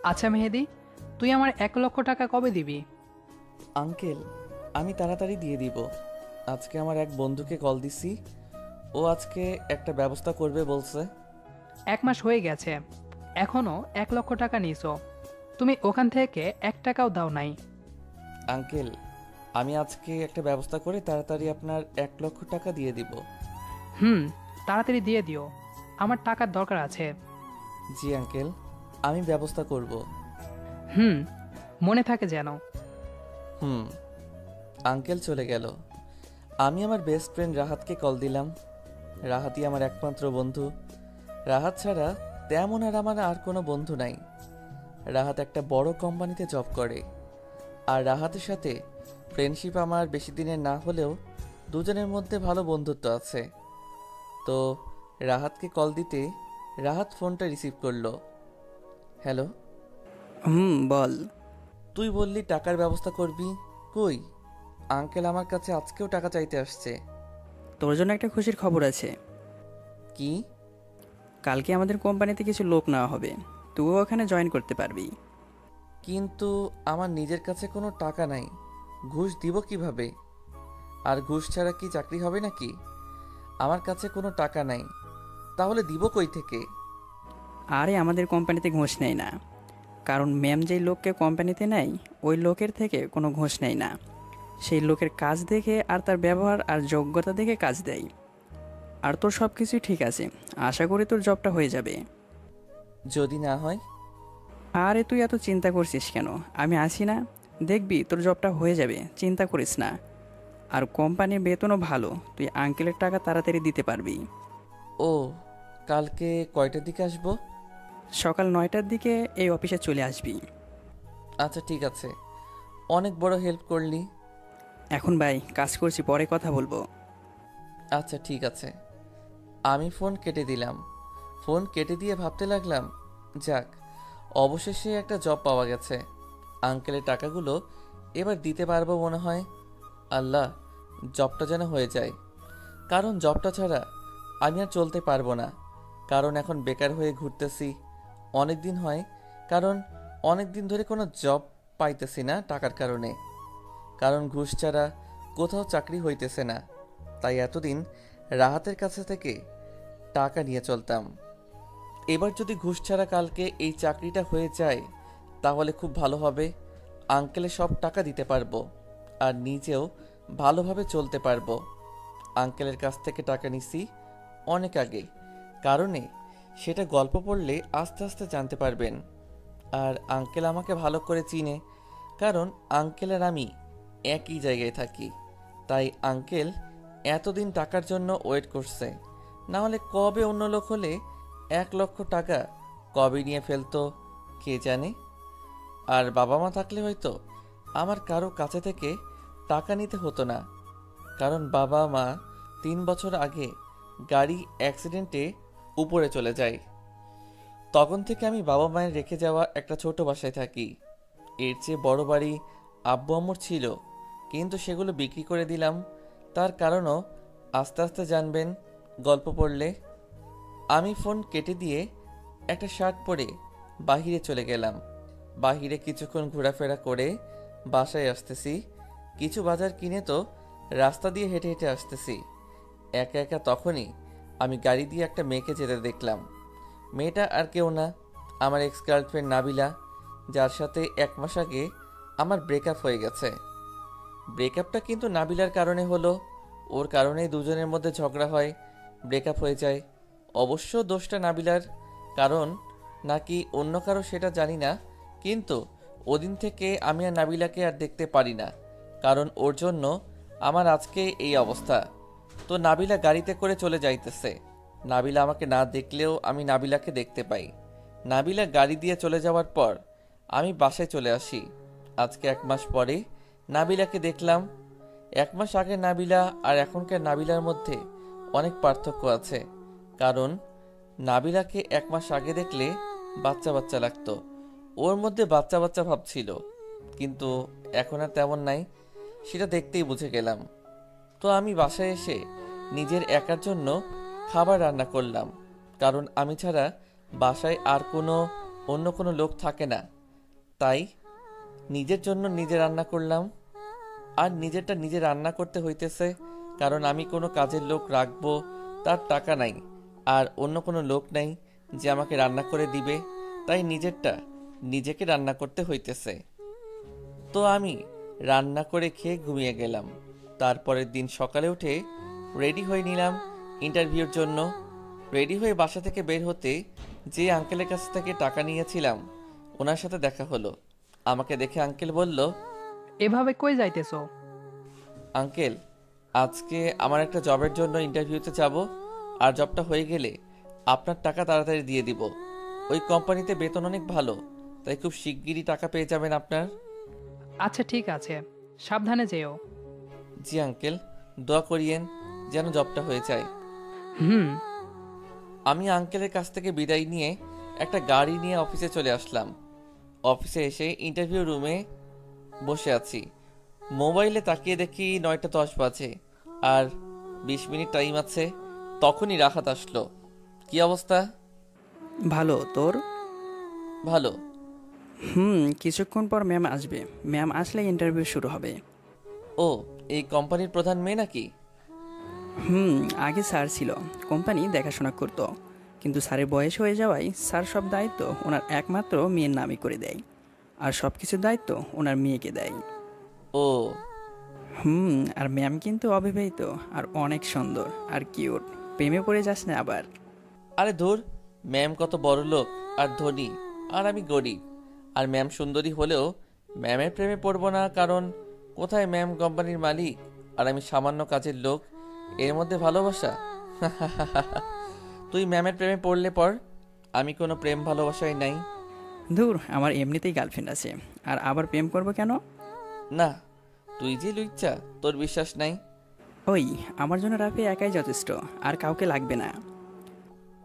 আচ্ছা মেহেদি, তুই আমার 1 লক্ষ টাকা কবে দিবি? আঙ্কেল, আমি তাড়াতাড়ি দিয়ে দিব। আজকে আমার এক বন্ধুকে কল দিছি, ও আজকে একটা ব্যবস্থা করবে বলছে। 1 মাস হয়ে গেছে, এখনো 1 লক্ষ টাকা নিছো। তুমি ওখান থেকে 1 টাকাও দাও নাই। আঙ্কেল, আমি আজকে একটা ব্যবস্থা করে তাড়াতাড়ি আপনার 1 লক্ষ টাকা দিয়ে দিব। হুম, তাড়াতাড়ি দিয়ে দিও, আমার টাকার দরকার আছে। জি আঙ্কেল, আমি ব্যবস্থা করব। হুম, মনে থাকে যেন। হুম। আঙ্কেল চলে গেল। আমি আমার বেস্ট ফ্রেন্ড রাহাতকে কল দিলাম। রাহাতই আমার একমাত্র বন্ধু। রাহাত ছাড়া তেমন আমার কোনো বন্ধু নাই। রাহাত একটা বড় কোম্পানিতে জব করে, আর রাহাতের সাথে ফ্রেন্ডশিপ আমার বেশি দিনের না হলেও দুজনের মধ্যে ভালো বন্ধুত্ব আছে। তো রাহাতকে কল দিতে রাহাত ফোনটা রিসিভ করলো। হ্যালো। বল। তুই বললি টাকার ব্যবস্থা করবি, কই? আঙ্কেল আমার কাছে আজকেও টাকা চাইতে আসছে। তোর জন্য একটা খুশির খবর আছে। কি? কালকে আমাদের কোম্পানিতে কিছু লোক নেওয়া হবে, তুইও ওখানে জয়েন করতে পারবি। কিন্তু আমার নিজের কাছে কোনো টাকা নাই, ঘুষ দিব কিভাবে? আর ঘুষ ছাড়া কি চাকরি হবে নাকি? আমার কাছে কোনো টাকা নাই, তাহলে দিব কই থেকে? আরে আমাদের কোম্পানিতে ঘুষ নেয় না, কারণ ম্যাম যেই লোককে কোম্পানিতে নেয় ওই লোকের থেকে কোনো ঘুষ নেয় না। সেই লোকের কাজ দেখে আর তার ব্যবহার আর যোগ্যতা দেখে কাজ দেয়। আর তোর সব কিছুই ঠিক আছে, আশা করি তোর জবটা হয়ে যাবে। যদি না হয়? আরে তুই এত চিন্তা করছিস কেন? আমি আছি না, দেখবি তোর জবটা হয়ে যাবে, চিন্তা করিস না। আর কোম্পানির বেতনও ভালো, তুই আঙ্কেলের টাকা তাড়াতাড়ি দিতে পারবি। ও, কালকে কয়টার দিকে আসবো? সকাল 9টার দিকে এই অফিসে চলে আসবি। আচ্ছা ঠিক আছে, অনেক বড় হেল্প করলি। এখন ভাই কাজ করছি, পরে কথা বলবো। আচ্ছা ঠিক আছে। আমি ফোন কেটে দিলাম। ফোন কেটে দিয়ে ভাবতে লাগলাম, যাক, অবশেষে একটা জব পাওয়া গেছে। আঙ্কেলের টাকাগুলো এবার দিতে পারবো মনে হয়। আল্লাহ, জবটা যেন হয়ে যায়, কারণ জবটা ছাড়া আমি আর চলতে পারবো না। কারণ এখন বেকার হয়ে ঘুরতেছি অনেক দিন হয়, কারণ অনেক দিন ধরে কোনো জব পাইতেছি না টাকার কারণে। কারণ ঘুষ ছাড়া কোথাও চাকরি হইতেছে না, তাই এতদিন রাহাতের কাছে থেকে টাকা নিয়ে চলতাম। এবার যদি ঘুষ ছাড়া কালকে এই চাকরিটা হয়ে যায় তাহলে খুব ভালো হবে। আঙ্কেলে সব টাকা দিতে পারবো আর নিজেও ভালোভাবে চলতে পারবো। আঙ্কেলের কাছ থেকে টাকা নিছি অনেক আগে, কারণে সেটা গল্প পড়লে আস্তে আস্তে জানতে পারবেন। আর আঙ্কেল আমাকে ভালো করে চিনে, কারণ আঙ্কেল আর আমি একই জায়গায় থাকি। তাই আঙ্কেল এতদিন টাকার জন্য ওয়েট করছে, না হলে কবে অন্য লোক হলে 1 লক্ষ টাকা কবে নিয়ে ফেলতো কে জানে। আর বাবা মা থাকলে হয়তো আমার কারো কাছে থেকে টাকা নিতে হতো না, কারণ বাবা মা 3 বছর আগে গাড়ি অ্যাক্সিডেন্টে উপরে চলে যায়। তখন থেকে আমি বাবা মায়ের রেখে যাওয়া একটা ছোট বাসায় থাকি। এর চেয়ে বড় বাড়ি আব্বু আম্মুর ছিল, কিন্তু সেগুলো বিক্রি করে দিলাম। তার কারণও আস্তে আস্তে জানবেন গল্প পড়লে। আমি ফোন কেটে দিয়ে একটা শার্ট পরে বাহিরে চলে গেলাম। বাহিরে কিছুক্ষণ ঘোরাফেরা করে বাসায় আসতেছি। কিছু বাজার কিনে তো রাস্তা দিয়ে হেঁটে হেঁটে আসতেছি একা একা। তখনই আমি গাড়ি দিয়ে একটা মেয়েকে যেতে দেখলাম। মেয়েটা আর কেউ না, আমার এক্স গার্লফ্রেন্ড নাবিলা, যার সাথে 1 মাস আগে আমার ব্রেকআপ হয়ে গেছে। ব্রেকআপটা কিন্তু নাবিলার কারণে হলো, ওর কারণেই দুজনের মধ্যে ঝগড়া হয়, ব্রেকআপ হয়ে যায়। অবশ্য দোষটা নাবিলার, কারণ নাকি অন্য কারো সেটা জানি না, কিন্তু ওদিন থেকে আমি আর নাবিলাকে আর দেখতে পারি না, কারণ ওর জন্য আমার আজকে এই অবস্থা। তো নাবিলা গাড়িতে করে চলে যাইতেছে। নাবিলা আমাকে না দেখলেও আমি নাবিলাকে দেখতে পাই। নাবিলা গাড়ি দিয়ে চলে যাওয়ার পর আমি বাসায় চলে আসি। আজকে 1 মাস পরে নাবিলাকে দেখলাম। 1 মাস আগে নাবিলা আর এখনকার নাবিলার মধ্যে অনেক পার্থক্য আছে, কারণ নাবিলাকে 1 মাস আগে দেখলে বাচ্চা বাচ্চা লাগতো, ওর মধ্যে বাচ্চা বাচ্চা ভাব ছিল, কিন্তু এখন আর তেমন নাই, সেটা দেখতেই বুঝে গেলাম। তো আমি বাসায় এসে নিজের একার জন্য খাবার রান্না করলাম, কারণ আমি ছাড়া বাসায় আর কোনো অন্য কোনো লোক থাকে না, তাই নিজের জন্য নিজে রান্না করলাম। আর নিজেরটা নিজে রান্না করতে হইতেছে, কারণ আমি কোনো কাজের লোক রাখবো তার টাকা নাই, আর অন্য কোনো লোক নাই যে আমাকে রান্না করে দিবে, তাই নিজেরটা নিজেকে রান্না করতে হইতেছে। তো আমি রান্না করে খেয়ে ঘুমিয়ে গেলাম। তারপরের দিন সকালে উঠে রেডি হয়ে নিলাম ইন্টারভিউর জন্য। রেডি হয়ে বাসা থেকে বের হতে যে আঙ্কেলের কাছ থেকে টাকা নিয়েছিলাম ওনার সাথে দেখা হলো। আমাকে দেখে আঙ্কেল বলল, এভাবে কই যাইতেছো? আঙ্কেল, আজকে আমার একটা জবের জন্য ইন্টারভিউতে যাব, আর জবটা হয়ে গেলে আপনার টাকা তাড়াতাড়ি দিয়ে দিব। ওই কোম্পানিতে বেতন অনেক ভালো, তাই খুব শিগগিরই টাকা পেয়ে যাবেন আপনার। আচ্ছা ঠিক আছে, সাবধানে যেও। জি আঙ্কেল, দোয়া করিয়েন যেন জবটা হয়ে যায়। হুম। আমি আঙ্কেলের কাছ থেকে বিদায় নিয়ে একটা গাড়ি নিয়ে অফিসে চলে আসলাম। অফিসে এসে ইন্টারভিউ রুমে বসে আছি। মোবাইলে তাকিয়ে দেখি 9:10 বাজে, আর 20 মিনিট টাইম আছে। তখনই রাহাত আসলো। কি অবস্থা? ভালো, তোর? ভালো। কিছুক্ষণ পর ম্যাম আসবে। ম্যাম আসলে ইন্টারভিউ শুরু হবে। ও, এই কোম্পানির প্রধান মেয়ে নাকি? আগে স্যার ছিল, কোম্পানি দেখাশোনা করতো, কিন্তু স্যারের বয়স হয়ে যাওয়ায় স্যার সব দায়িত্ব ওনার একমাত্র মেয়ের নামই করে দেয়, আর সব কিছুর দায়িত্ব ওনার মেয়েকে দেয়। ও। আর ম্যাম কিন্তু অবিবাহিত আর অনেক সুন্দর আর কিউট। প্রেমে পড়ে যাস না আবার। আরে ধুর, ম্যাম কত বড় লোক আর ধনী, আর আমি গরিব। আর ম্যাম সুন্দরী হলেও ম্যামের প্রেমে পড়ব না, কারণ কোথায় ম্যাম কোম্পানির মালিক আর আমি সামান্য কাজের লোক, এর মধ্যে ভালোবাসা? তুই ম্যামের প্রেমে পড়লে পর, আমি কোনো প্রেম ভালোবাসায় নাই। ধুর, আমার এমনিতেই গার্লফ্রেন্ড আছে, আর আবার প্রেম করব কেন? না, তুই যে লুচ্চা, তোর বিশ্বাস নাই। ওই, আমার জন্য রাফি একাই যথেষ্ট, আর কাউকে লাগবে না।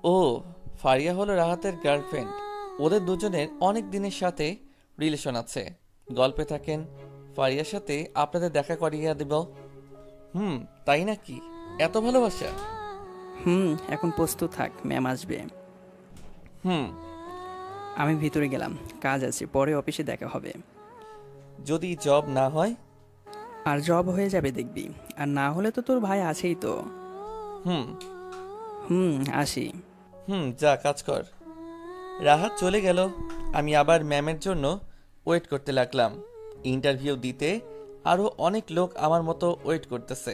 ও, ফারিয়া হলো রাহাতের গার্লফ্রেন্ড। ওদের দুজনের অনেক দিনের সাথে রিলেশন আছে। গল্পে থাকেন, ফারিয়ার সাথে আপনাদের দেখা করিয়ে দেব। তাই নাকি? এত ভালোবাসা? এখন প্রস্তুত থাক, ম্যাম আসবে। হুম। আমি ভিতরে গেলাম, কাজ আছে, পরে অফিসে দেখা হবে। যদি জব না হয়? আর জব হয়ে যাবে দেখবি, আর না হলে তো তোর ভাই আছেই তো। আসি। যা, কাজ কর। রাহাত চলে গেল। আমি আবার ম্যামের জন্য ওয়েট করতে লাগলাম। ইন্টারভিউ দিতে আরও অনেক লোক আমার মতো ওয়েট করতেছে।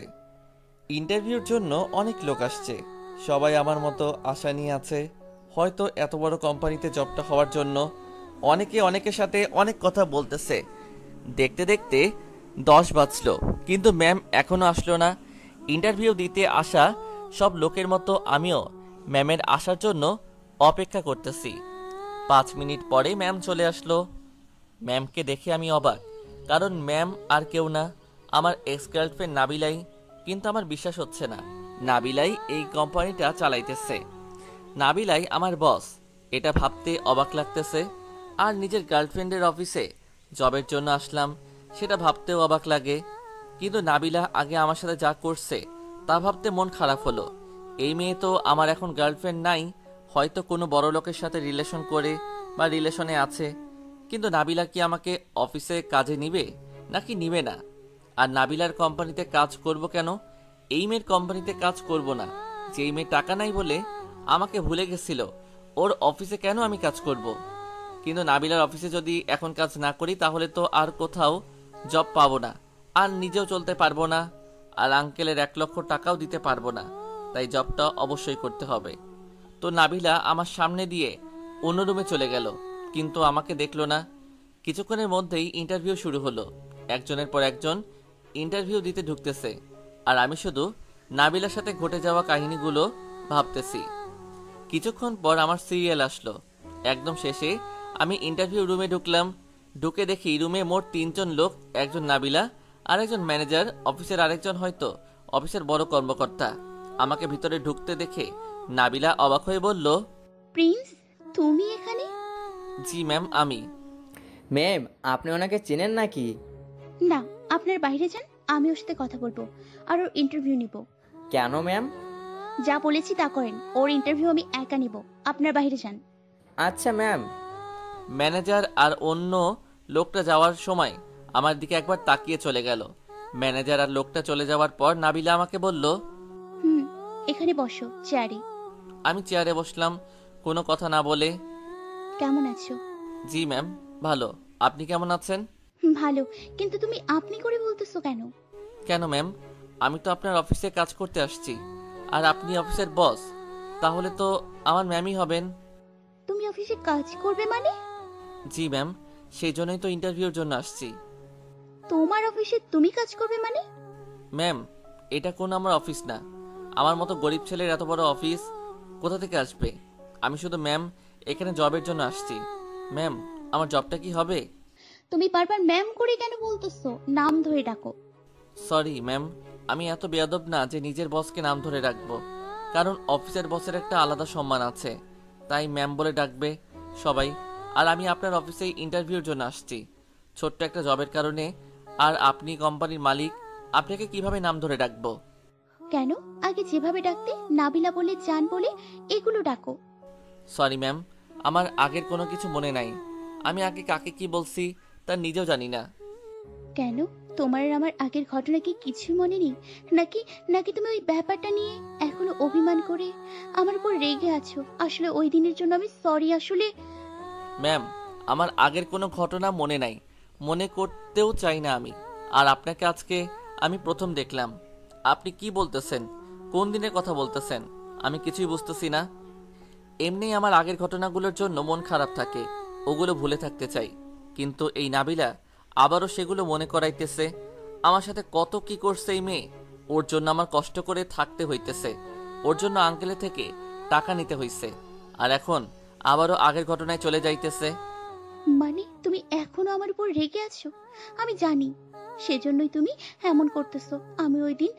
ইন্টারভিউর জন্য অনেক লোক আসছে, সবাই আমার মতো আশা নিয়ে আছে। হয়তো এত বড় কোম্পানিতে জবটা হওয়ার জন্য অনেকে অনেকের সাথে অনেক কথা বলতেছে। দেখতে দেখতে 10 বাজলো, কিন্তু ম্যাম এখনো আসলো না। ইন্টারভিউ দিতে আসা সব লোকের মতো আমিও ম্যামের আসার জন্য অপেক্ষা করতেছি। 5 মিনিট পরে ম্যাম চলে আসলো। ম্যামকে দেখে আমি অবাক, কারণ ম্যাম আর কেউ না, আমার এক্স গার্লফ্রেন্ড নাবিলাই। কিন্তু আমার বিশ্বাস হচ্ছে না নাবিলাই এই কোম্পানিটা চালাইতেছে, নাবিলাই আমার বস। এটা ভাবতে অবাক লাগতেছে। আর নিজের গার্লফ্রেন্ডের অফিসে জবের জন্য আসলাম, সেটা ভাবতেও অবাক লাগে। কিন্তু নাবিলা আগে আমার সাথে যা করছে তা ভাবতে মন খারাপ হলো। এই মেয়ে তো আমার এখন গার্লফ্রেন্ড নাই, হয়তো কোনো বড় লোকের সাথে রিলেশন করে বা রিলেশনে আছে। কিন্তু নাবিলা কি আমাকে অফিসে কাজে নিবে নাকি নিবে না? আর নাবিলার কোম্পানিতে কাজ করব কেন? এই মেয়ের কোম্পানিতে কাজ করব না। যেই মেয়ে টাকা নাই বলে আমাকে ভুলে গেছিল, ওর অফিসে কেন আমি কাজ করব? কিন্তু নাবিলার অফিসে যদি এখন কাজ না করি তাহলে তো আর কোথাও জব পাবো না, আর নিজেও চলতে পারবো না, আর আঙ্কেলের 1 লক্ষ টাকাও দিতে পারবো না। তাই জবটা অবশ্যই করতে হবে। তো নাবিলা আমার সামনে দিয়ে অন্য রুমে চলে গেল, কিন্তু আমাকে দেখলো না। কিছুক্ষণের মধ্যেই ইন্টারভিউ শুরু হলো। একজনের পর একজন ইন্টারভিউ দিতে ঢুকতেছে, আর আমি শুধু নাবিলার সাথে ঘটে যাওয়া কাহিনীগুলো ভাবতেছি। কিছুক্ষণ পর আমার সিরিয়াল আসলো। একদম শেষে আমি ইন্টারভিউ রুমে ঢুকলাম। ঢুকে দেখি রুমে মোট 3 জন লোক, একজন নাবিলা, আরেকজন ম্যানেজার, অফিসের আরেকজন হয়তো অফিসের বড় কর্মকর্তা। আমাকে ভিতরে ঢুকতে দেখে নাবিলা অবাক হয়ে বলল, প্রিন্স, তুমি এখানে? জি ম্যাম, আমি। ম্যাম, আপনি ওনাকে চেনেন নাকি? না, আপনার বাইরে যান, আমি ওর সাথে কথা বলবো আর ওর ইন্টারভিউ নিব। কেন ম্যাম? যা বলেছি তা করেন, ওর ইন্টারভিউ আমি একা নিব। আপনার বাইরে যান। আচ্ছা ম্যাম। ম্যানেজার আর অন্য লোকটা যাওয়ার সময় আমার দিকে একবার তাকিয়ে চলে গেল। ম্যানেজার আর লোকটা চলে যাওয়ার পর নাবিলা আমাকে বলল, হুম, এখানে বসো চেয়ারে। আমি চেয়ারে বসলাম কোনো কথা না বলে। কেমন আছো? জি ম্যাম, ভালো। আপনি কেমন আছেন? ভালো, কিন্তু তুমি আপনি করে বলতেছো কেন? কেন ম্যাম? আমি তো আপনার অফিসে কাজ করতে আসছি, আর আপনি অফিসের বস, তাহলে তো আমার ম্যামই হবেন। তুমি অফিসে কাজ করবে মানে? জি ম্যাম, সেই জন্যই তো ইন্টারভিউর জন্য আসছি। তোমার অফিসে তুমি কাজ করবে মানে? ম্যাম, এটা কোনো আমার অফিস না। আমার মতো গরিব ছেলের এত বড় অফিস কোথা থেকে আসবে? আমি শুধু ম্যাম এখানে জবের জন্য আসছি। ম্যাম, আমার জবটা কি হবে? তুমি বারবার ম্যাম করে কেন বলতেছো? নাম ধরে ডাকো। সরি ম্যাম, আমি এত বেয়াদব না যে নিজের বসকে নাম ধরে রাখবো, কারণ অফিসের বসের একটা আলাদা সম্মান আছে, তাই ম্যাম বলে ডাকবে সবাই। আর আমি আপনার অফিসে ইন্টারভিউর জন্য আসছি, ছোট্ট একটা জবের কারণে। আর আপনি কোম্পানির মালিক, আপনাকে কিভাবে নাম ধরে ডাকবো? কেন? আগে যেভাবে ডাকতে, নাবিলা বলে, জান বলে, এগুলো ডাকো। সরি ম্যাম, আমার আগের কোনো কিছু মনে নাই। আমি আগে কাকে কি বলছি তা নিজেও জানি না। কেন? তোমার আর আমার আগের ঘটনা কি কিছু মনে নেই নাকি? নাকি তুমি ওই ব্যাপারটা নিয়ে এখনো অভিমান করে আমার উপর রেগে আছো? আসলে ওই দিনের জন্য আমি সরি। আসলে ম্যাম, আমার আগের কোনো ঘটনা মনে নাই, মনে করতেও চাই না আমি। আর আপনাকে আজকে আমি প্রথম দেখলাম। আপনি কি বলতেছেন? কোন দিনের কথা বলতেছেন? আমি কিছুই বুঝতেছি না। এমনি আমার আগের ঘটনাগুলোর জন্য মন খারাপ থাকে, ওগুলো ভুলে থাকতে চাই। কিন্তু এই নাবিলা আবারও সেগুলো মনে করাইতেছে। আমার সাথে কত কি করছে এই মেয়ে, ওর জন্য আমার কষ্ট করে থাকতে হইতেছে, ওর জন্য আঙ্কেলের থেকে টাকা নিতে হইছে, আর এখন আবারও আগের ঘটনায় চলে যাইতেছে। মানে তুমি এখনো আমার উপর রেগে আছো? আমি জানি, সেজন্যই তুমি এমন করতেছো। আমি ওই দিন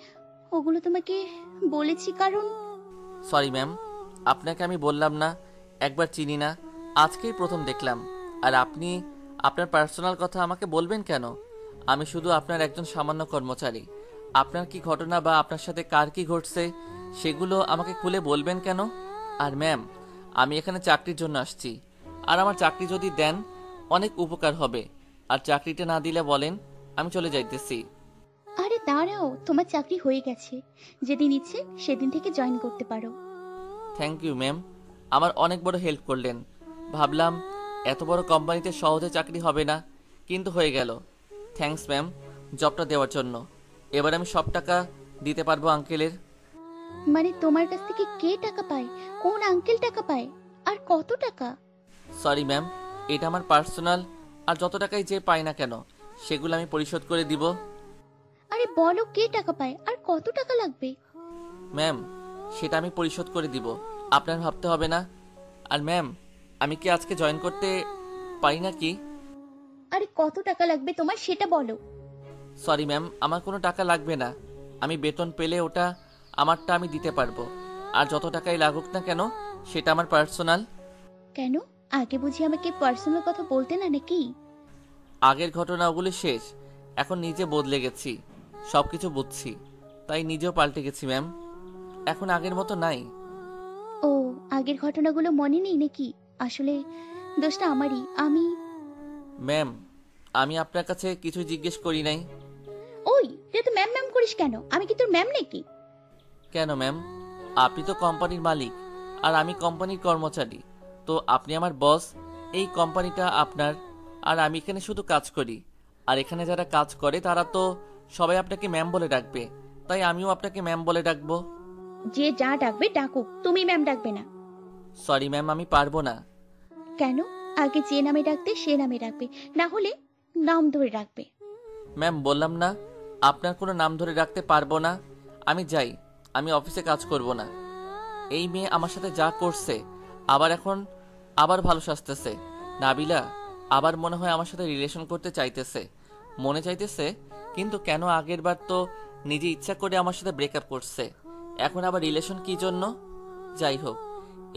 ওগুলো তোমাকে বলেছি কারণ সরি ম্যাম, আপনাকে আমি বললাম না একবার চিনি না, আজকেই প্রথম দেখলাম। আর আপনি আপনার পার্সোনাল কথা আমাকে বলবেন কেন? আমি শুধু আপনার একজন সামান্য কর্মচারী। আপনার কি ঘটনা বা আপনার সাথে কার কি ঘটছে সেগুলো আমাকে খুলে বলবেন কেন? আর ম্যাম, আমি এখানে চাকরির জন্য আসছি, আর আমার চাকরি যদি দেন অনেক উপকার হবে। আর চাকরিটা না দিলে বলেন, আমি চলে যাইতেছি। আরে দাঁড়াও, তোমার চাকরি হয়ে গেছে। যেদিন ইচ্ছে সেদিন থেকে জয়েন করতে পারো। থ্যাংক ইউ ম্যাম, আমার অনেক বড় হেল্প করলেন। ভাবলাম এত বড় কোম্পানিতে সহজে চাকরি হবে না, কিন্তু হয়ে গেল। থ্যাঙ্কস ম্যাম জবটা দেওয়ার জন্য। এবার আমি সব টাকা দিতে পারবো আঙ্কেলের। মানে তোমার কাছ থেকে কে টাকা পায়? কোন আঙ্কেল টাকা পায়? আর কত টাকা? সরি ম্যাম, এটা আমার পার্সোনাল, আর যত টাকাই যে পাই না কেন সেগুলো আমি পরিশোধ করে দিব। আরে বলো, কে টাকা পায় আর কত টাকা লাগবে? ম্যাম, সেটা আমি পরিশোধ করে দিব, আপনার ভাবতে হবে না। আর ম্যাম, আমি কি আজকে জয়েন করতে পারি নাকি? আরে কত টাকা লাগবে তোমার সেটা বলো। সরি ম্যাম, আমার কোনো টাকা লাগবে না। আমি বেতন পেলে ওটা আমারটা আমি দিতে পারবো। আর যত টাকাই লাগুক না কেন সেটা আমার পার্সোনাল। কেন? আগে বুঝি আমাকে পার্সোনাল কথা বলতে না নাকি? আগের ঘটনা ওগুলি শেষ, এখন নিজে বদলে গেছি, সবকিছু বুঝছি, তাই নিজেও পাল্টে গেছি ম্যাম। এখন আগের মতো নাই। ও, আগের ঘটনাগুলো মনে নেই নাকি? আসলে দোষটা আমারই। ম্যাম, আমি আপনার কাছে কিছু জিজ্ঞেস করি নাই। ওই তুই তো ম্যাম ম্যাম করিস কেন? আমি কি তোর ম্যাম নাকি? কেন ম্যাম? আপনি তো কোম্পানির মালিক, আর আমি কোম্পানির কর্মচারী, তো আপনি আমার বস। এই কোম্পানিটা আপনার, আর আমি এখানে শুধু কাজ করি। আর এখানে যারা কাজ করে তারা তো সবাই আপনাকে ম্যাম বলে ডাকবে, তাই আমিও আপনাকে ম্যাম বলে ডাকবো। যে যা ডাকবে ডাকুক, তুমি ম্যাম ডাকবে না। সরি ম্যাম, আমি পারবো না। কেন? আগে যে নামে ডাকতে সে নামে ডাকবে, না হলে নাম ধরে ডাকবে। ম্যাম, বললাম না আপনার কোনো নাম ধরে রাখতে পারবো না। আমি যাই, আমি অফিসে কাজ করব না। এই মেয়ে আমার সাথে যা করছে, এখন আবার ভালো সাজতেছে। নাবিলা আবার মনে হয় আমার সাথে রিলেশন করতে চাইতেছে, মনে চাইতেছে, কিন্তু কেন? আগের বার তো নিজে ইচ্ছা করে আমার সাথে ব্রেকআপ করছে, এখন আবার রিলেশন কি জন্য? যাই হোক,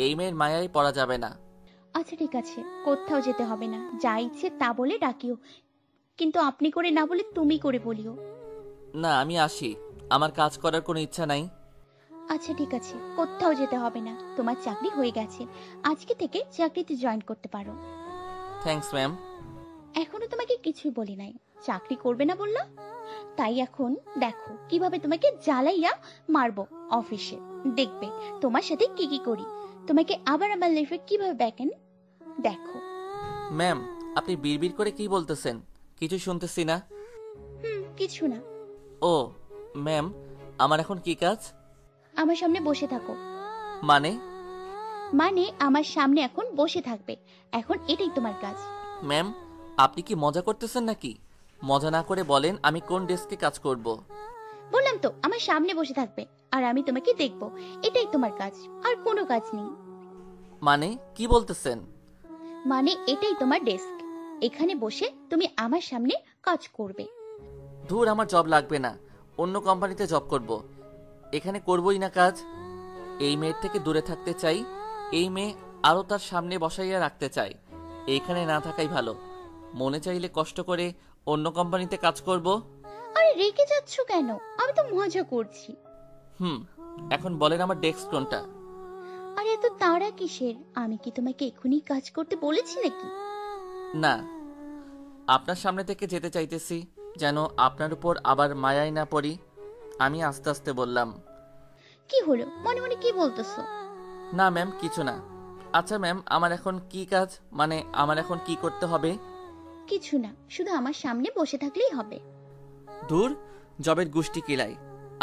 এই মেয়ের মায়ায় পড়া যাবে না। আচ্ছা ঠিক আছে, কোথাও যেতে হবে না, যা ইচ্ছে তা বলে ডাকিও, কিন্তু আপনি করে না বলে তুমি করে বলিও। না, আমি আসি, আমার কাজ করার কোনো ইচ্ছা নাই। আচ্ছা ঠিক আছে, কোথাও যেতে হবে না, তোমার চাকরি হয়ে গেছে, আজকে থেকে চাকরিতে জয়েন করতে পারো। Thanks ma'am. এখনো তোমাকে কিছুই বলি নাই, চাকরি করবে না বললাম। তাই এখন দেখো কিভাবে তোমাকে জ্বালাইয়া মারবো অফিসে। দেখবে তোমার সাথে কি কি করি, তোমাকে আবার আমার লাইফে কিভাবে ব্যাকেন দেখো। ম্যাম, আপনি বিড়বিড় করে কি বলতেছেন? কিছু শুনতেছি না। কিছু না। ও ম্যাম, আমার এখন কি কাজ? আমার সামনে বসে থাকো। মানে? মানে আমার সামনে এখন বসে থাকবে, এখন এটাই তোমার কাজ। ম্যাম, আপনি কি মজা করতেছেন নাকি? মজা না করে বলেন আমি কোন ডেস্কে কাজ করব। বললাম তো আমার সামনে বসে থাকবে, আর আমি তোমাকে দেখবো, এটাই তোমার কাজ, আর কোনো কাজ নেই। মানে কি বলতেছেন? মানে এটাই তোমার ডেস্ক, এখানে বসে তুমি আমার সামনে কাজ করবে। ধুর, আমার জব লাগবে না, অন্য কোম্পানিতে জব করব। এখানে করবই না কাজ। এই মেয়ের থেকে দূরে থাকতে চাই। এই মেয়ে আরও তার সামনে বসাইয়া রাখতে চাই। এইখানে না থাকাই ভালো। মনে চাইলে কষ্ট করে অন্য কোম্পানিতে কাজ করব। আরে রেগে যাচ্ছ কেন? আমি তো মজা করছি। এখন বলেন আমার ডেস্ক কোনটা? আরে এত তাড়া কিসের? আমি কি তোমাকে এখনই কাজ করতে বলেছি নাকি? না, আপনার সামনে থেকে যেতে চাইতেছি, যেন আপনার উপর আবার মায়ায় না পড়ি। আমি আস্তে আস্তে বললাম। কি হলো, মনে মনে কি বলতেছো? না ম্যাম, কিছু না। আচ্ছা ম্যাম, আমার এখন কি কাজ, মানে আমার এখন কি করতে হবে? কিছু না, শুধু আমার সামনে বসে থাকলেই হবে। দূর, জবের গুষ্টি কিলাই।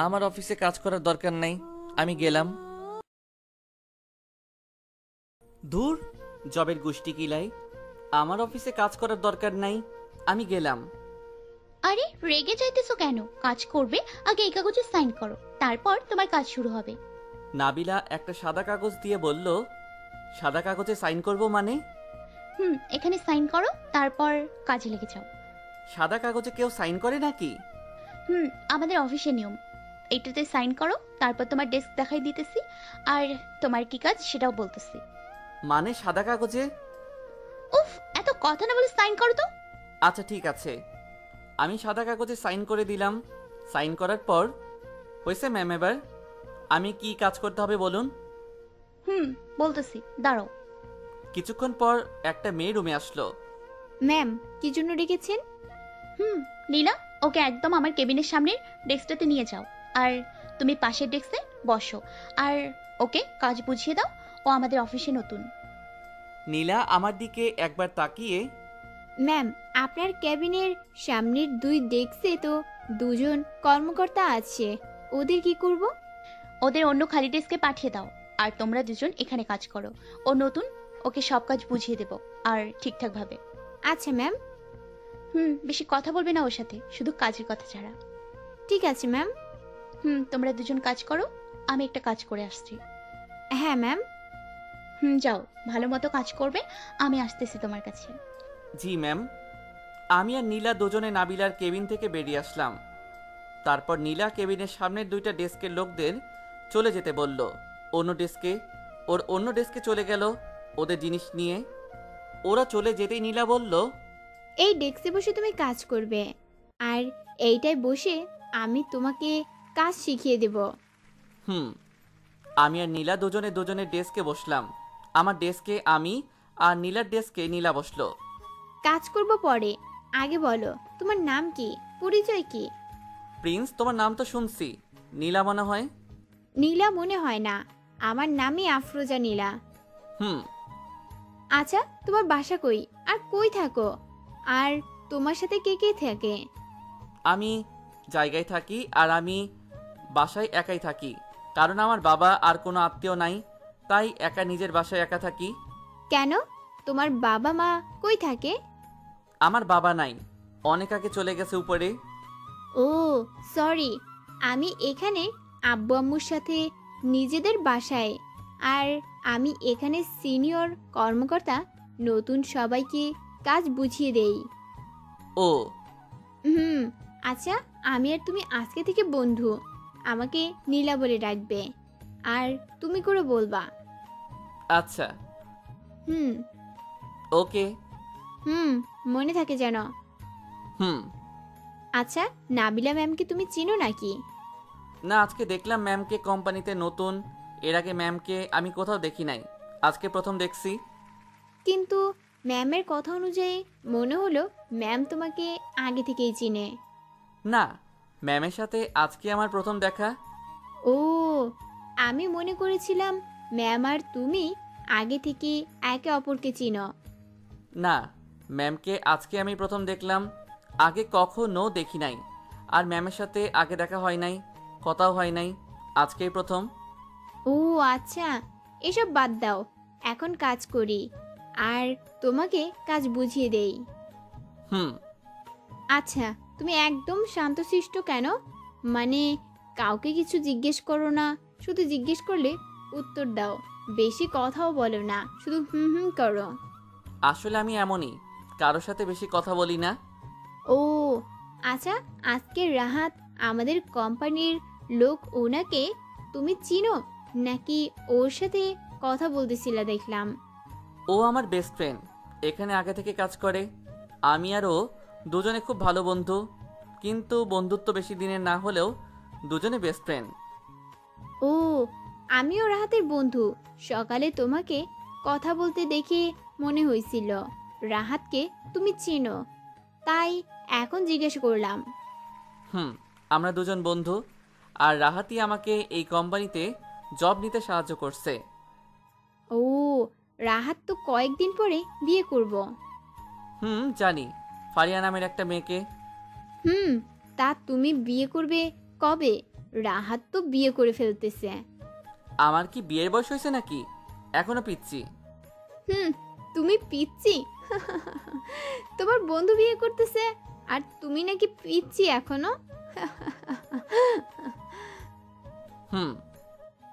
আমার অফিসে কাজ করার দরকার নাই, আমি গেলাম। দূর, জবের গুষ্টি কিলাই। আমার অফিসে কাজ করার দরকার নাই, আমি গেলাম। আরে রেগে যাইতেছো কেন? কাজ করবে, আগে এই কাগজে সাইন করো, তারপর তোমার কাজ শুরু হবে। নাবিলা একটা সাদা কাগজ দিয়ে বলল, সাদা কাগজে সাইন করব মানে? এখানে সাইন করো, তারপর কাজে লেগে যাও। সাদা কাগজে কেউ সাইন করে নাকি? আমাদের অফিসের নিয়ম। এইটাতে সাইন করো, তারপর তোমার ডেস্ক দেখাই দিতেছি, আর তোমার কি কাজ সেটাও বলতেছি। মানে সাদা কাগজে? উফ, এত কথা না বলে সাইন করো তো। আচ্ছা ঠিক আছে, আমি সাদা কাগজে সাইন করে দিলাম। সাইন করার পর হয়েছে ম্যাম, এবার আমি কি কাজ করতে হবে বলুন? বলতেছি, দাঁড়াও। কিছুক্ষণ পর একটা মেয়ে রুমে আসলো। ম্যাম, কি জন্য ডেকেছেন? নীলা, ওকে একদম আমার কেবিনের সামনের ডেস্কটাতে নিয়ে যাও, আর তুমি পাশের ডেস্কে বসো, আর ওকে কাজ বুঝিয়ে দাও। ও আমাদের অফিসে নতুন। নীলা আমার দিকে একবার তাকিয়ে, ম্যাম, আপনার ক্যাবিনের সামনের 2 ডেস্কে তো 2জন কর্মকর্তা আছে, ওদের কি করব? ওদের অন্য খালি ডেস্কে পাঠিয়ে দাও, আর তোমরা দুজন এখানে কাজ করো। ও নতুন, ওকে সব কাজ বুঝিয়ে দেব, আর ঠিকঠাক ভাবে। আচ্ছা ম্যাম। বেশি কথা বলবে না ওর সাথে, শুধু কাজের কথা ছাড়া। ঠিক আছে ম্যাম। তোমরা দুজন কাজ করো, আমি একটা কাজ করে আসছি। হ্যাঁ ম্যাম। যাও, ভালো মতো কাজ করবে, আমি আসতেছি তোমার কাছে। জি ম্যাম। আমি আর নীলা দুজনে নাবিলার কেবিন থেকে বেরিয়ে আসলাম। তারপর নীলা কেবিনের সামনের 2টা ডেস্কের লোকদের চলে যেতে বলল অন্য ডেস্কে। ওর অন্য ডেস্কে চলে গেল ওদের জিনিস নিয়ে। ওরা চলে যেতেই নীলা বলল, এই ডেস্কে বসে তুমি কাজ করবে, আর এইটায় বসে আমি তোমাকে কাজ শিখিয়ে দেব। আমি আর নীলা দুজনের ডেস্কে বসলাম। আমার ডেস্কে আমি, আর নীলার ডেস্কে নীলা বসলো। কাজ করব পরে, আগে বলো তোমার নাম কি, পরিচয় কি? প্রিন্স, তোমার নাম তো শুনছি, নীলা মনে হয়? নীলা মনে হয় না, আমার নামই আফরোজা নীলা। আচ্ছা, তোমার বাসা কই, আর কই থাকো, আর তোমার সাথে কে কে থাকে? আমি জায়গায় থাকি, আর আমি বাসায় একাই থাকি, কারণ আমার বাবা আর কোনো আত্মীয় নাই, তাই একা নিজের বাসায় একা থাকি। কেন, তোমার বাবা মা কই থাকে? আমার বাবা নাই, অনেক আগে চলে গেছে উপরে। ও সরি, আমি এখানে আব্বু আম্মুর সাথে নিজেদের বাসায়, আর আমি এখানে সিনিয়র কর্মকর্তা, নতুন সবাইকে কাজ বুঝিয়ে দেই। ও আচ্ছা, আমি আর তুমি আজকে থেকে বন্ধু, আমাকে নীলা বলে ডাকবে, আর তুমি করে বলবা। আচ্ছা। ওকে। মনে থাকে যেন। আচ্ছা, নাবিলা ম্যামকে তুমি চিনো নাকি? না, আজকে দেখলাম ম্যামকে, কোম্পানিতে নতুন, এর আগে ম্যামকে আমি কোথাও দেখি নাই, আজকে প্রথম দেখছি। কিন্তু ম্যামের কথা অনুযায়ী মনে হলো ম্যাম তোমাকে আগে থেকেই চিনে। না, ম্যামের সাথে আজকে আমার প্রথম দেখা। ও, আমি মনে করেছিলাম ম্যাম আর তুমি আগে থেকে একে অপরকে চিনো। না, ম্যামকে আজকে আমি প্রথম দেখলাম, আগে কখনো দেখি নাই। আর ম্যামের সাথে আগে দেখা হয় নাই, কথাও হয় নাই, আজকেই প্রথম। ও আচ্ছা, এসব বাদ দাও, এখন কাজ করি আর তোমাকে কাজ বুঝিয়ে দেই। হুম। আচ্ছা, তুমি একদম শান্তশিষ্ট কেন? মানে কাউকে কিছু জিজ্ঞেস করো না, শুধু জিজ্ঞেস করলে উত্তর দাও, বেশি কথাও বলো না, শুধু হুম হুম করো। আসলে আমি এমনই, কারোর সাথে বেশি কথা বলি না। ও আচ্ছা, আজকে রাহাত আমাদের কোম্পানির লোক, ওনাকে তুমি চিনো নাকি ওর সাথে কথা বলতেছিলা দেখলাম? ও আমার বেস্ট ফ্রেন্ড, এখানে আগে থেকে কাজ করে। আমি আর ও দুজনে খুব ভালো বন্ধু, কিন্তু বন্ধুত্ব বেশি দিনের না হলেও দুজনে বেস্ট ফ্রেন্ড। ও, আমিও রাহাতের বন্ধু। সকালে তোমাকে কথা বলতে দেখে মনে হয়েছিল রাহাতকে তুমি চিনো, তাই এখন জিজ্ঞেস করলাম। হুম, আমরা দুজন বন্ধু, আর রাহাতই আমাকে এই কোম্পানিতে জব নিতে সাহায্য করছে। ও, রাহাত তো কয়েকদিন পরে বিয়ে করব। হুম, জানি, ফারিয়া নামের একটা মেয়েকে। হুম, তা তুমি বিয়ে করবে কবে? রাহাত তো বিয়ে করে ফেলতেছে। আমার কি বিয়ের বয়স হয়েছে নাকি? এখনো পিচ্ছি। হুম, তুমি পিচ্ছি? তোমার বন্ধু বিয়ে করতেছে আর তুমি নাকি পিচ্ছি এখনো? হুম।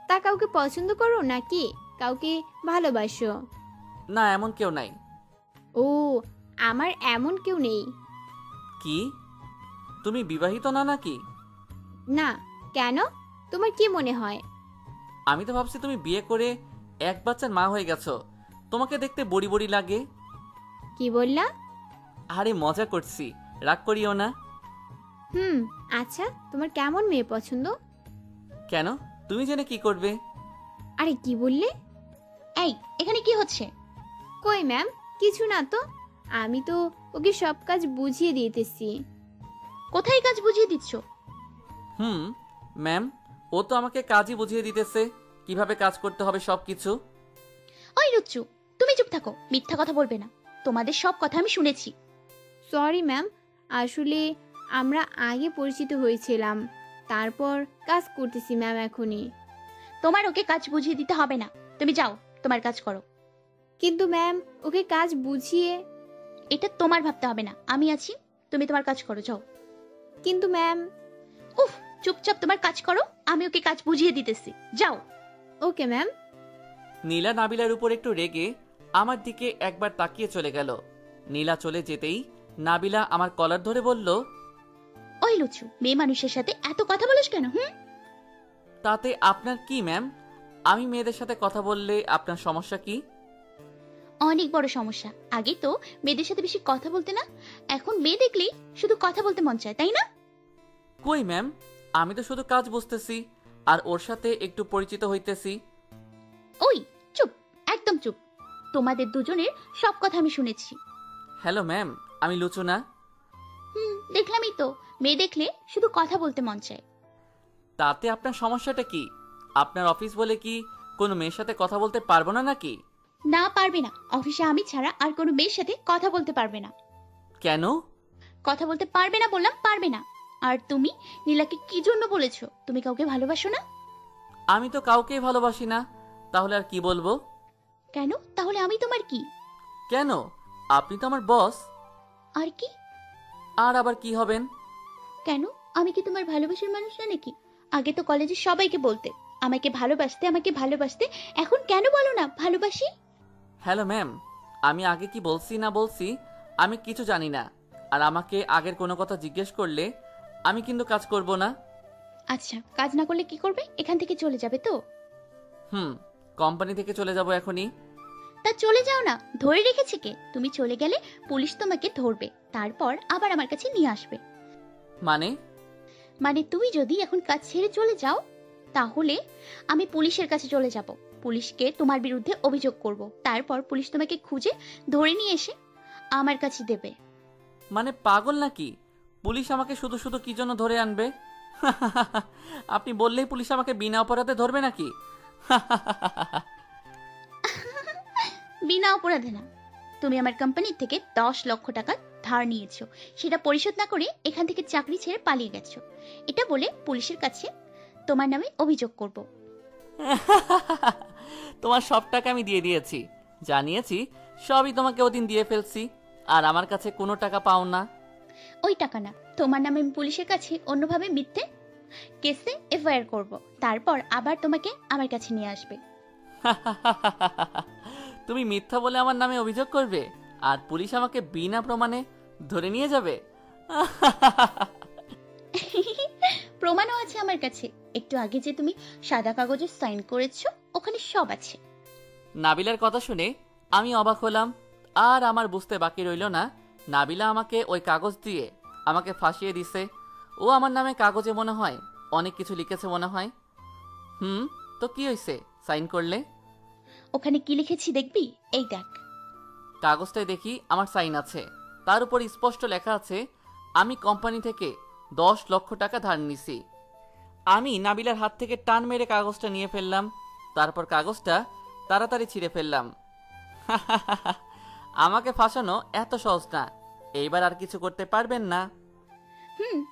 তা কাউকে পছন্দ করো নাকি কাউকে ভালোবাসো? না, এমন কেউ নাই। ও, আমার এমন কেউ নেই। কি, তুমি বিবাহিত না নাকি? না, কেন? তোমার কি মনে হয়? আমি তো ভাবছি তুমি বিয়ে করে এক বাচ্চার মা হয়ে গেছো, তোমাকে দেখতে বড়ি বড়ি লাগে। কি বললা? আরে মজা করছি, রাগ করিও না। হুম, আচ্ছা, তোমার কেমন মেয়ে পছন্দ? কেন, তুমি জেনে কি করবে? আরে কি বললে? এই, এখানে কি হচ্ছে? কই ম্যাম, কিছু না তো, আমি তো ওকে সব কাজ বুঝিয়ে দিতেছি। কোথায় কাজ বুঝিয়ে দিচ্ছ? হুম ম্যাম, ও তো আমাকে কাজই বুঝিয়ে দিতেছে, কিভাবে কাজ করতে হবে সবকিছু। ওই রুচ্চু, তুমি চুপ থাকো, মিথ্যা কথা বলবে না। তোমাদের সব কথা আমি শুনেছি। সরি ম্যাম, আসলে আমরা আগে পরিচিত হয়েছিলাম, তারপর কাজ করতেছি ম্যাম এখনই। তোমার ওকে কাজ বুঝিয়ে দিতে হবে না, তুমি যাও, তোমার কাজ করো। কিন্তু ম্যাম, ওকে কাজ বুঝিয়ে। এটা তোমার ভাবতে হবে না, আমি আছি, তুমি তোমার কাজ করো, যাও। কিন্তু ম্যাম। উফ, চুপচাপ তোমার কাজ করো, আমি ওকে কাজ বুঝিয়ে দিতেছি, যাও। Okay ma'am. নীলা নাবিলার উপর একটু রেগে আমার দিকে একবার তাকিয়ে চলে গেল। নীলা চলে যেতেই নাবিলা আমার কলার ধরে বলল, ওই লুচু, মেয়ে মানুষের সাথে এত কথা বলিস কেন? হুম, তাতে আপনার কি ম্যাম? আমি মেয়েদের সাথে কথা বললে আপনার সমস্যা কি? অনেক বড় সমস্যা। আগে তো মেয়েদের সাথে বেশি কথা বলতে না, এখন মেয়ে দেখলেই শুধু কথা বলতে মন চায়, তাই না? কই ম্যাম, আমি তো শুধু কাজ বুঝতেছি আর ওর সাথে একটু পরিচিত হইতেছি। ওই চুপ, একদম চুপ। তোমাদের দুজনের সব কথা আমি শুনেছি। হ্যালো ম্যাম, আমি লুচু না? দেখলামই তো, মেয়ে দেখলে শুধু কথা বলতে মন চায়। তাতে আপনার সমস্যাটা কি? আপনার অফিস বলে কি কোনো মেয়ের সাথে কথা বলতে পারবো না নাকি? না, পারবে না। অফিসে আমি ছাড়া আর কোনো মেয়ের সাথে কথা বলতে পারবে না। কেন? কথা বলতে পারবে না বললাম, পারবে না। আর তুমি নীলাকে কি জন্য বলেছো তুমি কাউকে ভালোবাসো না? আমি তো কাউকেই ভালোবাসি না, তাহলে আর কি বলবো? কেন? তাহলে আমি তোমার কি? কেন, আপনি তো আমার বস। আর কি? আর আবার কি হবেন? কেন, আমি কি তোমার ভালোবাসার মানুষ না নাকি? আগে তো কলেজে সবাইকে বলতে আমাকে ভালোবাসতে, আমাকে ভালোবাসতে, এখন কেন বলো না ভালোবাসি? হ্যালো ম্যাম, আমি আগে কি বলছি না বলছি আমি কিছু জানি না, আর আমাকে আগের কোনো কথা জিজ্ঞেস করলে আমি কিন্তু কাজ করব না। আচ্ছা, কাজ না করলে কি করবে? এখান থেকে চলে যাবে তো? কোম্পানি থেকে চলে যাব এখনই। তা চলে যাও না, ধরে রেখেছে কে? তুমি চলে গেলে পুলিশ তোমাকে ধরবে, তারপর আবার আমার কাছে নিয়ে আসবে। মানে তুমি যদি এখন কাজ ছেড়ে চলে যাও, তাহলে আমি পুলিশের কাছে চলে যাব। পুলিশকে তোমার বিরুদ্ধে অভিযোগ করব, তারপর পুলিশ তোমাকে খুঁজে ধরে নিয়ে এসে আমার কাছে দেবে। মানে পাগল নাকি? পুলিশ আমাকে শুধু শুধু কি জন্য ধরে আনবে? আপনি বললেই পুলিশ আমাকে বিনা অপরাধে ধরবে নাকি? বিনা অপরাধে না, তুমি আমার কোম্পানি থেকে 10 লক্ষ টাকা ধার নিয়েছো, সেটা পরিশোধ না করে এখান থেকে চাকরি ছেড়ে পালিয়ে গেছো। এটা বলে পুলিশের কাছে তোমার নামে অভিযোগ করব। তোমার সব টাকা আমি দিয়ে দিয়েছি, জানিয়েছি সবই তোমাকে ওদিন দিয়ে ফেলছি, আর আমার কাছে কোনো টাকা পাও না। ওই টাকা না, তোমার নামে আমি পুলিশের কাছে অন্যভাবে মিথ্যে কেসে এফআইআর করব, তারপর আবার তোমাকে আমার কাছে নিয়ে আসবে। তুমি মিথ্যা বলে আমার নামে অভিযোগ করবে, আর পুলিশ আমাকে বিনা প্রমাণে ধরে নিয়ে যাবে? প্রমাণও আছে আমার কাছে, একটু আগে যে তুমি সাদা কাগজে সাইন করেছো ওখানে সব আছে। নাবিলার কথা শুনে আমি অবাক হলাম, আর আমার বুঝতে বাকি রইল না নাবিলা আমাকে ওই কাগজ দিয়ে আমাকে ফাঁসিয়ে দিছে। ও আমার নামে কাগজে মনে হয় অনেক কিছু লিখেছে মনে হয়। তো কি হয়েছে সাইন করলে? ওখানে কি লিখেছি দেখবি? এই দেখ। কাগজটায় দেখি আমার সাইন আছে, তার উপর স্পষ্ট লেখা আছে আমি কোম্পানি থেকে 10 লক্ষ টাকা ধার নিছি। আমি নাবিলার হাত থেকে টান মেরে কাগজটা নিয়ে ফেললাম, তারপর কাগজটা তাড়াতাড়ি ছিঁড়ে ফেললাম। আমাকে ফাঁসানো এত সহজ না, এইবার আর কিছু করতে পারবেন না।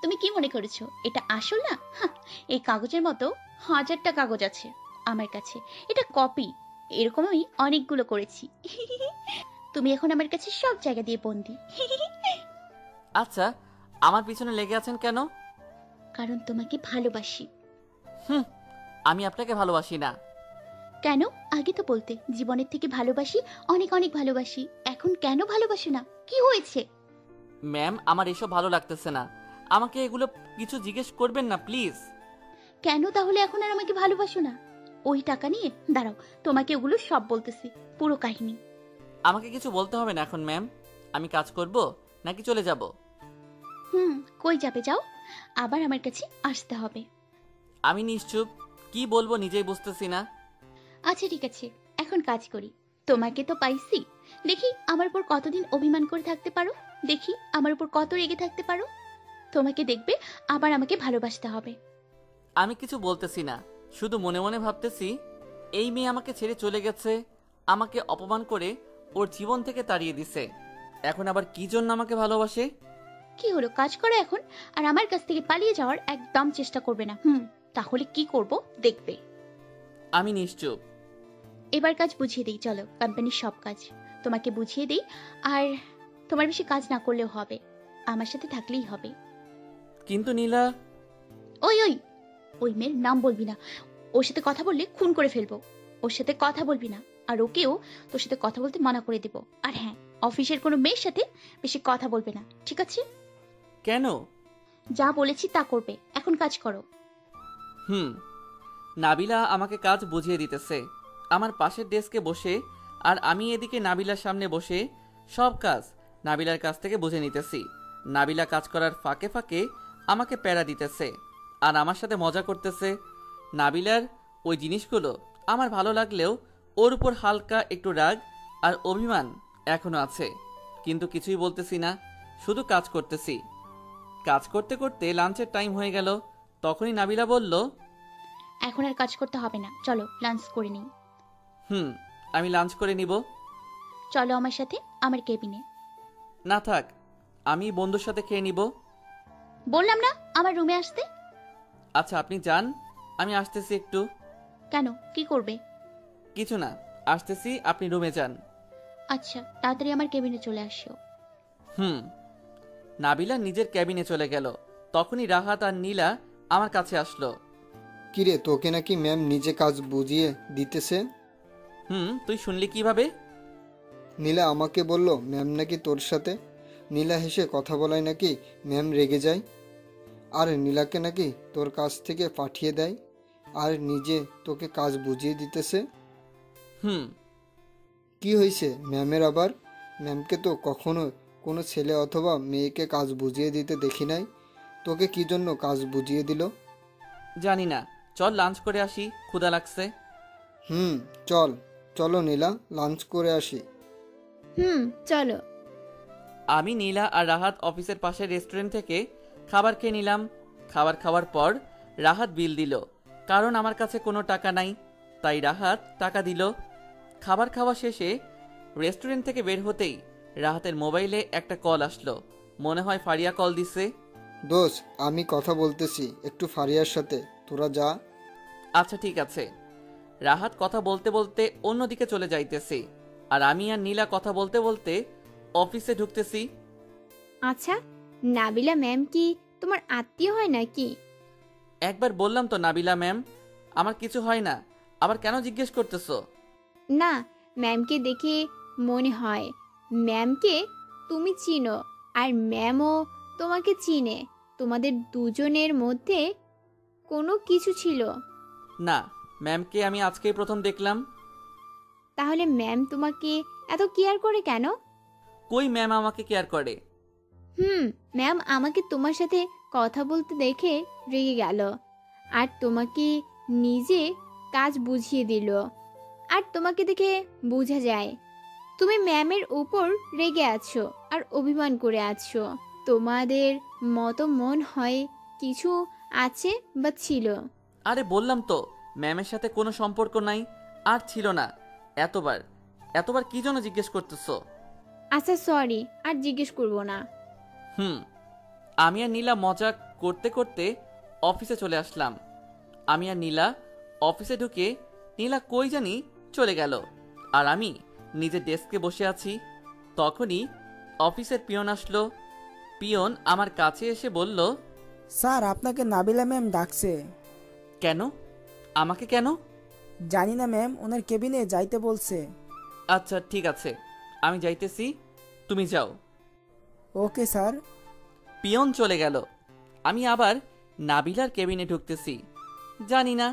তুমি কি মনে করেছো এটা আসল না? এই কাগজের মতো 1000টা কাগজ আছে আমার কাছে, এটা কপি। এরকম আমি অনেকগুলো করেছি। তুমি এখন আমার কাছে সব জায়গা দিয়ে বন্দি। আচ্ছা, আমার পিছনে লেগে আছেন কেন? কারণ তোমাকে ভালোবাসি। আমি আপনাকে ভালোবাসি না। কেন? আগে তো বলতে জীবনের থেকে ভালোবাসি, অনেক অনেক ভালোবাসি। এখন কেন ভালোবাসো না? কি হয়েছে? ম্যাম, আমার এসব ভালো লাগতেছে না, আমাকে এগুলো কিছু জিজ্ঞেস করবেন না প্লিজ। কেন তাহলে এখন আর আমাকে ভালোবাসো না? ওই টাকা নিয়ে দাঁড়াও, তোমাকে ওগুলো সব বলতেছি, পুরো কাহিনী। আমাকে কিছু বলতে হবে না এখন ম্যাম, আমি কাজ করব নাকি চলে যাব? কই যাবে? যাও, আবার আমার কাছে আসতে হবে। আমি নিশ্চুপ, কি বলবো নিজেই বুঝতেছি না। আচ্ছা ঠিক আছে, এখন কাজ করি। তোমাকে তো পাইছি, দেখি আমার উপর কতদিন অভিমান করে থাকতে পারো, দেখি আমার উপর কত রেগে থাকতে পারো। তোমাকে দেখবে আবার আমাকে ভালোবাসতে হবে। আমি কিছু বলতেছি না, শুধু মনে মনে ভাবতেছি এই মেয়ে আমাকে ছেড়ে চলে গেছে, আমাকে অপমান করে ওর জীবন থেকে তাড়িয়ে দিছে, এখন আবার কি জন্য আমাকে ভালোবাসে। কি হলো, কাজ করো এখন, আর আমার কাছ থেকে পালিয়ে যাওয়ার একদম চেষ্টা করবে না। তাহলে কি করব দেখবে। আমি নিশ্চুপ। এবার কাজ বুঝিয়ে দিই, চলো কোম্পানির সব কাজ তোমাকে বুঝিয়ে দিই। আর তোমার বেশি কাজ না করলেও হবে, আমার সাথে থাকলেই হবে। কিন্তু নীলা। ওই ওই ওই মেয়ের নাম বলবি না, ওর সাথে কথা বললে খুন করে ফেলবো। ওর সাথে কথা বলবি না, আর ওকেও তোর সাথে কথা বলতে মানা করে দিব। আর হ্যাঁ, অফিসের কোনো মেয়ের সাথে বেশি কথা বলবে না, ঠিক আছে? কেন? যা বলেছি তা করবে, এখন কাজ করো। নাবিলা আমাকে কাজ বুঝিয়ে দিতেছে আমার পাশের ডেস্কে বসে, আর আমি এদিকে নাবিলার সামনে বসে সব কাজ নাবিলার কাছ থেকে বুঝে নিতেছি। নাবিলা কাজ করার ফাঁকে ফাঁকে আমাকে প্যারা দিতেছে আর আমার সাথে মজা করতেছে। নাবিলার ওই জিনিসগুলো আমার ভালো লাগলেও ওর উপর হালকা একটু রাগ আর অভিমান এখনো আছে, কিন্তু কিছুই বলতেছি না, শুধু কাজ করতেছি। কাজ করতে করতে লাঞ্চের টাইম হয়ে গেল, তখনই নাবিলা বলল, এখন আর কাজ করতে হবে না, চলো লাঞ্চ করে নিই। আমি লাঞ্চ করে নিব। চলো আমার সাথে আমার কেবিনে। না থাক, আমি বন্ধুর সাথে খেয়ে নিব। বললাম না আমার রুমে আসতে। আচ্ছা আপনি যান, আমি আসতেছি একটু। কেন, কি করবে? কিছু না, আসতেছি, আপনি রুমে যান। আচ্ছা, তাড়াতাড়ি আমার কেবিনে চলে আসিও। নাবিলা নিজের ক্যাবিনে চলে গেল, তখনই রাহাত আর নীলা আমার কাছে আসলো। কিরে, তোকে নাকি ম্যাম নিজে কাজ বুঝিয়ে দিতেছে? তুই শুনলি কিভাবে? নীলা আমাকে বলল ম্যাম নাকি তোর সাথে। নীলা হেসে কথা বলায় নাকি ম্যাম রেগে যায়, আর নীলাকে নাকি তোর কাছ থেকে পাঠিয়ে দেয়, আর নিজে তোকে কাজ বুঝিয়ে দিতেছে। কি হয়েছে ম্যামের আবার? ম্যামকে তো কখনো কোনো ছেলে অথবা মেয়েকে কাজ বুঝিয়ে দিতে দেখি নাই, তোকে কি জন্য কাজ বুঝিয়ে দিল? জানি না, চল লাঞ্চ করে আসি, ক্ষুধা লাগছে। হুম, চল, চলো নীলা, লাঞ্চ করে আসি। চলো। আমি নীলা আর রাহাত অফিসের পাশের রেস্টুরেন্ট থেকে খাবার খেয়ে নিলাম। খাবার খাওয়ার পর রাহাত বিল দিল, কারণ আমার কাছে কোনো টাকা নাই, তাই রাহাত টাকা দিল। খাবার খাওয়া শেষে রেস্টুরেন্ট থেকে বের হতেই রাহাতের মোবাইলে একটা কল আসলো। মনে হয় ফারিয়া কল দিছে। দোস্ত, আমি কথা বলতেছি একটু ফারিয়ার সাথে, তোরা যা। আচ্ছা ঠিক আছে। রাহাত কথা বলতে বলতে অন্যদিকে চলে যাইতেছি, আর আমি আর নীলা কথা বলতে বলতে অফিসে ঢুকতেছি। আচ্ছা, নাবিলা ম্যাম কি তোমার আত্মীয় হয় নাকি? একবার বললাম তো নাবিলা ম্যাম, আমার কিছু হয় না, আবার কেন জিজ্ঞেস করতেছো? না, ম্যামকে দেখে মনে হয় ম্যামকে তুমি চিনো, আর ম্যামও তোমাকে চিনে। তোমাদের দুজনের মধ্যে কোনো কিছু ছিল। না, ম্যামকে আমি আজকেই প্রথম দেখলাম। তাহলে ম্যাম তোমাকে এত কেয়ার করে কেন? কই ম্যাম আমাকে কেয়ার করে? ম্যাম আমাকে তোমার সাথে কথা বলতে দেখে রেগে গেল, আর তোমাকে নিজে কাজ বুঝিয়ে দিল। আর তোমাকে দেখে বোঝা যায় তুমি ম্যামের উপর রেগে আছো আর অভিমান করে আছো। তোমাদের মতো মন হয় কিছু আছে বা ছিল। আরে বললাম তো ম্যামের সাথে কোনো সম্পর্ক নাই, আর ছিল না। এতবার এতবার কি জন্য জিজ্ঞেস করতেছো? আচ্ছা সরি, আর জিজ্ঞেস করবো না। আমি আর নীলা মজা করতে করতে অফিসে চলে আসলাম। আমি আর নীলা অফিসে ঢুকে নীলা কই জানি চলে গেল, আর আমি নিজের ডেস্কে বসে আছি। তখনই অফিসের পিয়ন আসলো। পিয়ন আমার কাছে এসে বলল, স্যার, আপনাকে নাবিলা ম্যাম ডাকছে। কেন? আমাকে কেন? জানি না ম্যাম, ওনার কেবিনে যাইতে বলছে। আচ্ছা ঠিক আছে, আমি যাইতেছি, তুমি যাও। Okay sir. পিয়ন চলে গেল। আমি আবার নাবিলার কেবিনে ঢুকতেছি। জানি না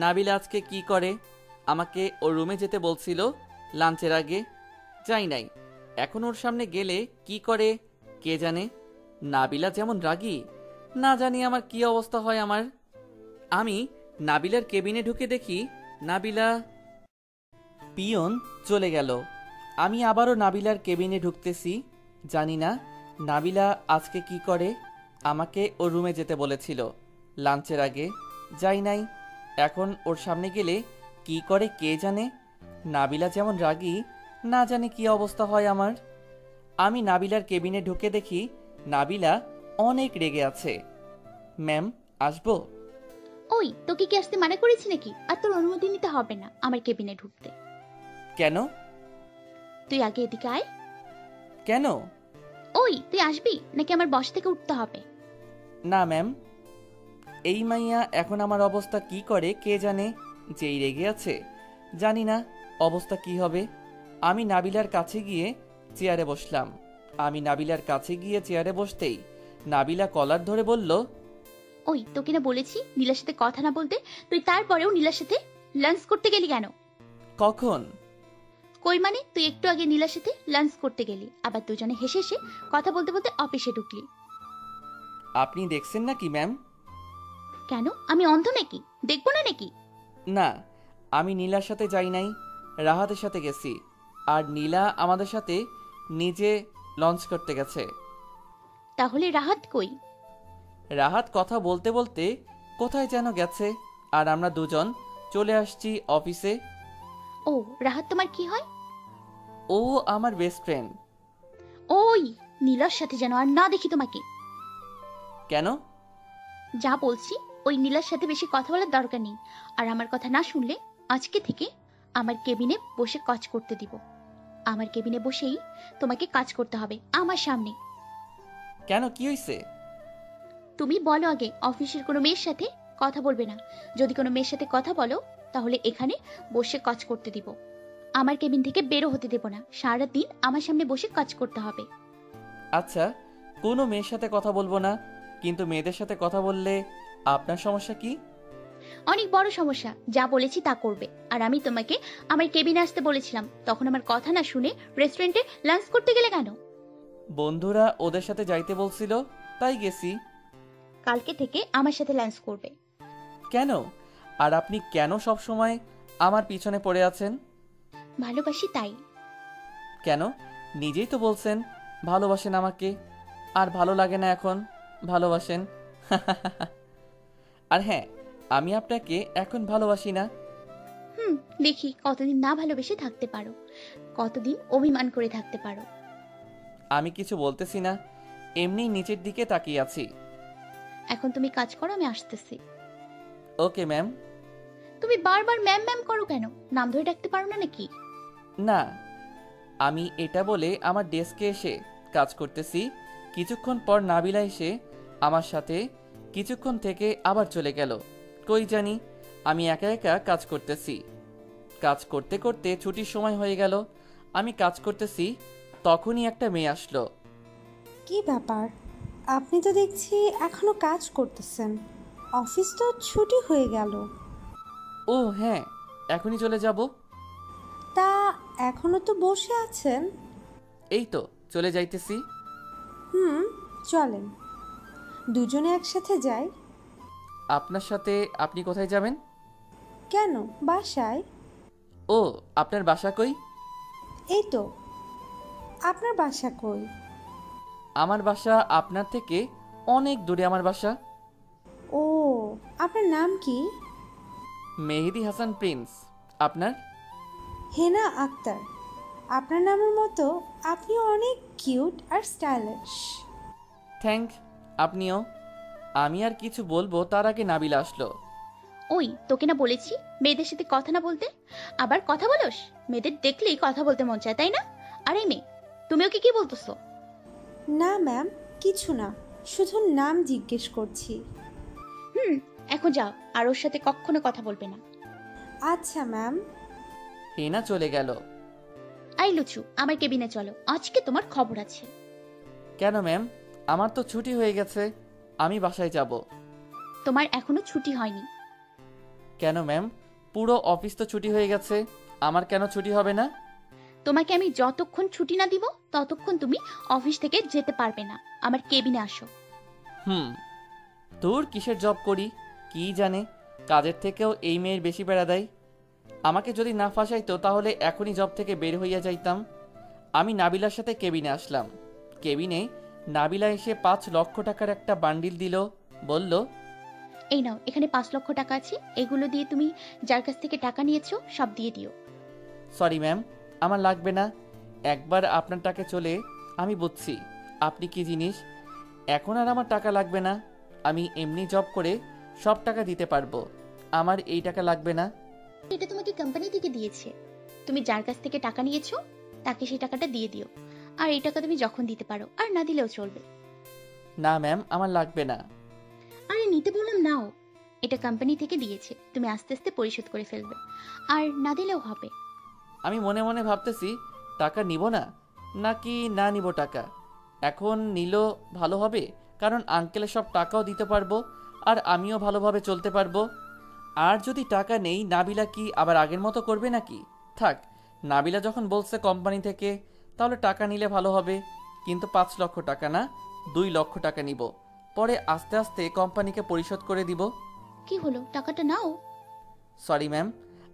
নাবিলা আজকে কি করে। আমাকে ওর রুমে যেতে বলছিল লাঞ্চের আগে, যাই নাই। এখন ওর সামনে গেলে কি করে কে জানে। নাবিলা যেমন রাগী, না জানি আমার কি অবস্থা হয় আমার। আমি নাবিলার কেবিনে ঢুকে দেখি নাবিলা। পিয়ন চলে গেল। আমি আবারও নাবিলার কেবিনে ঢুকতেছি। জানি না নাবিলা আজকে কি করে। আমাকে ওর রুমে যেতে বলেছিল লাঞ্চের আগে, যাই নাই। এখন ওর সামনে গেলে কি করে কে জানে। নাবিলা যেমন রাগী, না জানি কি অবস্থা হয় আমার। আমি নাবিলার কেবিনে ঢুকে দেখি নাবিলা অনেক রেগে আছে। ম্যাম, আসবো? ওই, তোকে কি আসতে মানা করেছি নাকি? আর তোর অনুমতি নিতে হবে না আমার কেবিনে ঢুকতে। কেন? তুই আগে এদিকে আয়। কেন? ওই, তুই আসবি নাকি আমার বস থেকে উঠতে হবে? না ম্যাম, এই মাইয়া এখন আমার অবস্থা কি করে কে জানে। যেই রেগে আছে, জানি না অবস্থা কি হবে। আমি নাবিলার কাছে গিয়ে চেয়ারে বসলাম। আমি নাবিলার কাছে গিয়ে চেয়ারে বসতেই নাবিলা কলার ধরে বলল, ওই, তোকে না বলেছি নীলার সাথে কথা না বলতে? তুই তারপরেও নীলার সাথে লাঞ্চ করতে গেলি কেন? কখন? কই মানে, তুই একটু আগে নীলার সাথে লাঞ্চ করতে গেলি, আবার দুজনে হেসে হেসে কথা বলতে বলতে অফিসে ঢুকলি। আপনি দেখছেন নাকি ম্যাম? কেন, আমি অন্ধ নাকি? দেখবো না নাকি? না, আমি নীলার সাথে যাই নাই, রাহাতের সাথে গেছি। আর নীলা আমাদের সাথে নিজে লঞ্চ করতে গেছে। তাহলে রাহাত কই? রাহাত কথা বলতে বলতে কোথায় যেন গেছে, আর আমরা দুজন চলে আসছি অফিসে। ও, রাহাত তোমার কি হয়? ও আমার বেস্ট ফ্রেন্ড। ওই, নীলার সাথে যেন আর না দেখি তোমাকে। কেন? যা বলছি, ওই নীলার সাথে বেশি কথা বলার দরকার নেই। আর আমার কথা না শুনলে আজকে থেকে আমার কেবিনে বসে কাজ করতে দিব। আমার কেবিনে বসেই তোমাকে কাজ করতে হবে আমার সামনে। কেন, কি হয়েছে? তুমি বলো আগে, অফিসের কোনো মেয়ের সাথে কথা বলবে না। যদি কোনো মেয়ের সাথে কথা বলো তাহলে এখানে বসে কাজ করতে দিব। আমার কেবিন থেকে বেরো হতে দেব না। সারা দিন আমার সামনে বসে কাজ করতে হবে। আচ্ছা, কোনো মেয়ের সাথে কথা বলবো না, কিন্তু মেয়েদের সাথে কথা বললে আপনার সমস্যা কি? অনেক বড় সমস্যা। যা বলেছি তা করবে। আর আমি তোমাকে আমার কেবিনে আসতে বলেছিলাম, তখন আমার কথা না শুনে রেস্টুরেন্টে লাঞ্চ করতে গেলে কেন? বন্ধুরা ওদের সাথে যাইতে বলছিল, তাই গেছি। কালকে থেকে আমার সাথে লাঞ্চ করবে। কেন? আর আপনি কেন সব সময় আমার পিছনে পড়ে আছেন? ভালোবাসি তাই। কেন? নিজেই তো বলছেন ভালোবাসেন আমাকে। আর ভালো লাগে না এখন ভালোবাসেন? আর হ্যাঁ, আমি আপনাকে এখন ভালোবাসি না। দেখি কতদিন না ভালোবেসে থাকতে পারো, কতদিন অভিমান করে থাকতে পারো। আমি কিছু বলতেছি না, এমনি নিচের দিকে তাকিয়ে আছি। এখন তুমি কাজ করো, আমি আসতেছি। Okay ma'am. তুমি বারবার ম্যাম ম্যাম করো কেন? নাম ধরে ডাকতে পারো না নাকি? না, আমি এটা বলে আমার ডেস্কে এসে কাজ করতেছি। কিছুক্ষণ পর নাবিলা এসে আমার সাথে কিছুক্ষণ থেকে আবার চলে গেল। কই জানি, আমি একা একা কাজ করতেছি। কাজ করতে করতে ছুটির সময় হয়ে গেল। আমি কাজ করতেছি, তখনই একটা মেয়ে আসলো। কি ব্যাপার, আপনি তো দেখছি এখনো কাজ করতেছেন, অফিস তো ছুটি হয়ে গেল। ও হ্যাঁ, এখনই চলে যাব। তা এখনো তো বসে আছেন? এই তো চলে যাইতেছি। চলেন দুজনে একসাথে যাই। আপনার সাথে? আপনি কোথায় যাবেন? কেন, বাসায়। ও, আপনার বাসা কই? এই তো। আপনার বাসা কই? আমার বাসা আপনার থেকে অনেক দূরে আমার বাসা। ও, আপনার নাম কি? মেহেদি হাসান প্রিন্স। আপনার? হেনা আক্তার। আপনার নামের মতো আপনিও অনেক কিউট আর স্টাইলিশ। থ্যাংক। আপনিও। আমি আর কিছু বলবো তার আগে নাবিলা আসলো। ওই তোকে না বলেছি মেয়েদের সাথে কথা না বলতে, আবার কথা বলোস? মেয়েদের দেখলেই কথা বলতে মন চায়, তাই না? আরে মেয়ে, তুমি ওকে কি বলতেছো? না ম্যাম, কিছু না, শুধু নাম জিজ্ঞেস করছি। এখন যাও, আর ওর সাথে কখনো কথা বলবে না। আচ্ছা ম্যাম। হেনা চলে গেল। আই লুচু, আমার কেবিনে চলো, আজকে তোমার খবর আছে। কেন ম্যাম? আমার তো ছুটি হয়ে গেছে, আমি বাসায় যাব। তোমার এখনো ছুটি হয়নি। কেন ম্যাম? পুরো অফিস তো ছুটি হয়ে গেছে, আমার কেন ছুটি হবে না? তোমাকে আমি যতক্ষণ ছুটি না দিব ততক্ষণ তুমি অফিস থেকে যেতে পারবে না। আমার কেবিনে আসো। তোর কিসের জব করি কি জানে, কাজের থেকেও এই মেয়ের বেশি প্যারা দেয়। আমাকে যদি না ফাঁসাইতো তাহলে এখনই জব থেকে বের হইয়া যাইতাম। আমি নাবিলার সাথে কেবিনে আসলাম। কেবিনে নাবিলা এসে 5 লক্ষ টাকার একটা বান্ডিল দিল, বলল, এই নাও, এখানে 5 লক্ষ টাকা আছে, এগুলো দিয়ে তুমি যার কাছ থেকে টাকা নিয়েছো সব দিয়ে দিও। সরি ম্যাম, আমার লাগবে না। একবার আপনার টাকা চলে আমি বুঝছি আপনি কি জিনিস। এখন আর আমার টাকা লাগবে না, আমি এমনি জব করে সব টাকা দিতে পারবো। আমার এই টাকা লাগবে না। এটা তোমাকে কোম্পানি থেকে দিয়েছে, তুমি যার কাছ থেকে টাকা নিয়েছো তাকে সেই টাকাটা দিয়ে দিও। আর এই টাকা তুমি যখন দিতে পারো, আর না দিলেও চলবে। না ম্যাম, আমার লাগবে না। আরে নিতে বললাম নাও, এটা কোম্পানি থেকে দিয়েছে, তুমি আস্তে আস্তে পরিশোধ করে ফেলবে, আর না দিলেও হবে। আমি মনে মনে ভাবতেছি টাকা নিব না নাকি না নিব টাকা। এখন নিল ভালো হবে, কারণ আঙ্কেলের সব টাকাও দিতে পারবো আর আমিও ভালোভাবে চলতে পারবো। আর যদি টাকা নেই, নাবিলা কি আবার আগের মতো করবে নাকি? থাক, নাবিলা যখন বলছে কোম্পানি থেকে, তাহলে টাকা নিলে ভালো হবে। কিন্তু 5 লক্ষ টাকা না, 2 লক্ষ টাকা নিব, পরে আস্তে আস্তে কোম্পানিকে পরিশোধ করে দিব। কি হলো, টাকাটা নাও। সরি ম্যাম,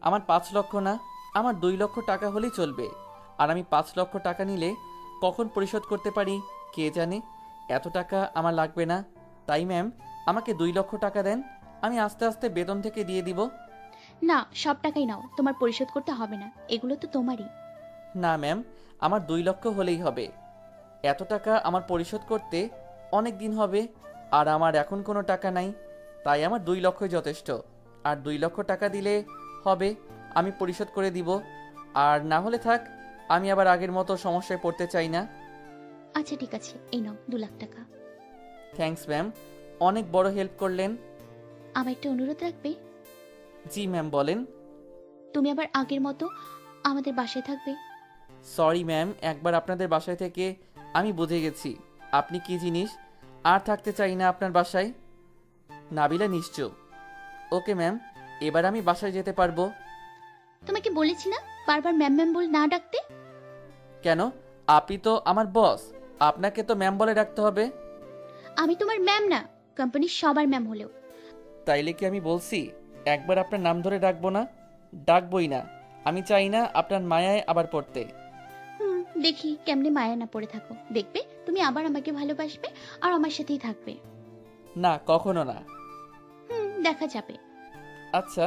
আমার 5 লক্ষ না, আমার 2 লক্ষ টাকা হলেই চলবে। আর আমি 5 লক্ষ টাকা নিলে কখন পরিশোধ করতে পারি কে জানে। এত টাকা আমার লাগবে না। তাই ম্যাম, আমাকে 2 লক্ষ টাকা দেন, আমি আস্তে আস্তে বেতন থেকে দিয়ে দিব। না, সব টাকাই নাও, তোমার পরিশোধ করতে হবে না, এগুলো তো তোমারই। না ম্যাম, আমার 2 লক্ষ হলেই হবে। এত টাকা আমার পরিশোধ করতে অনেক দিন হবে, আর আমার এখন কোনো টাকা নাই, তাই আমার 2 লক্ষই যথেষ্ট। আর 2 লক্ষ টাকা দিলে হবে, আমি পরিশোধ করে দিব। আর না হলে থাক, আমি আবার আগের মতো সমস্যায় পড়তে চাই না। আচ্ছা ঠিক আছে, এই নাও 2 লাখ টাকা। থ্যাঙ্কস ম্যাম, অনেক বড় হেল্প করলেন। আমার একটা অনুরোধ রাখবে? জি ম্যাম, বলেন। তুমি আবার আগের মতো আমাদের বাসায় থাকবে। সরি ম্যাম, একবার আপনাদের বাসায় থেকে আমি বুঝে গেছি আপনি কি জিনিস, আর থাকতে চাই না আপনার বাসায়। নাবিলা নিশ্চয়। ওকে ম্যাম, এবার আমি বাসায় যেতে পারবো। তোমাকে বলেছি না বারবার ম্যাম ম্যাম বলে না ডাকতে। কেন? আপনি তো আমার বস, আপনাকে তো ম্যাম বলে ডাকতে হবে। আমি তোমার ম্যাম না, কোম্পানির সবার ম্যাম হলেও। তাইলে কি আমি বলছি একবার আপনার নাম ধরে ডাকবো না? ডাকবই না। আমি চাই না আপনার মায়ায় আবার পড়তে। দেখি কেমনে মায়া না পড়ে থাকো, দেখবে তুমি আবার আমাকে ভালোবাসবে আর আমার সাথেই থাকবে। না, কখনো না। দেখা যাবে। আচ্ছা,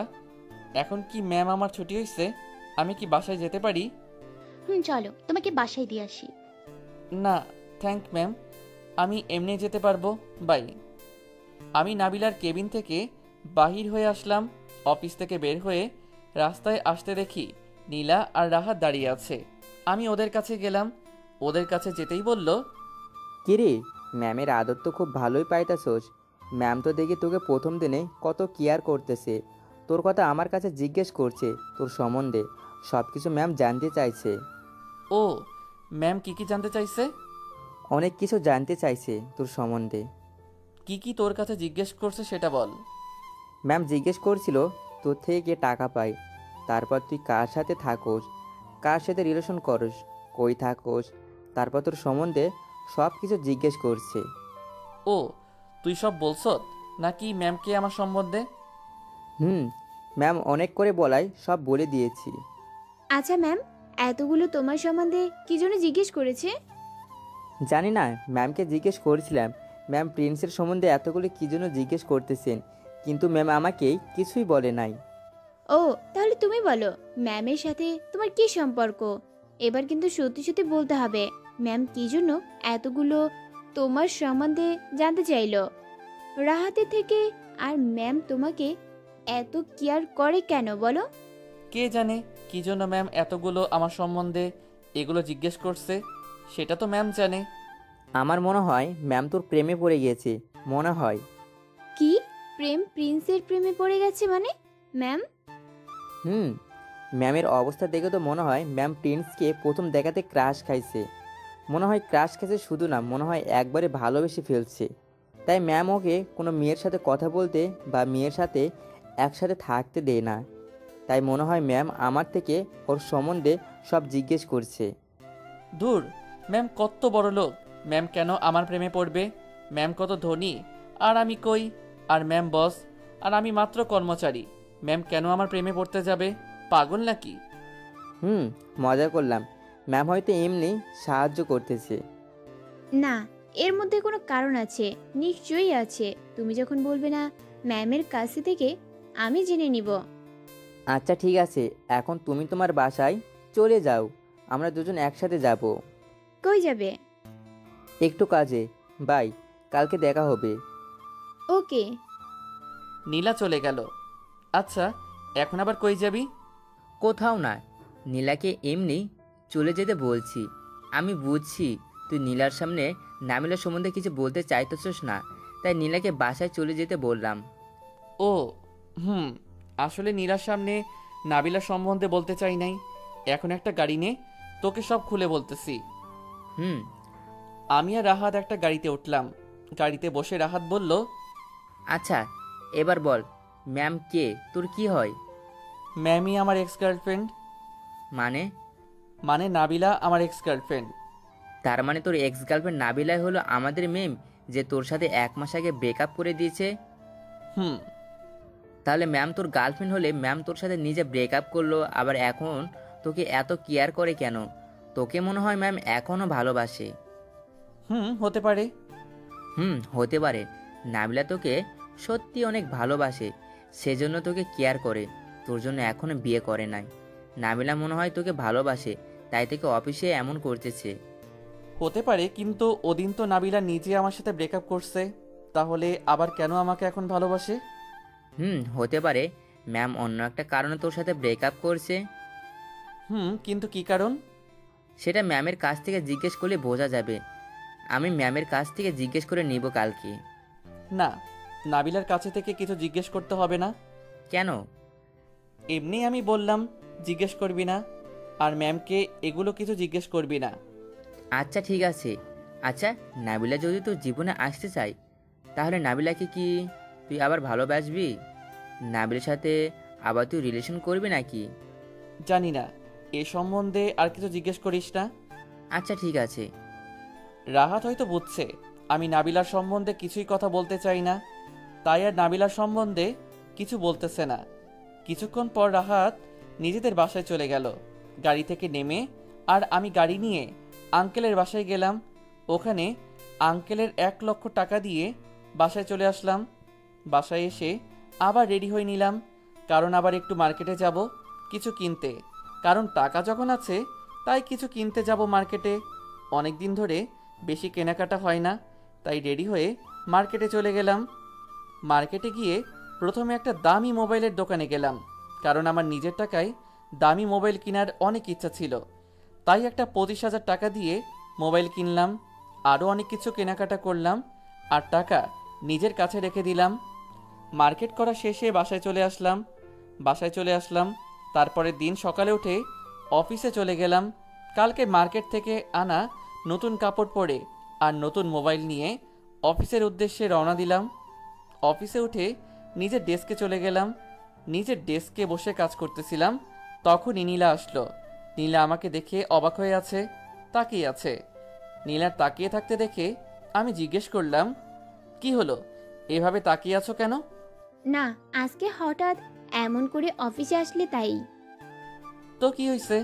এখন কি ম্যাম আমার ছুটি হয়েছে? আমি কি বাসায় যেতে পারি? চলো তোমাকে বাসায় দিয়ে আসি। না থ্যাংক ম্যাম, আমি এমনি যেতে পারবো, বাই। আমি নাবিলার কেবিন থেকে বাহির হয়ে আসলাম। অফিস থেকে বের হয়ে রাস্তায় আসতে দেখি নীলা আর রাহাত দাঁড়িয়ে আছে। আমি ওদের কাছে গেলাম। ওদের কাছে যেতেই বলল, কিরে, ম্যামের আদর তো খুব ভালোই পাইতাছোস। ম্যাম তো দেখি তোকে প্রথম দিনে কত কেয়ার করতেছে। তোর কথা আমার কাছে জিজ্ঞেস করছে, তোর সম্বন্ধে সব কিছু ম্যাম জানতে চাইছে। ও ম্যাম কি কি জানতে চাইছে? অনেক কিছু জানতে চাইছে তোর সম্বন্ধে। কি কি তোর কাছে জিজ্ঞেস করছে সেটা বল। ম্যাম জিজ্ঞেস করছিল তোর থেকে কে টাকা পায়, তারপর তুই কার সাথে থাকোস, কার সাথে রিলেশন করস, কই থাকোস, তারপর তোর সম্বন্ধে সব কিছু জিজ্ঞেস করছে। ও তুই সব বলছ নাকি ম্যামকে আমার সম্বন্ধে? ম্যাম অনেক করে বলায় সব বলে দিয়েছি। আচ্ছা ম্যাম, এতগুলো তোমার সম্বন্ধে কি জন্য জিজ্ঞেস করেছে? জানি না, ম্যামকে জিজ্ঞেস করেছিলাম ম্যাম প্রিন্সের সম্বন্ধে এতগুলো কী জন্য জিজ্ঞেস করতেছেন, কিন্তু ম্যাম আমাকে কিছুই বলে নাই। ও তাহলে তুমি বলো, ম্যামের সাথে তোমার কি সম্পর্ক? এবার কিন্তু সত্যি সত্যি বলতে হবে, ম্যাম কি জন্য এতগুলো তোমার সম্বন্ধে জানতে চাইলো রাহাতে থেকে, আর ম্যাম তোমাকে এত কেয়ার করে কেন বলো? কে জানে কি জন্য ম্যাম এতগুলো আমার সম্বন্ধে এগুলো জিজ্ঞেস করছে, সেটা তো ম্যাম জানে। আমার মনে হয় ম্যাম তোর প্রেমে পড়ে গিয়েছে, মনে হয়। কি প্রিন্সের প্রেমে পড়ে গেছে মানে ম্যাম? ম্যামের অবস্থা দেখে তো মনে হয় ম্যাম প্রিন্সকে প্রথম দেখাতে ক্রাশ খাইছে। মনে হয় ক্রাশ খাইছে শুধু না, মনে হয় একবারে ভালোবেসে ফেলছে। তাই ম্যাম ওকে কোনো মেয়ের সাথে কথা বলতে বা মেয়ের সাথে একসাথে থাকতে দেয় না। তাই মনে হয় ম্যাম আমার থেকে ওর সম্বন্ধে সব জিজ্ঞেস করছে। দূর, ম্যাম কত বড় লোক, ম্যাম কেন আমার প্রেমে পড়বে? ম্যাম কত ধনী আর আমি কই? আর ম্যাম বস আর আমি মাত্র কর্মচারী, ম্যাম কেন আমার প্রেমে পড়তে যাবে? পাগল নাকি? মজা করলাম, ম্যাম হয়তো এমনি সাহায্য করতেছে। না, এর মধ্যে কোনো কারণ আছে, নিশ্চয়ই আছে। তুমি যখন বলবে না ম্যামের কাছে থেকে আমি জেনে নিব। আচ্ছা ঠিক আছে, এখন তুমি তোমার বাসায় চলে যাও, আমরা দুজন একসাথে যাব। কই যাবে? একটু কাজে, বাই, কালকে দেখা হবে। ওকে। নীলা চলে গেল। আচ্ছা এখন আবার কই যাবি? কোথাও না, নীলাকে এমনি চলে যেতে বলছি। আমি বুঝছি তুই নীলার সামনে নাবিলার সম্বন্ধে কিছু বলতে চাইতেছিস না, তাই নীলাকে বাসায় চলে যেতে বললাম। ও আসলে নীলার সামনে নাবিলার সম্বন্ধে বলতে চাই নাই। এখন একটা গাড়ি নে, তোকে সব খুলে বলতেছি। আমি আর রাহাত একটা গাড়িতে উঠলাম। গাড়িতে বসে রাহাত বলল, আচ্ছা এবার বল, ম্যাম কে, তোর কি হয়? ম্যামই আমার এক্স গার্লফ্রেন্ড। মানে নাবিলা আমার এক্স গার্লফ্রেন্ড। তার মানে তোর এক্স গার্লফ্রেন্ড নাবিলাই হলো আমাদের ম্যাম, যে তোর সাথে 1 মাস আগে ব্রেকআপ করে দিয়েছে? তাহলে ম্যাম তোর গার্লফ্রেন্ড হলে ম্যাম তোর সাথে নিজে ব্রেকআপ করলো, আবার এখন তোকে এত কেয়ার করে কেন? তোকে মনে হয় ম্যাম এখনো ভালোবাসে। হতে পারে। হতে পারে। নাবিলা তোকে সত্যি অনেক ভালোবাসে, সেজন্য তোকে কেয়ার করে, তোর জন্য এখনো বিয়ে করে নাই। নাবিলা মনে হয় তোকে ভালোবাসে, তাই তোকে অফিসে এমন করতেছে। হতে পারে, কিন্তু ওদিন তো নাবিলা নিজে আমার সাথে ব্রেকআপ করছে, তাহলে আবার কেন আমাকে এখন ভালোবাসে? হতে পারে ম্যাম অন্য একটা কারণে তোর সাথে ব্রেকআপ করছে। কিন্তু কি কারণ? সেটা ম্যামের কাছ থেকে জিজ্ঞেস করলে বোঝা যাবে। আমি ম্যামের কাছ থেকে জিজ্ঞেস করে নিব কালকে। না, নাবিলার কাছে থেকে কিছু জিজ্ঞেস করতে হবে না। কেন? এমনি আমি বললাম জিজ্ঞেস করবি না, আর ম্যামকে এগুলো কিছু জিজ্ঞেস করবি না। আচ্ছা ঠিক আছে। আচ্ছা, নাবিলা যদি তোর জীবনে আসতে চায়, তাহলে নাবিলাকে কি তুই আবার ভালোবাসবি? নাবিলার সাথে আবার তুই রিলেশন করবি নাকি? জানি না, এ সম্বন্ধে আর কিছু জিজ্ঞেস করিস না। আচ্ছা ঠিক আছে। রাহাত হয়তো বুঝছে আমি নাবিলার সম্বন্ধে কিছুই কথা বলতে চাই না, তাই আর নাবিলার সম্বন্ধে কিছু বলতেছে না। কিছুক্ষণ পর রাহাত নিজেদের বাসায় চলে গেল। গাড়ি থেকে নেমে আর আমি গাড়ি নিয়ে আঙ্কেলের বাসায় গেলাম। ওখানে আঙ্কেলের 1 লক্ষ টাকা দিয়ে বাসায় চলে আসলাম। বাসায় এসে আবার রেডি হয়ে নিলাম, কারণ আবার একটু মার্কেটে যাব কিছু কিনতে। কারণ টাকা যখন আছে তাই কিছু কিনতে যাব মার্কেটে। অনেক দিন ধরে বেশি কেনাকাটা হয় না, তাই রেডি হয়ে মার্কেটে চলে গেলাম। মার্কেটে গিয়ে প্রথমে একটা দামি মোবাইলের দোকানে গেলাম, কারণ আমার নিজের টাকায় দামি মোবাইল কেনার অনেক ইচ্ছা ছিল। তাই একটা 25,000 টাকা দিয়ে মোবাইল কিনলাম। আরও অনেক কিছু কেনাকাটা করলাম আর টাকা নিজের কাছে রেখে দিলাম। মার্কেট করা শেষে বাসায় চলে আসলাম। তারপরের দিন সকালে উঠে অফিসে চলে গেলাম। কালকে মার্কেট থেকে আনা নতুন কাপড় পরে আর নতুন মোবাইল নিয়ে অফিসের উদ্দেশ্যে রওনা দিলাম। অফিসে উঠে নিজের ডেস্কে চলে গেলাম। নিজের ডেস্কে বসে কাজ করতেছিলাম, তখনই নীলা আসলো। নীলা আমাকে দেখে অবাক হয়ে আছে, তাকিয়ে আছে। নীলার তাকিয়ে থাকতে দেখে আমি জিজ্ঞেস করলাম, কি হলো, এভাবে তাকিয়ে আছো কেন? না, আজকে হঠাৎ এমন করে অফিসে আসলে তাই। তো কি হয়েছে?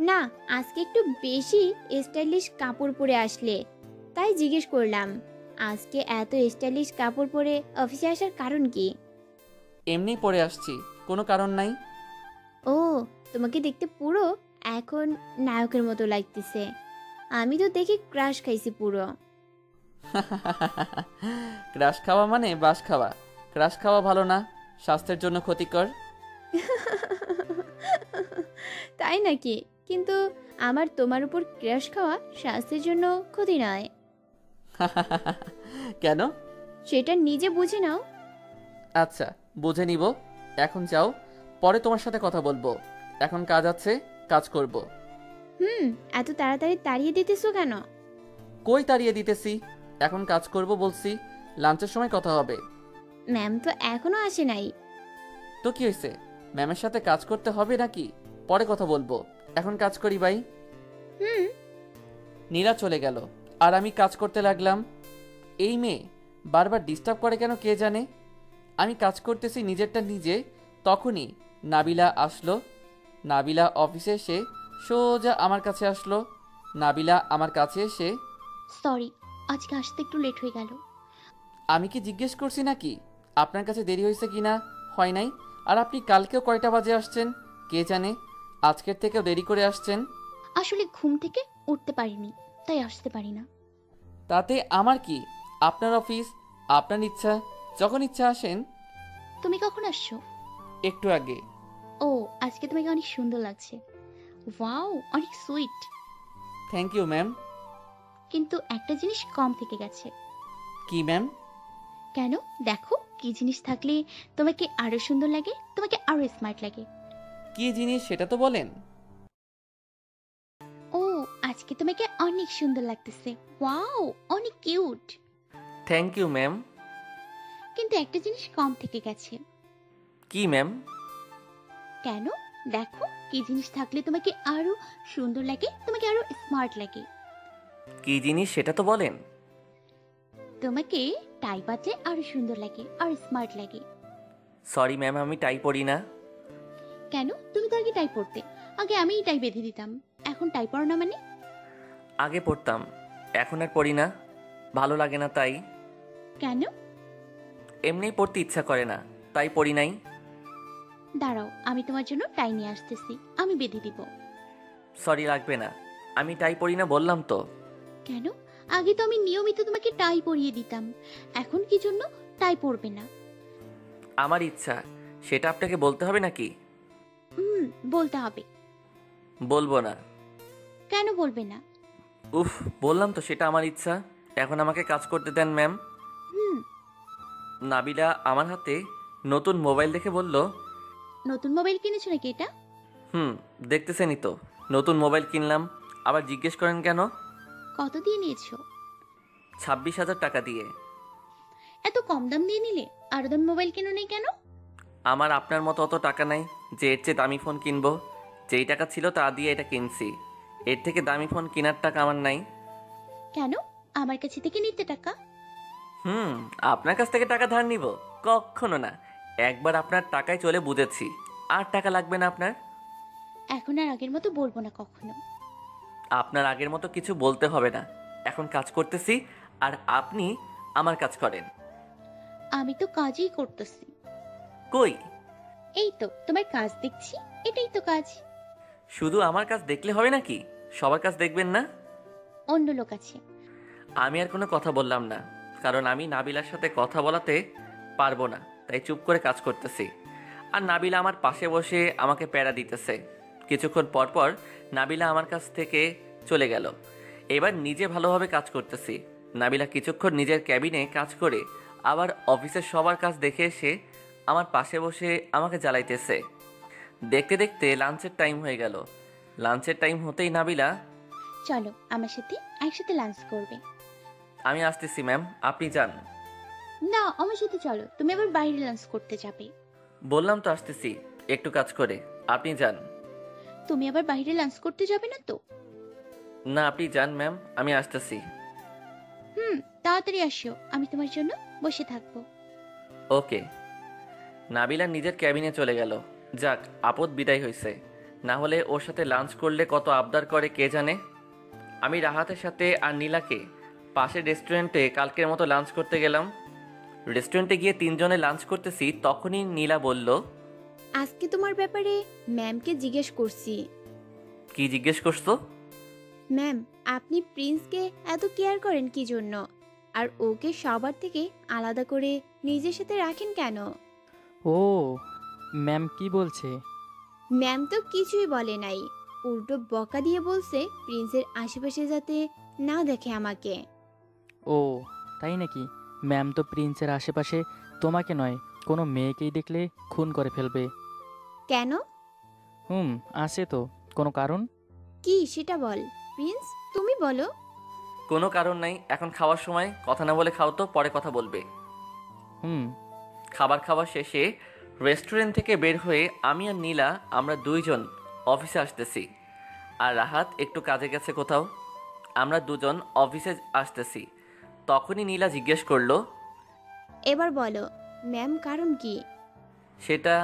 না, আজকে একটু বেশি স্টাইলিশ কাপড় পরে আসলে তাই জিজ্ঞেস করলাম। আজকে এত স্টাইলিশ কাপড় পরে অফিসে আসার কারণ কি? এমনি পরে আসছি, কোনো কারণ নাই। ও, তোমাকে দেখতে পুরো এখন নায়কের মতো লাগতেছে। আমি তো দেখি ক্রাশ খাইছি পুরো। ক্রাশ খাওয়া মানে বাস খাওয়া। ক্রাশ খাওয়া ভালো না, স্বাস্থ্যের জন্য ক্ষতিকর। তাই নাকি? কিন্তু আমার তোমার উপর ক্রাশ খাওয়া স্বাস্থ্যের জন্য ক্ষতি নয়। কেন? সেটা নিজে বুঝে নাও। আচ্ছা, বুঝে নিব। এখন যাও, পরে তোমার সাথে কথা বলবো। এখন কাজ আছে, কাজ করব। এত তাড়াতাড়ি তাড়িয়ে দিতেছো কেন? কই তাড়িয়ে দিতেছি, এখন কাজ করব বলছি। লাঞ্চের সময় কথা হবে। ম্যাম তো এখনো আসে নাই। তো কি হয়েছে, ম্যামের সাথে কাজ করতে হবে নাকি? পরে কথা বলবো, এখন কাজ করি বাই। নীলা চলে গেল আর আমি কাজ করতে লাগলাম। এই মেয়ে বারবার ডিস্টার্ব করে কেন কে জানে। আমি কাজ করতেছি নিজেরটা নিজে, তখনই নাবিলা আসলো। নাবিলা অফিসে এসে সোজা আমার কাছে আসলো। নাবিলা আমার কাছে এসে, সরি, আজকে আসতে একটু লেট হয়ে গেল। আমি কি জিজ্ঞেস করছি নাকি আপনার কাছে দেরি হয়েছে কিনা? হয় নাই। আর আপনি কালকেও কয়টা বাজে আসছেন কে জানে, আজকের থেকেও দেরি করে আসছেন। আসলে ঘুম থেকে উঠতে পারিনি, তাই আসতে পারি না। তাতে আমার কি? আপনার অফিস, আপনার ইচ্ছা, যখন ইচ্ছা আসেন। তুমি কখন আসছো? একটু আগে। ও, আজকে তোমাকে অনেক সুন্দর লাগছে। ওয়াও, অনেক সুইট। Thank you ma'am. কিন্তু একটা জিনিস কম থেকে গেছে। কি ম্যাম? কেন? দেখো, কি জিনিস থাকলে তোমাকে আরো সুন্দর লাগে, তোমাকে আরো স্মার্ট লাগে। কি জিনিস সেটা তো বলেন। ও, আজকে তোমাকে অনেক সুন্দর লাগতেছে। ওয়াও, অনেক কিউট। Thank you ma'am. কিন্তু একটা জিনিস কম থেকে গেছে। কি ম্যাম? কেন? দেখো, কি জিনিস থাকলে তোমাকে আরো সুন্দর লাগে, তোমাকে আরো স্মার্ট লাগে। কি জিনিস সেটা তো বলেন। তোমাকে টাই বাঁধলে আরো সুন্দর লাগে আর স্মার্ট লাগে। সরি ম্যাম, আমি টাই পরি না। কেন? তুমি তো আগে টাই পরতে। আগে আমিই টাই বেঁধে দিতাম, এখন টাই পরো না মানে? আগে পড়তাম, এখন আর পড়ি না, ভালো লাগে না তাই। কেন? এমনিই পড়তে ইচ্ছা করে না, তাই পড়ি নাই। দাঁড়াও, আমি তোমার জন্য টাই নিয়ে আসতেছি, আমি বেঁধে দিব। সরি, লাগবে না, আমি টাই পরি না বললাম তো। কেন? আগে তো আমি নিয়মিত তোমাকে টাই পরিয়ে দিতাম, এখন কি জন্য টাই পরবে না? আমার ইচ্ছা, সেটা আপনাকে বলতে হবে নাকি? বলতে হবে। বলবো না। কেন বলবে না? উফ, বললাম তো সেটা আমার ইচ্ছা, এখন আমাকে কাজ করতে দেন ম্যাম। নাবিলা আমার হাতে নতুন মোবাইল দেখে বলল, নতুন মোবাইল কিনেছো নাকি এটা? দেখতেছেনই তো, নতুন মোবাইল কিনলাম। আবার জিজ্ঞেস করেন কেন? কত দিয়ে নিয়েছো? 26,000 টাকা দিয়ে। এত কম দাম দিয়ে নিলে আরো দাম মোবাইল কেন নেই কেন? আমার আপনার মতো অত টাকা নাই যে এর চেয়ে দামি ফোন কিনবো। যেই টাকা ছিল তা দিয়ে এটা কিনছি, এর থেকে দামি ফোন কেনার টাকা আমার নাই। কেন? আমার কাছে থেকে নিতে টাকা? আপনার কাছ থেকে টাকা ধার নিব? কখনো না, একবার আপনার টাকায় চলে বুঝেছি আর টাকা লাগবে না আপনার? এখন আর আগের মতো বলবো না কখনো। আপনার আগের মতো কিছু বলতে হবে না। এখন কাজ করতেছি আর আপনি আমার কাজ করেন। আমি তো কাজই করতেছি। কই? এই তো তোমার কাজ দেখছি, এটাই তো কাজ। শুধু আমার কাজ দেখলে হবে নাকি? সবার কাজ দেখবেন না? অন্য লোক আছে। আমি আর কোনো কথা বললাম না, কারণ আমি নাবিলার সাথে কথা বলাতে পারবো না, তাই চুপ করে কাজ করতেছি। আর নাবিলা আমার পাশে বসে আমাকে প্যারা দিতেছে। কিছুক্ষণ পর পর নাবিলা আমার কাছ থেকে চলে গেল। এবার নিজে ভালোভাবে কাজ করতেছি। নাবিলা কিছুক্ষণ নিজের ক্যাবিনে কাজ করে আবার অফিসের সবার কাজ দেখে এসে আমার পাশে বসে আমাকে জ্বালাইতেছে। দেখতে দেখতে লাঞ্চের টাইম হয়ে গেল। লাঞ্চের টাইম হতেই নাবিলা, চলো আমার সাথে একসাথে লাঞ্চ করবে। আমি আসতেছি ম্যাম, আপনি যান। না, আমার সাথে চলো, তুমি আবার বাইরে লাঞ্চ করতে যাবে। বললাম তো আসতেছি, একটু কাজ করে, আপনি যান। তুমি আবার বাইরে লাঞ্চ করতে যাবে না তো? না, আপনি যান ম্যাম, আমি আসতেছি। তাড়াতাড়ি আসিও, আমি তোমার জন্য বসে থাকবো। ওকে। নাবিলা নিজের ক্যাবিনে চলে গেল। যাক, আপদ বিদায় হয়েছে। না হলে ওর সাথে লাঞ্চ করলে কত আবদার করে কে জানে। আমি রাহাতের সাথে আর নীলাকে পাশের রেস্টুরেন্টে কালকের মতো লাঞ্চ করতে গেলাম। রেস্টুরেন্টে গিয়ে তিনজনে লাঞ্চ করতেছি, তখনই নীলা বলল, আজকে তোমার ব্যাপারে ম্যামকে জিজ্ঞেস করছি। কি জিজ্ঞেস করছো? ম্যাম, আপনি প্রিন্সকে এত কেয়ার করেন কি জন্য? আর ওকে সবার থেকে আলাদা করে নিজের সাথে রাখেন কেন? ও, ম্যাম কি বলছে? ম্যাম তো কিছুই বলে নাই, উল্টো বকা দিয়ে বলছে প্রিন্সের আশেপাশে যাতে না দেখে আমাকে। ও তাই নাকি? ম্যাম তো প্রিন্সের আশেপাশে তোমাকে নয়, কোনো মেয়েকেই দেখলে খুন করে ফেলবে। কেন? আছে তো কোনো কারণ। কি সেটা বল প্রিন্স, তুমি বলো। কোনো কারণ নাই, এখন খাওয়ার সময় কথা না বলে খাও তো, পরে কথা বলবে। খাবার খাওয়া শেষে রেস্টুরেন্ট থেকে বের হয়ে আমি আর নীলা আমরা দুইজন অফিসে আসতেছি। আর রাহাত একটু কাজে গেছে কোথাও। আমরা দুজন অফিসে আসতেছি, তখনই নীলা জিজ্ঞেস করলো, এবার বলো ম্যাম কারণ কি? সেটা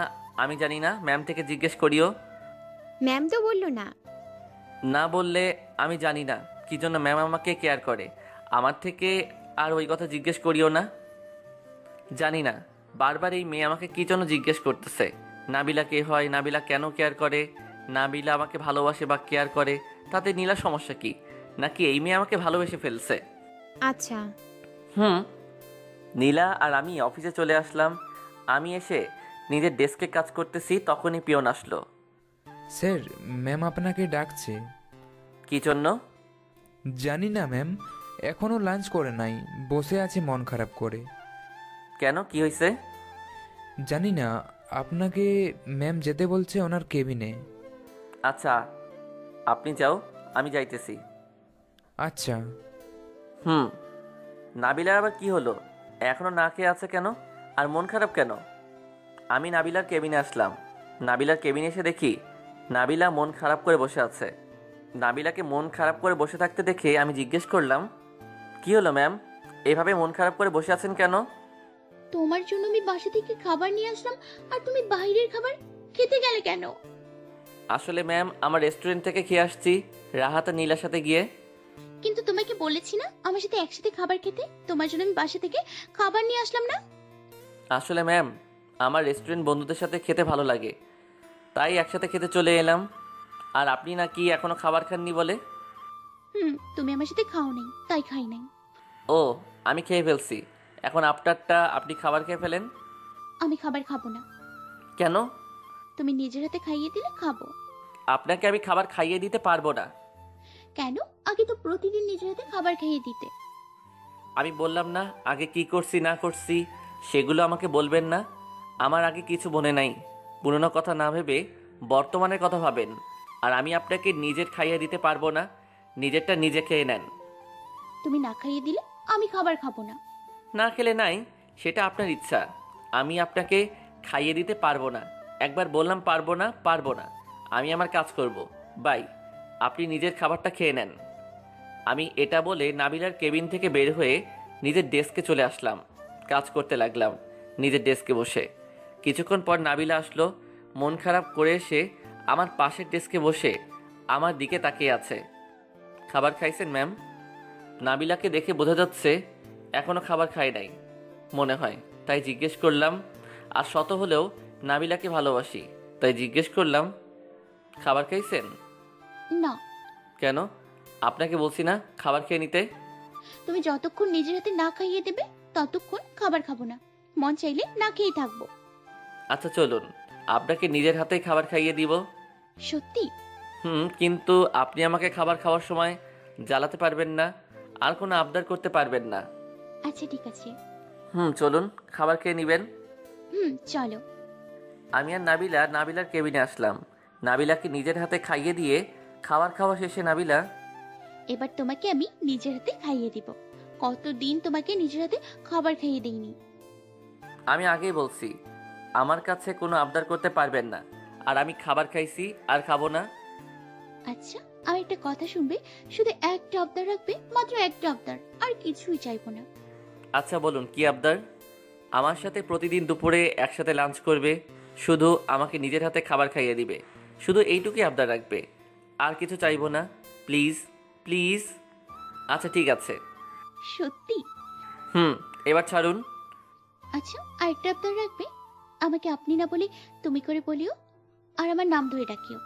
আমি জানি না, ম্যাম থেকে জিজ্ঞেস করিও। ম্যাম তো বললো না। না বললে আমি জানি না কি জন্য ম্যাম আমাকে কেয়ার করে। আমার থেকে আর ওই কথা জিজ্ঞেস করিও না। জানি না, বারবার এই মেয়ে আমাকে কি জন্য জিজ্ঞেস করতেছে। নাবিলা কে হয়, নাবিলা কেন কেয়ার করে, নাবিলা আমাকে ভালোবাসে বা কেয়ার করে, তাতে নীলার সমস্যা কি? নাকি এই মেয়ে আমাকে ভালোবেসে ফেলছে? আচ্ছা। নীলা আর আমি অফিসে চলে আসলাম। আমি এসে নিজের ডেস্কে কাজ করতেছি, তখনই পিয়ন আসলো। স্যার, ম্যাম আপনাকে ডাকছে। কি জন্য? জানি না ম্যাম, এখনো লাঞ্চ করে নাই, বসে আছে মন খারাপ করে। কেন, কি হয়েছে? জানি না, আপনাকে ম্যাম যেতে বলছে ওনার কেবিনে। আচ্ছা, আপনি যাও, আমি যাইতেছি। আচ্ছা। নাবিলার আবার কি হলো? এখনো না খেয়ে আছে কেন? আর মন খারাপ কেন? আমি নাবিলার কেবিনে আসলাম। নাবিলার কেবিনে এসে দেখি নাবিলা মন খারাপ করে বসে আছে। নাবিলাকে মন খারাপ করে বসে থাকতে দেখে আমি জিজ্ঞেস করলাম, কি হলো ম্যাম, এভাবে মন খারাপ করে বসে আছেন কেন? তোমার জন্য আমি বাসা থেকে খাবার নিয়ে আসলাম, আর তুমি বাইরের খাবার খেতে গেলে কেন? আসলে ম্যাম, আমার রেস্টুরেন্ট থেকে খেয়ে আসছি রাহাত আর নীলার সাথে গিয়ে। কিন্তু তোমাকে বলেছি না আমার সাথে একসাথে খাবার খেতে? তোমার জন্য আমি বাসা থেকে খাবার নিয়ে আসলাম না? আসলে ম্যাম, আমার রেস্টুরেন্ট বন্ধুদের সাথে খেতে ভালো লাগে, তাই একসাথে খেতে চলে এলাম। আর আপনি নাকি এখনো খাবার খাননি বলে? তুমি আমার সাথে খাও নাই, তাই খাই নাই। ও, আমি খেয়ে ফেলছি, এখন আপনারটা আপনি খাবার খেয়ে ফেলেন। আমি খাবার খাবো না। কেন? তুমি নিজের হাতে খাইয়ে দিলে খাবো। আপনাকে আমি খাবার খাইয়ে দিতে পারবো না। কেন? আগে তো প্রতিদিন নিজের হাতে খাবার খাইয়ে দিতে। আমি বললাম না, আগে কি করছি না করছি সেগুলো আমাকে বলবেন না। আমার আগে কিছু মনে নাই, পুরনো কথা না ভেবে বর্তমানের কথা ভাবেন। আর আমি আপনাকে নিজের খাইয়ে দিতে পারবো না, নিজেরটা নিজে খেয়ে নেন। তুমি না খাইয়ে দিলে আমি খাবার খাবো না। না খেলে নাই, সেটা আপনার ইচ্ছা। আমি আপনাকে খাইয়ে দিতে পারবো না। একবার বললাম পারবো না, পারবো না। আমি আমার কাজ করব, বাই। আপনি নিজের খাবারটা খেয়ে নেন। আমি এটা বলে নাবিলার কেবিন থেকে বের হয়ে নিজের ডেস্কে চলে আসলাম। কাজ করতে লাগলাম নিজের ডেস্কে বসে। কিছুক্ষণ পর নাবিলা আসলো। মন খারাপ করে এসে আমার পাশের ডেস্কে বসে আমার দিকে তাকিয়ে আছে। খাবার খাইছেন ম্যাম? নাবিলাকে দেখে বোঝা যাচ্ছে এখনো খাবার খাই নাই মনে হয়, তাই জিজ্ঞেস করলাম। আর শত হলেও নাবিলাকে ভালোবাসি, তাই জিজ্ঞেস করলাম, খাবার খাইছেন? না। কেন? আপনাকে বলছি না খাবার খেয়ে নিতে? তুমি যতক্ষণ নিজের হাতে না খাইয়ে দেবে ততক্ষণ খাবার খাবো না, মন চাইলে না খেয়েই থাকবো। আচ্ছা চলুন, আপনাকে নিজের হাতেই খাবার খাইয়ে দিব। সত্যি? কিন্তু আপনি আমাকে খাবার খাওয়ার সময় জ্বালাতে পারবেন না, আর কোনো আবদার করতে পারবেন না। আচ্ছা ঠিক আছে। চলুন খাবার খেয়ে নিবেন। চলো। আমি আর নাবিলার কেবিনে আসলাম। নাবিলাকে নিজের হাতে খাইয়ে দিয়ে খাবার খাওয়া শেষে নাবিলা, এবার তোমাকে আমি নিজের হাতে খাইয়ে দিব। কতদিন তোমাকে নিজের হাতে খাবার খাইয়ে দিইনি। আমি আগেই বলছি আমার কাছে কোনো আবদার করতে পারবেন না, আর আমি খাবার খাইছি আর খাবো না। আচ্ছা আমার একটা কথা শুনবে, শুধু একটা আবদার রাখবে, মাত্র একটা আবদার, আর কিছুই চাইবো না। আচ্ছা বলুন কি আবদার? আমার সাথে প্রতিদিন দুপুরে একসাথে লাঞ্চ করবে, শুধু আমাকে নিজের হাতে খাবার খাইয়ে দিবে, শুধু এইটুকুই আবদার রাখবে, আর কিছু চাইবো না। Please please. আচ্ছা ঠিক আছে। সত্যি? এবার ছাড়ুন। আচ্ছা আরেকটা আবদার রাখবে, আমাকে আপনি না বলে তুমি করে বলিও, আর আমার নাম ধরে ডাকিও।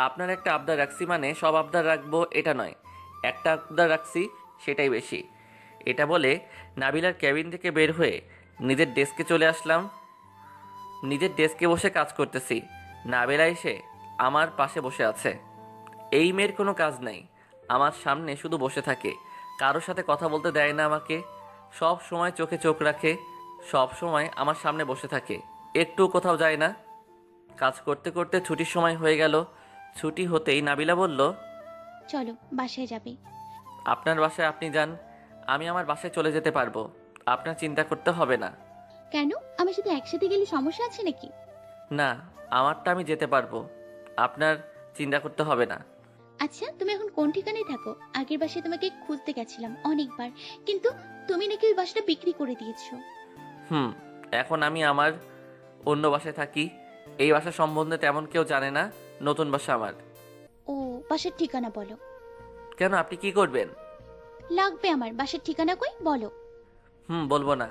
আপনার একটা আবদার রাখছি মানে সব আবদার রাখবো এটা নয়, একটা আবদার রাখছি সেটাই বেশি। এটা বলে নাবিলার ক্যাবিন থেকে বের হয়ে নিজের ডেস্কে চলে আসলাম। নিজের ডেস্কে বসে কাজ করতেছি, নাবিলা এসে আমার পাশে বসে আছে। এই মেয়ের কোনো কাজ নাই, আমার সামনে শুধু বসে থাকে, কারোর সাথে কথা বলতে দেয় না আমাকে, সব সময় চোখে চোখ রাখে, সব সময় আমার সামনে বসে থাকে, একটু কোথাও যায় না। কাজ করতে করতে ছুটির সময় হয়ে গেল। ছুটি হতেই নাবিলা বলল, চলো বাসায় যাবে। আপনার বাসায় আপনি যান, আমি আমার বাসায় চলে যেতে পারবো, আপনার চিন্তা করতে হবে না। কেন, আমার সাথে একসাথে গেলে সমস্যা আছে নাকি? না, আমারটা আমি যেতে পারবো, আপনার চিন্তা করতে হবে না। আচ্ছা তুমি এখন কোন ঠিকানায় থাকো? আগের বাসায় তোমাকে খুঁজতে গেছিলাম অনেকবার, কিন্তু তুমি নাকি ওই বাসাটা বিক্রি করে দিয়েছো। এখন আমি আমার অন্য বাসায় থাকি, এই বাসা সম্বন্ধে তেমন কেউ জানে না, নতুন বাসা আমার। ও, বাসার ঠিকানা বলো। কেন, আপনি কি করবেন? লাগবে আমার, বাসার ঠিকানা কই বলো। বলবো না।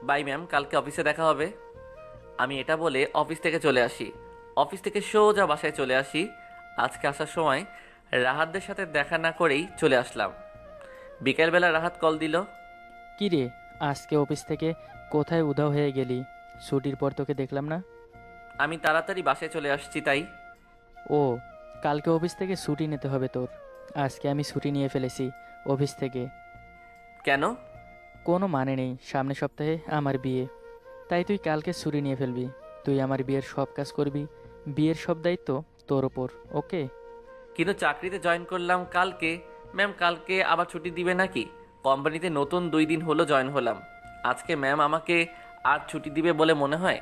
বাই ম্যাম, কালকে অফিসে দেখা হবে। আমি এটা বলে অফিস থেকে চলে আসি। অফিস থেকে সোজা বাসায় চলে আসি। আজকে আসার সময় রাহাতদের সাথে দেখা না করেই চলে আসলাম। বিকেলবেলা রাহাত কল দিল। কি রে, আজকে অফিস থেকে কোথায় উধাও হয়ে গেলি? ছুটির পর তোকে দেখলাম না। আমি তাড়াতাড়ি বাসায় চলে আসছি তাই। ও, কালকে অফিস থেকে ছুটি নিতে হবে তোর। আজকে আমি ছুটি নিয়ে ফেলেছি অফিস থেকে। কেন? কোনো মানে নেই, সামনের সপ্তাহে আমার বিয়ে, তাই তুই কালকে ছুটি নিয়ে ফেলবি। তুই আমার বিয়ের সব কাজ করবি, বিয়ের সব দায়িত্ব তোর ওপর, ওকে? কিন্তু চাকরিতে জয়েন করলাম কালকে। ম্যাম কালকে আবার ছুটি দিবে নাকি? কোম্পানিতে নতুন 2 দিন হলো জয়েন হলাম, আজকে ম্যাম আমাকে আর ছুটি দিবে বলে মনে হয়?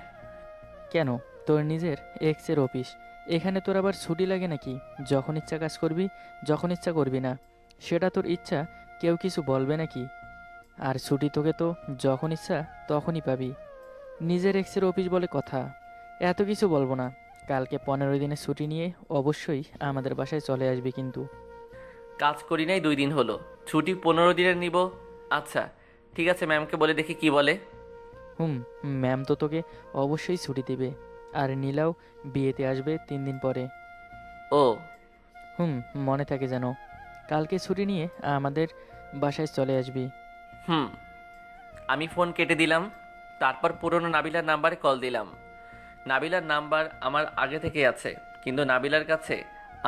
কেন, তোর নিজের এক্সের অফিস, এখানে তোর আবার ছুটি লাগে নাকি? যখন ইচ্ছা কাজ করবি, যখন ইচ্ছা করবি না, সেটা তোর ইচ্ছা, কেউ কিছু বলবে নাকি? আর ছুটি তোকে তো যখন ইচ্ছা তখনই পাবি। নিজের এক্সের অফিস বলে কথা, এত কিছু বলবো না। কালকে 15 দিনের ছুটি নিয়ে অবশ্যই আমাদের বাসায় চলে আসবি। কিন্তু কাজ করি নাই 2 দিন হলো, ছুটি 15 দিনের নিব। আচ্ছা ঠিক আছে, ম্যামকে বলে দেখি কি বলে। ম্যাম তো তোকে অবশ্যই ছুটি দেবে। আর নীলাও বিয়েতে আসবে 3 দিন পরে। ও মনে থাকে যেন। কালকে ছুটি নিয়ে আমাদের বাসায় চলে আসবি। আমি ফোন কেটে দিলাম। তারপর পুরনো নাবিলার নাম্বারে কল দিলাম। নাবিলার নাম্বার আমার আগে থেকে আছে, কিন্তু নাবিলার কাছে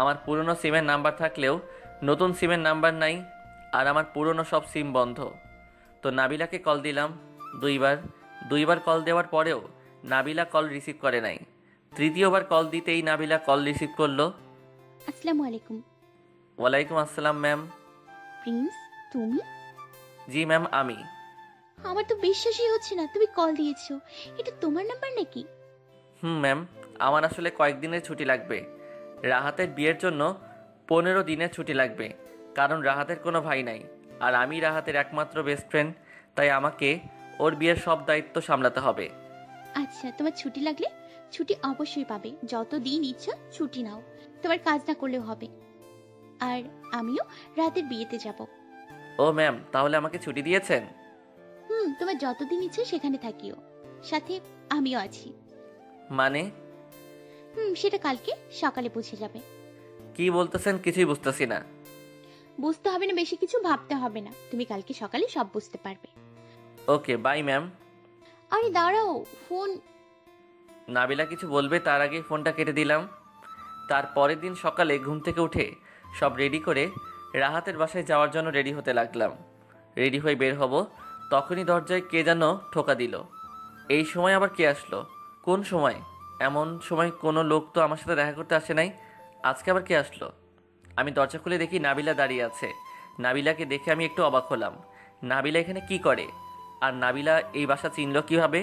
আমার পুরনো সিমের নাম্বার থাকলেও নতুন সিমের নাম্বার নাই, আর আমার পুরনো সব সিম বন্ধ। তো নাবিলাকে কল দিলাম 2বার কল দেওয়ার পরেও নাবিলা কল রিসিভ করে নাই। তৃতীয়বার কল দিতেই নাবিলা কল রিসিভ করলো। আসসালামু আলাইকুম। ওয়ালাইকুম আসসালাম ম্যাম। প্রিন্স তুমি? জি ম্যাম আমি। আমার তো বিশ্বাসই হচ্ছে না তুমি কল দিয়েছো, এটা তোমার নাম্বার নাকি? ম্যাম, আমার আসলে কয়েকদিনের ছুটি লাগবে। রাহাতের বিয়ের জন্য 15 দিনের ছুটি লাগবে, কারণ রাহাতের কোনো ভাই নাই, আর আমি রাহাতের একমাত্র বেস্ট ফ্রেন্ড, তাই আমাকে ওর বিয়ের সব দায়িত্ব সামলাতে হবে। আচ্ছা তোমার ছুটি লাগলে ছুটি অবশ্যই পাবে, যতদিন ইচ্ছা ছুটি নাও, তোমার কাজ না করলেও হবে। আর আমিও রাতের বিয়েতে যাব। ও ম্যাম, তাহলে আমাকে ছুটি দিয়েছেন? তোমার যতদিন ইচ্ছে সেখানে থাকিও, সাথে আমিও আছি। মানে? সেটা কালকে সকালে বুঝে যাবে। কি বলতেছেন কিছুই বুঝতেছি না। বুঝতে হবে না, বেশি কিছু ভাবতে হবে না, তুমি কালকে সকালে সব বুঝতে পারবে। ওকে, বাই ম্যাম। আরে দাঁড়াও, ফোন। নাবিলা কিছু বলবে তার আগে ফোনটা কেটে দিলাম। তার পরের দিন সকালে ঘুম থেকে উঠে সব রেডি করে রাহাতের বাসায় যাওয়ার জন্য রেডি হতে লাগলাম। রেডি হয়ে বের হব, তখনই দরজায় কে যেন ঠোকা দিল। এই সময় আবার কে আসলো? কোন সময়? এমন সময় কোনো লোক তো আমার সাথে দেখা করতে আসে নাই, আজকে আবার কে আসলো? আমি দরজা খুলে দেখি নাবিলা দাঁড়িয়ে আছে। নাবিলাকে দেখে আমি একটু অবাক হলাম। নাবিলা এখানে কি করে? আর নাবিলা এই বাসা চিনল কীভাবে?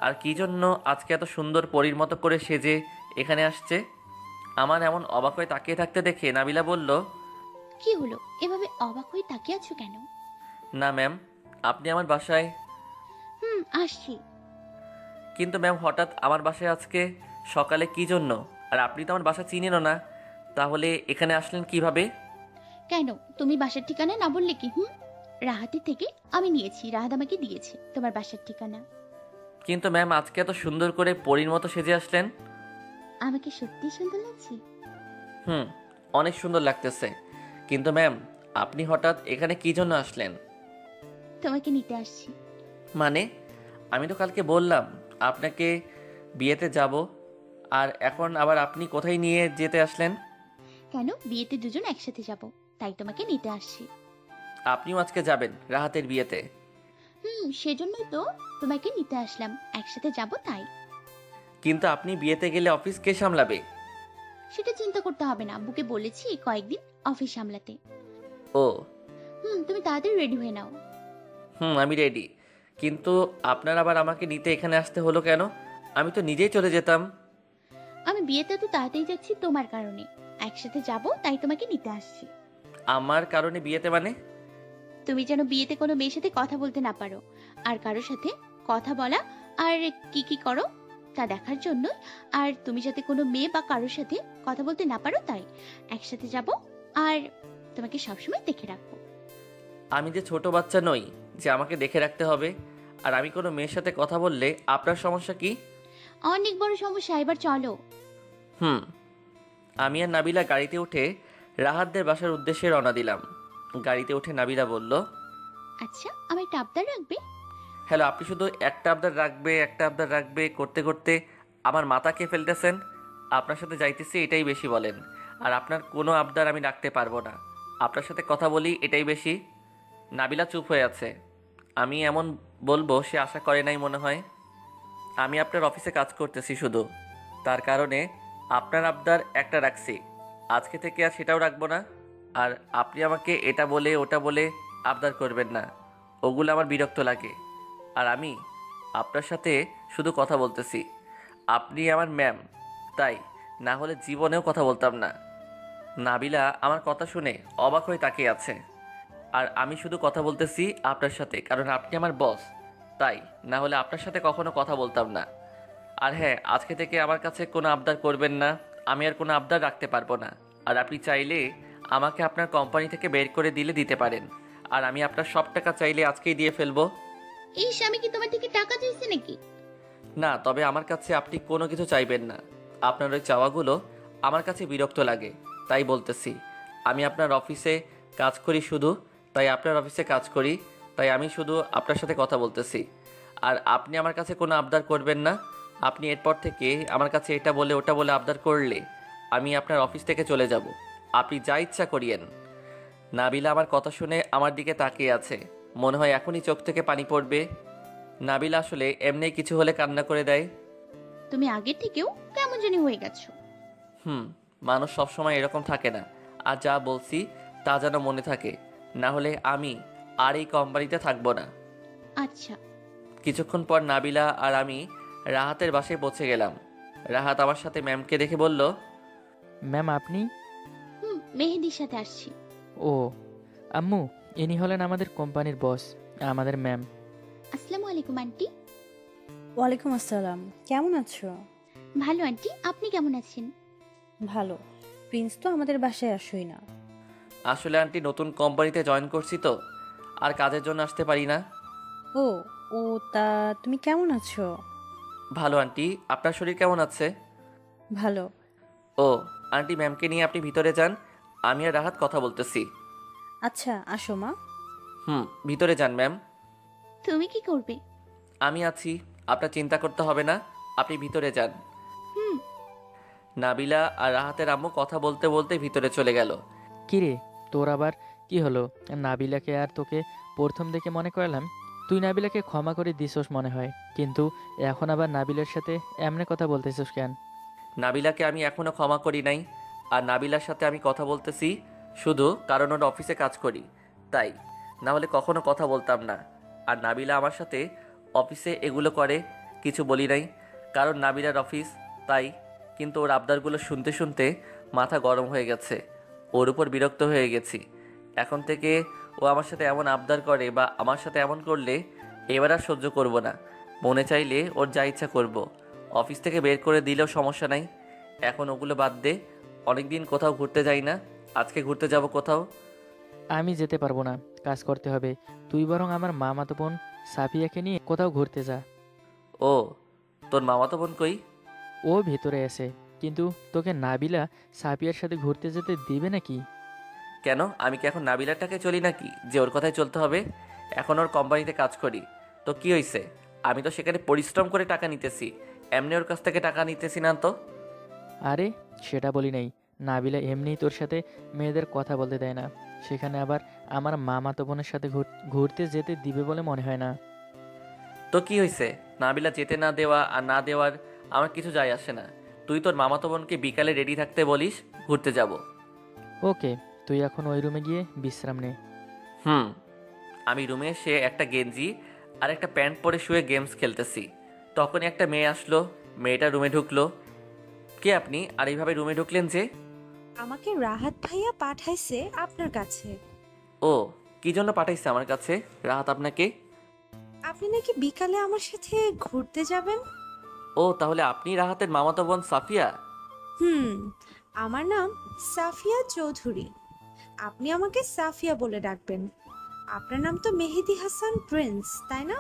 আর কী জন্য আজকে এত সুন্দর পরীর মতো করে সেজে এখানে আসছে? আমার এমন অবাক হয়ে তাকিয়ে থাকতে দেখে নাবিলা বলল, কি হলো, এভাবে অবাক হয়ে তাকিয়ে আছো কেন? না ম্যাম, আপনি আমার বাসায়। আসছি। কিন্তু ম্যাম, হঠাৎ আমার বাসায় আজকে সকালে কি জন্য? আর আপনি তো আমার বাসা চিনেনও না, তাহলে এখানে আসলেন কিভাবে? কেন, তুমি বাসার ঠিকানা না বললে কি? রাহাতের থেকে আমি নিয়েছি, রাহাত আমাকে দিয়েছে তোমার বাসার ঠিকানা। কিন্তু ম্যাম, আজকে এত সুন্দর করে পরীর মতো সেজে আসলেন। আমাকে সত্যি সুন্দর লাগছে? অনেক সুন্দর লাগতেছে। কিন্তু ম্যাম, আপনি হঠাৎ এখানে কি জন্য আসলেন? তোমাকে নিতে আসছি। মানে? আমি তো কালকে বললাম আপনাকে বিয়েতে যাব, আর এখন আবার আপনি কোথায় নিয়ে যেতে আসলেন? কেন, বিয়েতে দুজন একসাথে যাব, তাই তোমাকে নিতে আসছি। আপনিও আজকে যাবেন রাহাতের বিয়েতে? সেজন্যই তো তোমাকে নিতে আসলাম, একসাথে যাব তাই। কিন্তু আপনি বিয়েতে গেলে অফিস কে সামলাবে? সেটা চিন্তা করতে হবে না, বুকে বলেছি কয়েকদিন অফিস সামলাতে। ও। তুমি তাড়াতাড়ি রেডি হয়ে নাও। আমি রেডি। কিন্তু আপনার আবার আমাকে নিতে এখানে আসতে হলো কেন? আমি তো নিজেই চলে যেতাম। আমি বিয়েতে তো তাড়াতাড়ি যাচ্ছি তোমার কারণে, একসাথে যাব তাই তোমাকে নিতে আসছি। আমার কারণে বিয়েতে মানে? তুমি যেন বিয়েতে কোনো মেয়ের সাথে কথা বলতে না পারো, আর কারোর সাথে কথা বলা আর কি কি করো তা দেখার জন্য। আর তুমি যাতে কোনো মেয়ে বা কারোর সাথে কথা বলতে না পারো, তাই একসাথে যাব আর তোমাকে সবসময় দেখে রাখবো। আমি যে ছোট বাচ্চা নই যে আমাকে দেখে রাখতে হবে। আর আমি কোনো মেয়ের সাথে কথা বললে আপনার সমস্যা কি? অনেক বড় সমস্যা, এবার চলো। আমি আর নাবিলা গাড়িতে উঠে রাহাতদের বাসার উদ্দেশ্যে রওনা দিলাম। গাড়িতে উঠে নাবিলা বলল, আচ্ছা, আমার একটা আবদার রাখবে? হ্যালো, আপনি শুধু একটা আবদার রাখবে করতে করতে আমার মাথা খেয়ে ফেলতেছেন। আপনার সাথে যাইতেছি এটাই বেশি বলেন, আর আপনার কোনো আবদার আমি রাখতে পারবো না। আপনার সাথে কথা বলি এটাই বেশি। নাবিলা চুপ হয়ে আছে। আমি এমন বলবো সে আশা করে নাই মনে হয়। আমি আপনার অফিসে কাজ করতেছি শুধু, তার কারণে আপনার আবদার একটা রাখছি, আজকে থেকে আর সেটাও রাখবো না। আর আপনি আমাকে এটা বলে ওটা বলে আবদার করবেন না, ওগুলো আমার বিরক্ত লাগে। আর আমি আপনার সাথে শুধু কথা বলতেছি, আপনি আমার ম্যাম, তাই না হলে জীবনেও কথা বলতাম না। নাবিলা আমার কথা শুনে অবাক হয়ে তাকিয়ে আছে। আর আমি শুধু কথা বলতেছি আপনার সাথে, কারণ আপনি আমার বস, তাই না হলে আপনার সাথে কখনো কথা বলতাম না। আর হ্যাঁ, আজকে থেকে আমার কাছে কোনো আবদার করবেন না, আমি আর কোনো আবদার রাখতে পারবো না। আর আপনি চাইলে আমাকে আপনার কোম্পানি থেকে বের করে দিতে পারেন, আর আমি আপনার সব টাকা চাইলে আজকেই দিয়ে ফেলবো। আমি কি তোমার থেকে টাকা চাইছি নাকি? না, তবে আমার কাছে আপনি কোনো কিছু চাইবেন না। আপনার ওই চাওয়াগুলো আমার কাছে বিরক্ত লাগে, তাই বলতেছি। আমি আপনার অফিসে কাজ করি শুধু, তাই আপনার অফিসে কাজ করি, তাই আমি শুধু আপনার সাথে কথা বলতেছি। আর আপনি আমার কাছে কোনো আবদার করবেন না। আপনি এরপর থেকে আমার কাছে এটা বলে ওটা বলে আবদার করলে আমি আপনার অফিস থেকে চলে যাব। আপনি যা ইচ্ছা করিয়েন। নাবিলা আমার কথা শুনে আমার দিকে তাকিয়ে আছে, মনে হয় এখনই চোখ থেকে পানি পড়বে। নাবিলা আসলে এমনি কিছু হলে কান্না করে দেয়। তুমি আগের থেকেও কেমন জানি হয়ে গেছো। মানুষ সবসময় এরকম থাকে না, আর যা বলছি তা যেন মনে থাকে, না হলে আমি আর এই কোম্পানিতে থাকবো না। আচ্ছা। কিছুক্ষণ পর নাবিলা আর আমি রাহাতের বাসায় পৌঁছে গেলাম। রাহাত আমার সাথে ম্যামকে দেখে বলল, ম্যাম আপনি? মেহেদির সাথে আসছি। ও আম্মু, ইনি হলেন আমাদের কোম্পানির বস, আমাদের ম্যাম। আসসালামু আলাইকুম আন্টি। ওয়ালাইকুম আসসালাম, কেমন আছো? ভালো আন্টি, আপনি কেমন আছেন? ভালো। প্রিন্স তো আমাদের বাসায় আসোই না। আসলে আন্টি নতুন কোম্পানিতে জয়েন করছি তো, আর কাজের জন্য আসতে পারি না। ও ও তা তুমি কেমন আছো? ভালো আন্টি, আপনার শরীর কেমন আছে? ভালো। ও আন্টি, ম্যামকে নিয়ে আপনি ভিতরে যান, আমি আর রাহাত কথা বলতেছি। আচ্ছা আসো মা। ভিতরে যান ম্যাম। তুমি কি করবে? আমি আছি, আপনার চিন্তা করতে হবে না, আপনি ভিতরে যান। নাবিলা আর রাহাতের আম্মু কথা বলতে বলতে ভিতরে চলে গেল। কিরে, তোর আবার কি হলো? নাবিলাকে আর তোকে প্রথম দেখে মনে করলাম তুই নাবিলাকে ক্ষমা করে দিছোস মনে হয়, কিন্তু এখন আবার নাবিলার সাথে এমনি কথা বলতেছিস কেন? নাবিলাকে আমি এখনো ক্ষমা করি নাই, আর নাবিলার সাথে আমি কথা বলতেছি শুধু কারণ ওর অফিসে কাজ করি তাই, না হলে কখনো কথা বলতাম না। আর নাবিলা আমার সাথে অফিসে এগুলো করে, কিছু বলি নাই, কারণ নাবিলার অফিস তাই। কিন্তু ওর আবদারগুলো শুনতে শুনতে মাথা গরম হয়ে গেছে, ওর উপর বিরক্ত হয়ে গেছি। এখন থেকে ও আমার সাথে এমন আবদার করে বা আমার সাথে এমন করলে এবার আর সহ্য করব না। মনে চাইলে ওর যা ইচ্ছা করব, অফিস থেকে বের করে দিলেও সমস্যা নাই। এখন ওগুলো বাদ দে, অনেকদিন কোথাও ঘুরতে যাই না, আজকে ঘুরতে যাব কোথাও। আমি যেতে পারবো না, কাজ করতে হবে। তুই বরং আমার মামাতো বোন সাফিয়াকে নিয়ে কোথাও ঘুরতে যা। ও, তোর মামাতো বোন কই? ও ভেতরে আছে, কিন্তু তোকে নাবিলা সাফিয়ার সাথে ঘুরতে যেতে দিবে নাকি? কেন, আমি কি এখন নাবিলারটাকে চলি নাকি যে ওর কথাই চলতে হবে? এখন ওর কোম্পানিতে কাজ করি তো কি হয়েছে? আমি তো সেখানে পরিশ্রম করে টাকা নিতেছি, এমনি ওর কাছ থেকে টাকা নিতেছি না তো। আরে সেটা বলি নাই, নাবিলা এমনিই তোর সাথে মেয়েদের কথা বলতে দেয় না, সেখানে আবার আমার মামাতো বোনের সাথে ঘুরতে যেতে দিবে বলে মনে হয় না। তো কি হয়েছে? নাবিলা যেতে না দেওয়া আর না দেওয়ার আমার কিছু যায় আসে না। তুই তোর মামাতো বোনকে বিকালে রেডি থাকতে বলিস, ঘুরতে যাব। ওকে, তুই এখন ওই রুমে গিয়ে বিশ্রাম নে। আমি রুমে এসে একটা গেঞ্জি আর একটা প্যান্ট পরে শুয়ে গেমস খেলতেছি, তখনই একটা মেয়ে আসলো। মেয়েটা রুমে ঢুকলো। কে আপনি, আর এইভাবে রুমে ঢুকলেন যে? আমাকে রাহাত ভাইয়া পাঠাইছে আপনার কাছে। ও, কি জন্য পাঠাইছে আমার কাছে রাহাত আপনাকে? আপনি নাকি বিকালে আমার সাথে ঘুরতে যাবেন। ও, তাহলে আপনি রাহাতের মামাতো বোন সাফিয়া? আমার নাম সাফিয়া চৌধুরী, আপনি আমাকে সাফিয়া বলে ডাকবেন। আপনার নাম তো মেহেদি হাসান প্রিন্স, তাই না?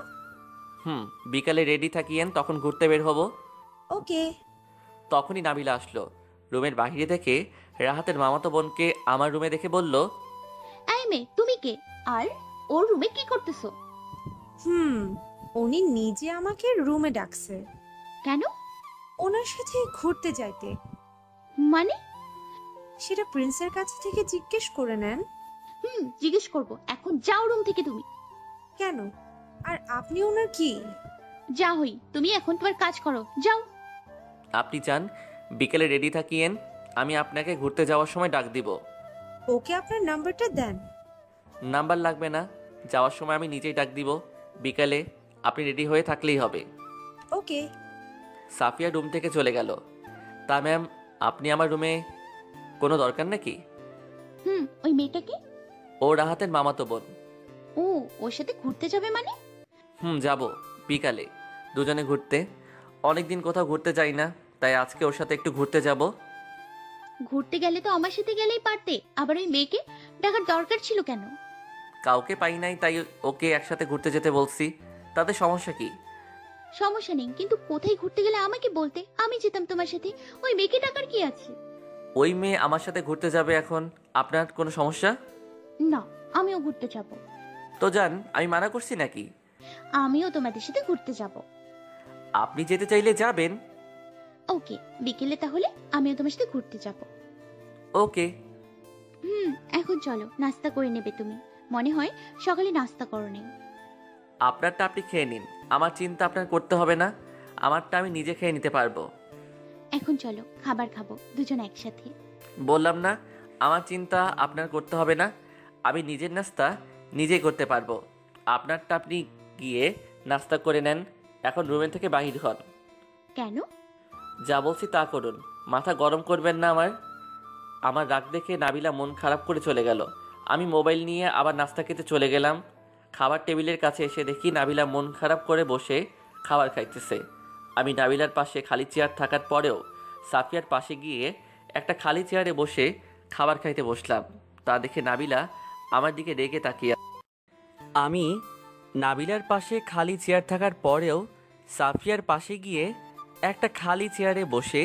বিকালে রেডি থাকিয়েন, তখন ঘুরতে বের হব। ওকে। তখনই নাবিলা আসলো। রুমের বাইরে থেকে রাহাতের মামাতো বোনকে আমার রুমে দেখে বলল, এই মেয়ে, তুমি কে আর ওর রুমে কি করতেছো? উনি নিজে আমাকে রুমে ডাকছে। কেন? ওনার সাথে ঘুরতে যাইতে। মানে? সেটা প্রিন্সের কাছে থেকে জিজ্ঞেস করে নেন। জিজ্ঞেস করব। এখন যাও রুম থেকে তুমি। কেন? আর আপনি ওনার কি? যা হই, তুমি এখন তোমার কাজ করো, যাও। আপনি চান বিকেলে রেডি থাকিয়েন, আমি আপনাকে ঘুরতে যাওয়ার সময় ডাক দিব। ওকে আপনার নাম্বারটা দেন। নাম্বার লাগবে না, যাওয়ার সময় আমি নিজেই ডাক দিব। বিকালে আপনি রেডি হয়ে থাকলেই হবে। ওকে। সাফিয়া রুম থেকে চলে গেল। তা ম্যাম, আপনি আমার রুমে কোনো দরকার নাকি? ওই মেয়েটাকে? ও রাহাতের মামাতো বোন। ও, ওর সাথে ঘুরতে যাবে মানে? যাব বিকালে দুজনে ঘুরতে। অনেকদিন কোথাও ঘুরতে যাই না, তাই আজকে ওর সাথে একটু ঘুরতে যাব। ঘুরতে গেলে তো আমার সাথে গেলেই পারতে, আবার ওই মেয়েকে ডাকার দরকার ছিল কেন? কাউকে পাই নাই তাই ওকে একসাথে ঘুরতে যেতে বলছি, তাতে সমস্যা কি? সমস্যা নেই, কিন্তু কোথায় ঘুরতে গেলে আমাকে বলতে, আমি যেতাম তোমার সাথে। ওই মেয়েকে ডাকার কি আছে? ওই মেয়ে আমার সাথে ঘুরতে যাবে, এখন আপনার কোনো সমস্যা? না, আমিও ঘুরতে যাব। তো যান, আমি মানা করছি নাকি? আমিও তোমাদের সাথে ঘুরতে যাব। আপনি যেতে চাইলে যাবেন। ওকে, বিকেলে তাহলে আমিও তোমার সাথে ঘুরতে যাব। ওকে। এখন চলো, নাস্তা করে নেবে তুমি। মনে হয় সকালে নাস্তা করো নি। আপনারটা আপনি খেয়ে নিন, আমার চিন্তা আপনার করতে হবে না, আমারটা আমি নিজে খেয়ে নিতে পারবো। এখন চলো, খাবার খাবো দুজন একসাথে। বললাম না, আমার চিন্তা আপনার করতে হবে না, আমি নিজের নাস্তা নিজেই করতে পারবো। আপনারটা আপনি গিয়ে নাস্তা করে নেন, এখন রুমের থেকে বাহির হন। কেন? যা বলছি তা করুন, মাথা গরম করবেন না। আমার রাগ দেখে নাবিলা মন খারাপ করে চলে গেল। আমি মোবাইল নিয়ে আবার নাস্তা খেতে চলে গেলাম। খাবার টেবিলের কাছে এসে দেখি নাবিলা মন খারাপ করে বসে খাবার খাইতেছে। আমি নাবিলার পাশে খালি চেয়ার থাকার পরেও সাফিয়ার পাশে গিয়ে একটা খালি চেয়ারে বসে খাবার খাইতে বসলাম। তা দেখে নাবিলা আমার দিকে রেগে তাকিয়ে। আমি নাবিলার পাশে খালি চেয়ার থাকার পরেও সাফিয়ার পাশে গিয়ে একটা খালি চেয়ারে বসে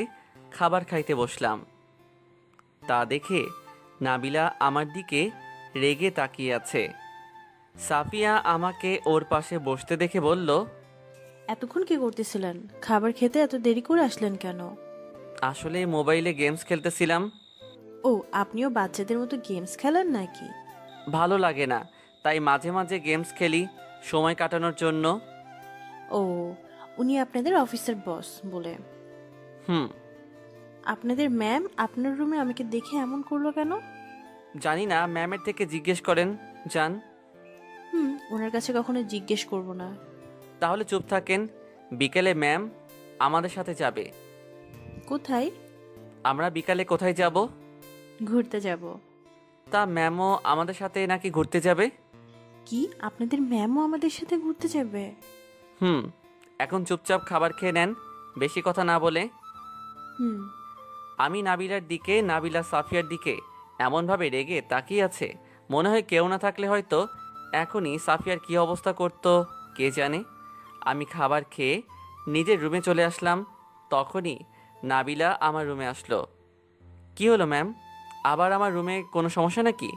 খাবার খাইতে বসলাম। তা দেখে নাবিলা আমার দিকে রেগে তাকিয়ে আছে। সাফিয়া আমাকে ওর পাশে বসতে দেখে বলল, এতক্ষণ কি করতেছিলেন? খাবার খেতে এত দেরি করে আসলেন কেন? আসলে মোবাইলে গেমস খেলতেছিলাম। ও, আপনিও বাচ্চাদের মতো গেমস খেলেন নাকি? ভালো লাগে না, তাই মাঝে মাঝে গেমস খেলি সময় কাটানোর জন্য। ও, উনি আপনাদের অফিসের বস বলে? হুম। আপনাদের ম্যাম আপনার রুমে আমাকে দেখে এমন করলো কেন? জানি না, ম্যামের থেকে জিজ্ঞেস করেন যান। ওনার কাছে কখনো জিজ্ঞেস করব না। তাহলে চুপ থাকেন। বিকেলে ম্যাম আমাদের সাথে যাবে। কোথায়? আমরা বিকালে কোথায় যাব? ঘুরতে যাব। তা ম্যামও আমাদের সাথে নাকি ঘুরতে যাবে? কি, আপনাদের ম্যামও আমাদের সাথে ঘুরতে যাবে? এখন চুপচাপ খাবার খেয়ে নেন, বেশি কথা না বলে। আমি নাবিলার দিকে, নাবিলা সাফিয়ার দিকে এমনভাবে রেগে তাকিয়ে আছে, মনে হয় কেউ না থাকলে হয়তো এখনই সাফিয়ার কি অবস্থা করত কে জানে। আমি খাবার খেয়ে নিজের রুমে চলে আসলাম। তখনই নাবিলা আমার রুমে আসলো। কি হলো ম্যাম, আবার আমার রুমে কোনো সমস্যা নাকি?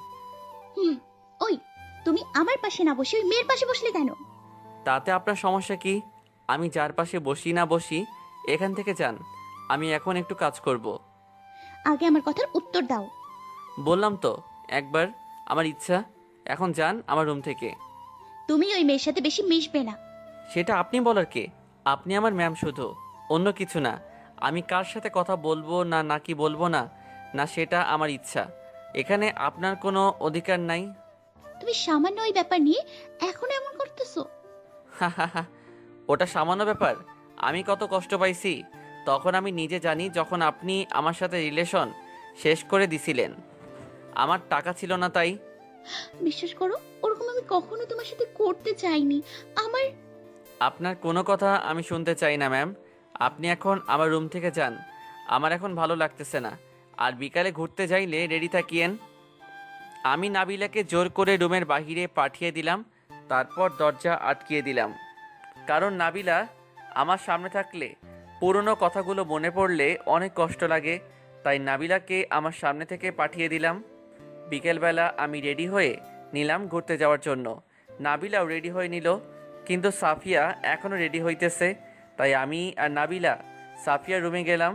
ওই, তুমি আমার পাশে না বসে ওই মেয়ের পাশে বসলে কেন? তাতে আপনার সমস্যা কি? আমি যার পাশে বসি না বসি, এখান থেকে যান। আমি এখন একটু কাজ করব। আগে আমার কথার উত্তর দাও। বললাম তো একবার, আমার ইচ্ছা। এখন যান আমার রুম থেকে। তুমি ওই মেয়ের সাথে বেশি মিশবে না। সেটা আপনি বলার কে? আপনি আমার ম্যাম, শুধু, অন্য কিছু না। আমি কার সাথে কথা বলবো না নাকি বলবো না, না সেটা আমার ইচ্ছা। এখানে আপনার কোনো অধিকার নাই। তুমি সামান্য ওই ব্যাপার নিয়ে এখন এমন করতেছো? ওটা সামান্য ব্যাপার? আমি কত কষ্ট পাইছি তখন আমি নিজে জানি, যখন আপনি আমার সাথে রিলেশন শেষ করে দিছিলেন। আমার টাকা ছিল না তাই। বিশ্বাস করো, ওরকম আমি কখনো তোমার সাথে করতে চাইনি। আপনার কোনো কথা আমি শুনতে চাই না ম্যাম। আপনি এখন আমার রুম থেকে যান, আমার এখন ভালো লাগতেছে না। আর বিকালে ঘুরতে যাইলে রেডি থাকিয়েন। আমি নাবিলাকে জোর করে রুমের বাহিরে পাঠিয়ে দিলাম, তারপর দরজা আটকিয়ে দিলাম। কারণ নাবিলা আমার সামনে থাকলে পুরনো কথাগুলো মনে পড়লে অনেক কষ্ট লাগে, তাই নাবিলাকে আমার সামনে থেকে পাঠিয়ে দিলাম। বিকেলবেলা আমি রেডি হয়ে নিলাম ঘুরতে যাওয়ার জন্য। নাবিলাও রেডি হয়ে নিল, কিন্তু সাফিয়া এখনও রেডি হইতেছে। তাই আমি আর নাবিলা সাফিয়ার রুমে গেলাম।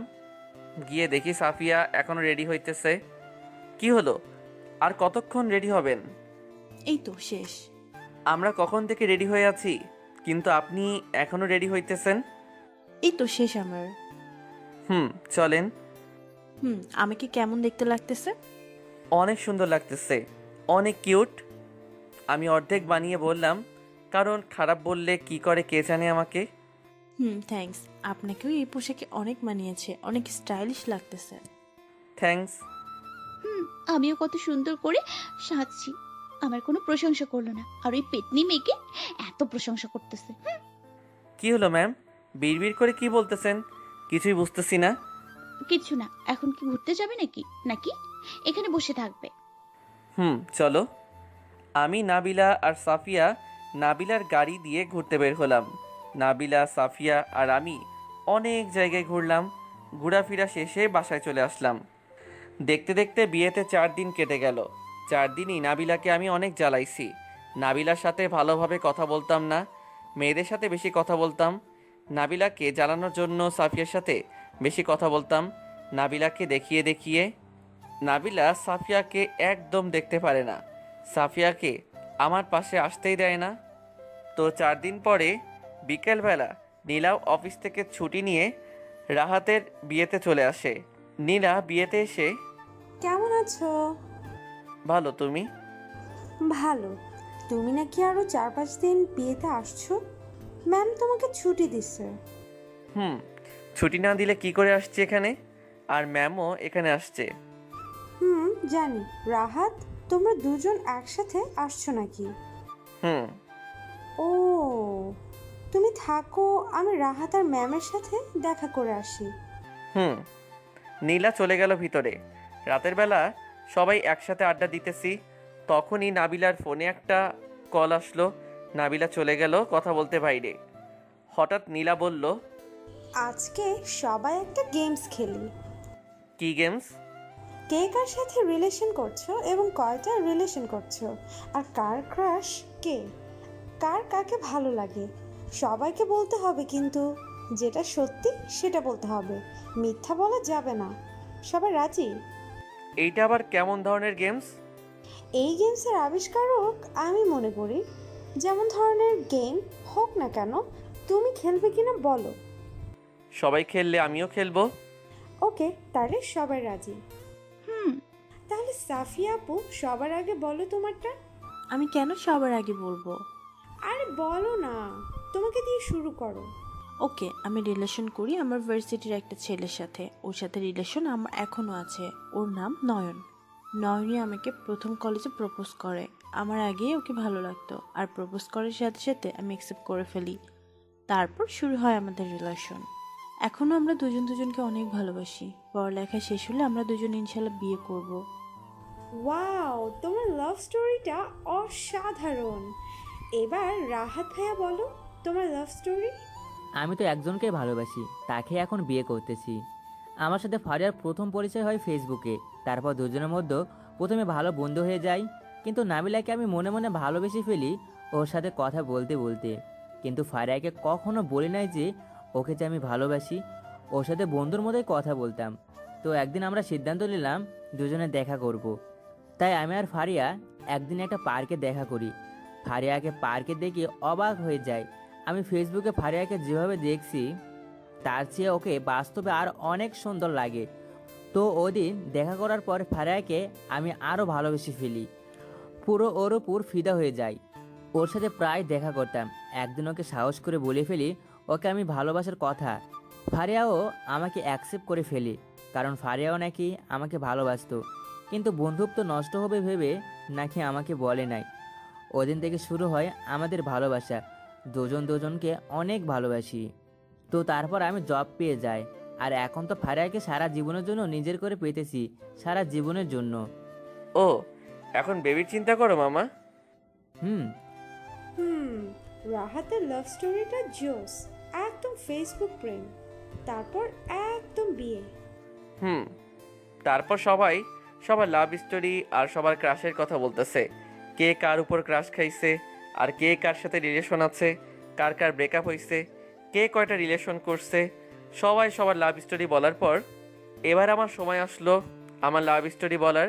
গিয়ে দেখি সাফিয়া এখনও রেডি হইতেছে। কি হলো, আর কতক্ষণ রেডি হবেন? এই তো শেষ। আমরা কখন থেকে রেডি হয়ে আছি, কিন্তু আপনি এখনও রেডি হইতেছেন। এই তো শেষ আমার। চলেন। আমাকে কেমন দেখতে লাগতেছে? অনেক সুন্দর লাগতেছে, অনেক কিউট। আমি অর্ধেক বানিয়ে বললাম, কারণ খারাপ বললে কি করে কে জানে আমাকে। থ্যাঙ্কস। আপনাকেও এই পোশাকে অনেক মানিয়েছে, অনেক স্টাইলিশ লাগতেছে। থ্যাঙ্কস। আমিও কত সুন্দর করে সাজছি, আমার কোনো প্রশংসা করলো না, আর ওই পেতনি মেয়েকে এত প্রশংসা করতেছে। কি হলো ম্যাম, বিড়বিড় করে কি বলতেছেন? কিছুই বুঝতেছি না। কিছু না। এখন কি ঘুরতে যাবে নাকি নাকি এখানে বসে থাকবে? চলো। আমি, নাবিলা আর সাফিয়া নাবিলার গাড়ি দিয়ে ঘুরতে বের হলাম। নাবিলা, সাফিয়া আর আমি অনেক জায়গায় ঘুরলাম। ঘোরাফেরা শেষে বাসায় চলে আসলাম। দেখতে দেখতে বিয়েতে 4 দিন কেটে গেল। 4 দিনই নাবিলাকে আমি অনেক জ্বালাইছি। নাবিলার সাথে ভালোভাবে কথা বলতাম না, মেয়েদের সাথে বেশি কথা বলতাম। নাবিলাকে জ্বালানোর জন্য সাফিয়ার সাথে বেশি কথা বলতাম, নাবিলাকে দেখিয়ে দেখিয়ে। নাবিলা সাফিয়াকে একদম দেখতে পারে না, সাফিয়াকে আমার পাশে আসতেই দেয় না। তো 4 দিন পরে বিকেলবেলা নীলাও অফিস থেকে ছুটি নিয়ে রাহাতের বিয়েতে চলে আসে। নীলা বিয়েতে এসে, কেমন আছো? ভালো, তুমি? ভালো। তুমি নাকি আরো 4-5 দিন বিয়েতে আসছো? ম্যাম তোমাকে ছুটি দিচ্ছে। ছুটি না দিলে কি করে আসছে এখানে? আর ম্যামও এখানে আসছে। জানি। রাহাত, তোমরা দুজন একসাথে আসছো নাকি? ও, তুমি থাকো, আমি রাহাত আর ম্যামের সাথে দেখা করে আসি। নীলা চলে গেল ভিতরে। রাতের বেলা সবাই একসাথে আড্ডা দিতেছি, তখনই নাবিলার ফোনে একটা কল আসলো। নাবিলা চলে গেল কথা বলতে বাইরে। হঠাৎ নীলা বলল, আজকে সবাই একটা গেমস খেলি। কি গেমস? কে কার সাথে রিলেশন করছো এবং কয়টা রিলেশন করছো, আর কার ক্রাশ কে, কার কাকে ভালো লাগে সবাইকে বলতে হবে, কিন্তু যেটা সত্যি সেটা বলতে হবে, মিথ্যা বলা যাবে না। সবাই রাজি? এইটা আবার কেমন ধরনের গেমস? এই গেমসের আবিষ্কারক আমি মনে করি। যেমন ধরনের গেম হোক না কেন, তুমি খেলবে কিনা বলো। সবাই খেললে আমিও খেলবো। ওকে, তাহলে সবাই রাজি। তাহলে সাফিয়া আপু সবার আগে বলো তোমারটা। আমি কেন সবার আগে বলবো? আরে বলো না, তোমাকে দিয়ে শুরু করো। ওকে, আমি রিলেশন করি আমার ভার্সিটির একটা ছেলের সাথে। ওর সাথে রিলেশন আমার এখনও আছে। ওর নাম নয়ন। নয়নই আমাকে প্রথম কলেজে প্রপোজ করে। আমার আগেই ওকে ভালো লাগতো, আর প্রপোজ করার সাথে সাথে আমি অ্যাকসেপ্ট করে ফেলি। তারপর শুরু হয় আমাদের রিলেশন। এখনও আমরা দুজনকে অনেক ভালোবাসি। পড়ালেখা শেষ হলে আমরা দুজন ইনশাল্লাহ বিয়ে করব। ওয়াও, তোমার লাভ স্টোরিটা অসাধারণ। এবার রাহাত ভাইয়া বলো তোমার লাভ স্টোরি। আমি তো একজনকে ভালোবাসি, তাকে এখন বিয়ে করতেছি। আমার সাথে ফারিয়ার প্রথম পরিচয় হয় ফেসবুকে। তারপর দুজনের মধ্যে প্রথমে ভালো বন্ধু হয়ে যায়, কিন্তু নাবিলাকে আমি মনে মনে ভালোবেসে ফেলি ওর সাথে কথা বলতে বলতে। কিন্তু ফারিয়াকে কখনো বলি নাই যে ওকে যে আমি ভালোবাসি। ওর সাথে বন্ধুর মতোই কথা বলতাম। তো একদিন আমরা সিদ্ধান্ত নিলাম দুজনে দেখা করব। তাই আমি আর ফারিয়া একদিন একটা পার্কে দেখা করি। ফারিয়াকে পার্কে দেখে অবাক হয়ে যায়। আমি ফেসবুকে ফারিয়াকে যেভাবে দেখছি তার চেয়ে ওকে বাস্তবে আর অনেক সুন্দর লাগে। তো ওদিন দেখা করার পর ফারিয়াকে আমি আরও ভালোবেসে ফেলি, পুরো ওর উপর ফিদা হয়ে যাই। ওর সাথে প্রায় দেখা করতাম। একদিন ওকে সাহস করে বলে ফেলি ওকে আমি ভালোবাসার কথা। ফারিয়াও আমাকে অ্যাকসেপ্ট করে ফেলি, কারণ ফারিয়াও নাকি আমাকে ভালোবাসতো, কিন্তু বন্ধুত্ব নষ্ট হবে ভেবে নাকি আমাকে বলে নাই। ওদিন থেকে শুরু হয় আমাদের ভালোবাসা। দুজনকে অনেক ভালোবাসি। তো তারপর আমি জব পেয়ে যাই, আর এখন তো ফারিয়াকে সারা জীবনের জন্য নিজের করে পেতেছি, সারা জীবনের জন্য। ও, এখন বেবির চিন্তা করো মামা? রাহাতের লাভ স্টোরিটা জোস, একদম ফেসবুক প্রেম, তারপর একদম বিয়ে। তারপর সবার লাভ স্টোরি আর সবার ক্রাশের কথা বলতেছে। কে কার উপর ক্রাশ খাইছে, আর কে কার সাথে রিলেশন আছে, কার কার ব্রেকআপ হয়েছে, কে কয়টা রিলেশন করছে, সবাই সবার লাভ স্টোরি বলার পর এবার আমার সময় আসলো আমার লাভ স্টোরি বলার।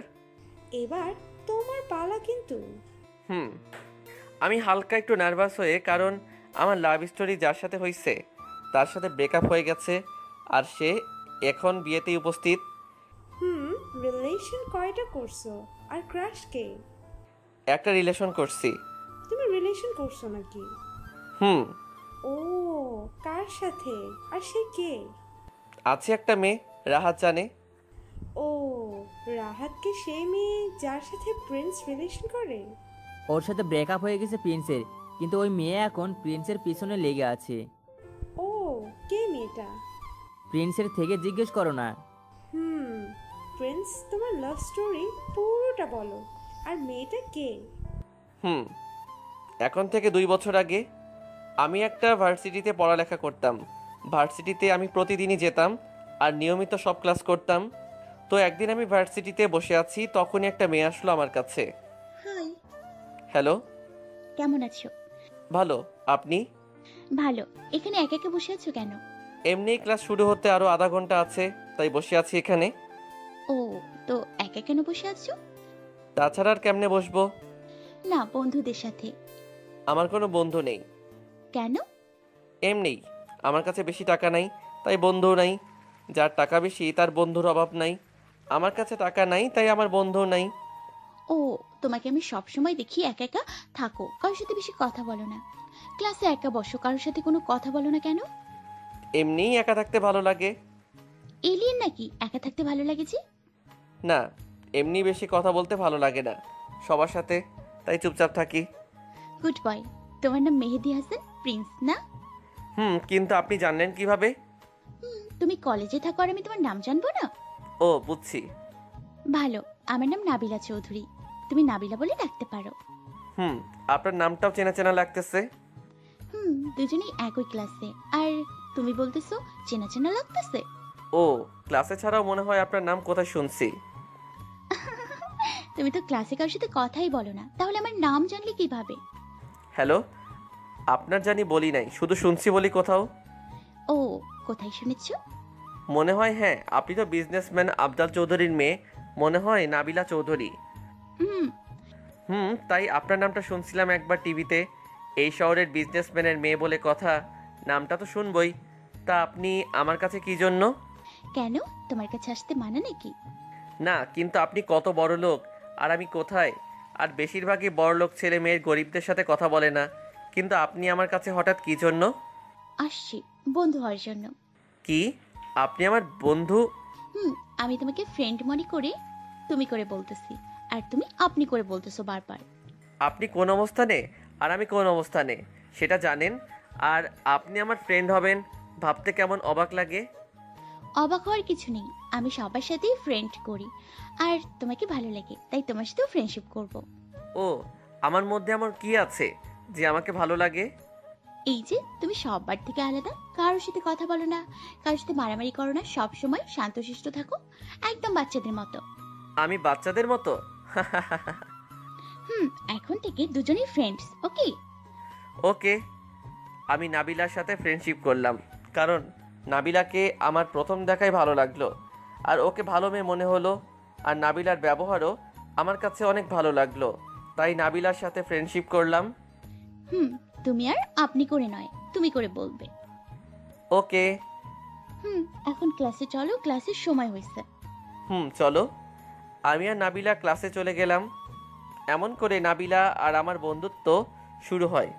এবার তোমার পালা কিন্তু। আমি হালকা একটু নার্ভাস হয়ে, কারণ আমার লাভ স্টোরি যার সাথে হয়েছে তার সাথে ব্রেকআপ হয়ে গেছে, আর সে এখন বিয়েতেই উপস্থিত। রিলেশন কয়টা করছো, আর ক্রাশ কে? একটা রিলেশন করছি। তুমি রিলেশন করছো নাকি? ও, কার সাথে, আর সে কে? আছে একটা মেয়ে, রাহাত জানে। ও, রাহাত কি সেই মেয়ে যার সাথে প্রিন্স রিলেশন করে? ওর সাথে ব্রেকআপ হয়ে গেছে প্রিন্সের, কিন্তু ওই মেয়ে এখন প্রিন্সের পিছনে লেগে আছে। ও, কে মেয়েটা? প্রিন্সের থেকে জিজ্ঞেস করো না। প্রিন্স, তোমার লাভ স্টোরি পুরোটা বলো, আর মেয়েটা কে? এখন থেকে 2 বছর আগে আমি একটা ভার্সিটিতে পড়ালেখা করতাম। ভার্সিটিতে আমি প্রতিদিনই যেতাম আর নিয়মিত সব ক্লাস করতাম। তো একদিন আমি ভার্সিটিতে বসে আছি, তখনই একটা মেয়ে আসলো আমার কাছে। হাই। হ্যালো, কেমন আছো? ভালো, আপনি? ভালো। এখানে একা একা বসে আছো কেন? এমনি ক্লাস শুরু হতে আরো আধা ঘন্টা আছে, তাই বসে আছি এখানে। ও, তো একা কেন বসে আছো? তাছাড়া আর কেমনে বসবো? না, বন্ধুদের সাথে। আমার কোনো বন্ধু নেই। কেন? এমনি, আমার কাছে বেশি টাকা নাই, তাই বন্ধুও নাই। যার টাকা বেশি তার বন্ধুর অভাব নাই। আমার কাছে টাকা নাই, তাই আমার বন্ধু নাই। ও, তোমাকে আমি সব সময় দেখি একা একা থাকো, কারোর সাথে বেশি কথা বলো না। ক্লাসে একা বসো, কারোর সাথে কোনো কথা বলো না কেন? এমনিই একা থাকতে ভালো লাগে। এলিয়েন নাকি একা থাকতে ভালো লাগে যে? না, এমনি বেশি কথা বলতে ভালো লাগে না সবার সাথে, তাই চুপচাপ থাকি। Good boy. তোমার নাম মেহেদি হাসান প্রিন্স না? কিন্তু আপনি জানলেন কিভাবে? তুমি কলেজে থাকো আর আমি তোমার নাম জানবো না? ও বুঝছি। ভালো, আমার নাম নাবিলা চৌধুরী, তুমি নাবিলা বলে ডাকতে পারো। আপনার নামটাও চেনা চেনা লাগতেছে। দুজনেই একই ক্লাসে, আর তুমি বলতেছো চেনা চেনা লাগতেছে? ও, ক্লাসে ছাড়াও মনে হয় আপনার নাম কোথায় শুনছি। তুমি তো ক্লাসে কারোর সাথে কথাই বলো না, তাহলে আমার নাম জানলে কিভাবে? হ্যালো, আপনার জানি বলি নাই, শুধু শুনছি বলি কোথাও। ও, কোথায় শুনেছো? মনে হয় হ্যাঁ, আপনি তো বিজনেসম্যান আফজাল চৌধুরীর মেয়ে, মনে হয় নাবিলা চৌধুরী। তাই আপনার নামটা শুনছিলাম একবার টিভিতে। এই শহরের বিজনেসম্যানের মেয়ে বলে কথা, নামটা তো শুনবই। তা আপনি আমার কাছে কি জন্য? কেন, তোমার কাছে আসতে মানা নাকি? না, কিন্তু আপনি কত বড় লোক আর আমি কোথায়? আর বেশিরভাগই বড় লোক ছেলে মেয়ের গরিবদের সাথে কথা বলে না, কিন্তু আপনি আমার কাছে হঠাৎ কি জন্য? আসছি বন্ধু হওয়ার জন্য। কি, আপনি আমার বন্ধু? আমি তোমাকে ফ্রেন্ড মনে করে তুমি করে বলতেছি, আর তুমি আপনি করে বলতেছো বারবার। আপনি কোন অবস্থানে আর আমি কোন অবস্থানে সেটা জানেন, আর আপনি আমার ফ্রেন্ড হবেন ভাবতে কেমন অবাক লাগে। অবাক হওয়ার কিছু নেই, আমি সবার সাথেই ফ্রেন্ড করি, আর তোমাকে ভালো লাগে তাই তোমার সাথেও ফ্রেন্ডশিপ করব। ও, আমার মধ্যে আমার কি আছে যে আমাকে ভালো লাগে? এই যে তুমি সবার থেকে আলাদা, কারোর সাথে কথা বলো না, কারোর সাথে মারামারি করো না, সব সময় শান্তশিষ্ট থাকো, একদম বাচ্চাদের মতো। আমি বাচ্চাদের মতো? এখন থেকে দুজনেই ফ্রেন্ডস, ওকে? ওকে। আমি নাবিলার সাথে ফ্রেন্ডশিপ করলাম, কারণ নাবিলাকে আমার প্রথম দেখায় ভালো লাগলো, আর ওকে ভালো মেয়ে মনে হলো, আর নাবিলার ব্যবহারও আমার কাছে অনেক ভালো লাগলো, তাই নাবিলার সাথে ফ্রেন্ডশিপ করলাম। তুমি আর আপনি করে নয়, তুমি করে বলবে। ওকে। এখন ক্লাসে চলো, ক্লাসের সময় হয়েছে। চলো। আমি আর নাবিলা ক্লাসে চলে গেলাম। এমন করে নাবিলা আর আমার বন্ধুত্ব শুরু হয়।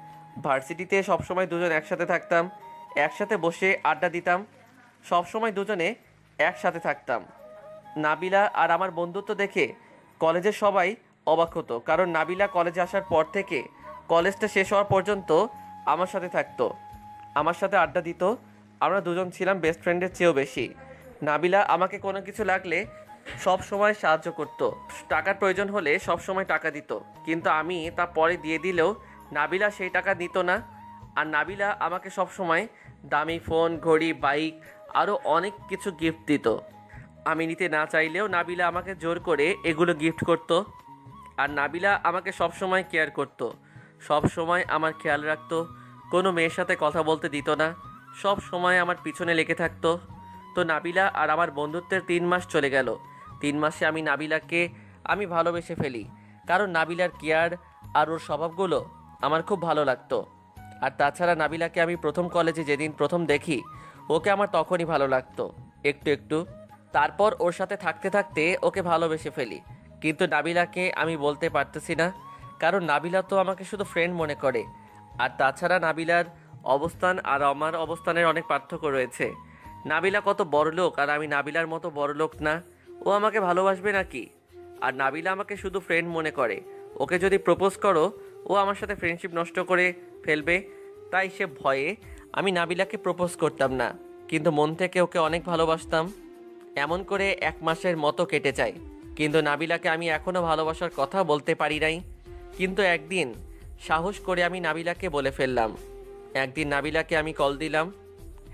ভার্সিটিতে সবসময় দুজন একসাথে থাকতাম, একসাথে বসে আড্ডা দিতাম, সবসময় দুজনে একসাথে থাকতাম। নাবিলা আর আমার বন্ধুত্ব দেখে কলেজের সবাই অবাক হতো, কারণ নাবিলা কলেজে আসার পর থেকে কলেজটা শেষ হওয়ার পর্যন্ত আমার সাথে থাকতো, আমার সাথে আড্ডা দিত। আমরা দুজন ছিলাম বেস্ট ফ্রেন্ডের চেয়েও বেশি। নাবিলা আমাকে কোনো কিছু লাগলে সব সময় সাহায্য করত, টাকার প্রয়োজন হলে সব সময় টাকা দিত, কিন্তু আমি তা পরে দিয়ে দিলেও নাবিলা সেই টাকা দিত না। আর নাবিলা আমাকে সব সময় দামি ফোন, ঘড়ি, বাইক আরও অনেক কিছু গিফট দিত। আমি নিতে না চাইলেও নাবিলা আমাকে জোর করে এগুলো গিফট করত। আর নাবিলা আমাকে সব সময় কেয়ার করত, সব সময় আমার খেয়াল রাখতো, কোনো মেয়ের সাথে কথা বলতে দিত না, সব সময় আমার পিছনে লেগে থাকতো। তো নাবিলা আর আমার বন্ধুত্বের 3 মাস চলে গেল। 3 মাসে আমি নাবিলাকে ভালোবেসে ফেলি, কারণ নাবিলার কেয়ার আর ওর স্বভাবগুলো আমার খুব ভালো লাগতো। আর তাছাড়া নাবিলাকে আমি প্রথম কলেজে যেদিন প্রথম দেখি, ওকে আমার তখনই ভালো লাগতো একটু একটু। তারপর ওর সাথে থাকতে থাকতে ওকে ভালোবেসে ফেলি, কিন্তু নাবিলাকে আমি বলতে পারতেছি না, কারণ নাবিলা তো আমাকে শুধু ফ্রেন্ড মনে করে। আর তাছাড়া নাবিলার অবস্থান আর আমার অবস্থানের অনেক পার্থক্য রয়েছে। নাবিলা কত বড় লোক, আর আমি নাবিলার মতো বড় লোক না। ও আমাকে ভালোবাসবে নাকি? আর নাবিলা আমাকে শুধু ফ্রেন্ড মনে করে। ওকে যদি প্রপোজ করো, ও আমার সাথে ফ্রেন্ডশিপ নষ্ট করে ফেলবে, তাই সে ভয়ে আমি নাবিলাকে প্রপোজ করতাম না, কিন্তু মন থেকে ওকে অনেক ভালোবাসতাম। এমন করে 1 মাসের মতো কেটে যায়, কিন্তু নাবিলাকে আমি এখনও ভালোবাসার কথা বলতে পারি নাই। কিন্তু একদিন সাহস করে আমি নাবিলাকে বলে ফেললাম। একদিন নাবিলাকে আমি কল দিলাম।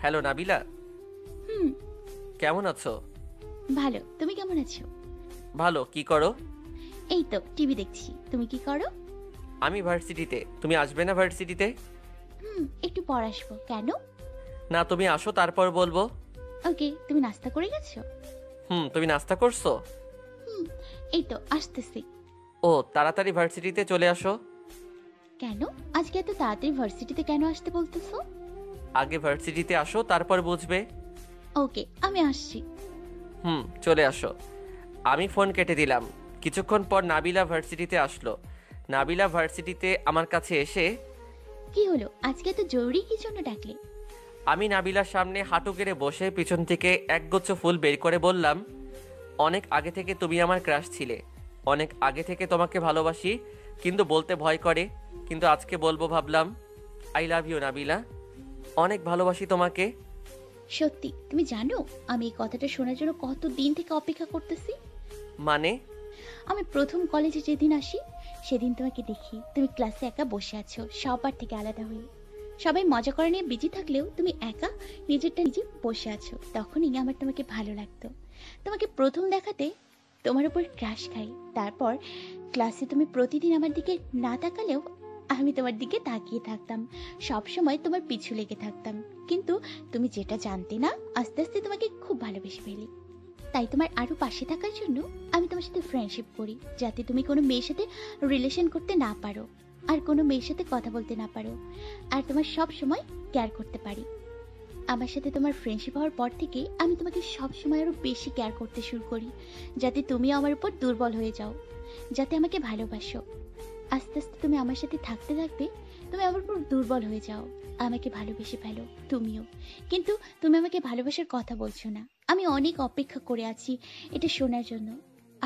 হ্যালো নাবিলা, কেমন আছো? ভালো, তুমি কেমন আছো? ভালো। কি করো? এই তো টিভি দেখছি। তুমি কি করো? আমি ভার্সিটিতে। তুমি আসবে না ভার্সিটিতে? একটু পর আসবো। কেন? না, তুমি আসো তারপর বলবো। ওকে। তুমি নাস্তা করে গেছো? তুমি নাস্তা করছো? এই তো আসতেছি। ও, তাড়াতাড়ি ভার্সিটিতে চলে আসো। কেন আজকে এত তাড়াতাড়ি ভার্সিটিতে কেন আসতে বলতেছো? আগে ভার্সিটিতে আসো, তারপর বুঝবে। ওকে, আমি আসছি। চলে আসো। আমি ফোন কেটে দিলাম। কিছুক্ষণ পর নাবিলা ভার্সিটিতে আসলো। নাবিলা ভার্সিটিতে আমার কাছে এসে, কি হলো আজকে এত জরুরি কি জন্য ডাকলে? আমি নাবিলার সামনে হাঁটু গেড়ে বসে পিছন থেকে একগুচ্ছ ফুল বের করে বললাম, অনেক আগে থেকে তুমি আমার ক্রাশ ছিলে, অনেক আগে থেকে তোমাকে ভালোবাসি, কিন্তু বলতে ভয় করে, কিন্তু আজকে বলবো ভাবলাম। I love you Nabila. অনেক ভালোবাসি তোমাকে। সত্যি? তুমি জানো আমি এই কথাটা শোনার জন্য কত দিন থেকে অপেক্ষা করতেছি। মানে? আমি প্রথম কলেজে যেদিন আসি সেদিন তোমাকে দেখি তুমি ক্লাসে একা বসে আছো, সবার থেকে আলাদা হয়ে। সবাই মজা করে নিয়ে বিজি থাকলেও তুমি একা নিজেরটা নিজে বসে আছো। তখনই আমার তোমাকে ভালো লাগতো। তোমাকে প্রথম দেখাতে তোমার উপর ক্রাশ খাই। তারপর ক্লাসে তুমি প্রতিদিন আমার দিকে না তাকালেও আমি তোমার দিকে তাকিয়ে থাকতাম, সব সময় তোমার পিছু লেগে থাকতাম। কিন্তু তুমি যেটা জানতে না, আস্তে আস্তে তোমাকে খুব ভালোবেসে ফেলি। তাই তোমার আরো পাশে থাকার জন্য আমি তোমার সাথে ফ্রেন্ডশিপ করি, যাতে তুমি কোনো মেয়ের সাথে রিলেশন করতে না পারো, আর কোনো মেয়ের সাথে কথা বলতে না পারো, আর তোমার সব সময় কেয়ার করতে পারি। আমার সাথে তোমার ফ্রেন্ডশিপ হওয়ার পর থেকে আমি তোমাকে সব সময় আরো বেশি কেয়ার করতে শুরু করি, যাতে তুমি আমার উপর দুর্বল হয়ে যাও, যাতে আমাকে ভালোবাসো। আস্তে আস্তে তুমি আমার সাথে থাকতে থাকতে তুমি আমার উপর দুর্বল হয়ে যাও, আমাকে ভালোবেসে ফেলো তুমিও। কিন্তু তুমি আমাকে ভালোবাসার কথা বলছো না। আমি অনেক অপেক্ষা করে আছি এটা শোনার জন্য।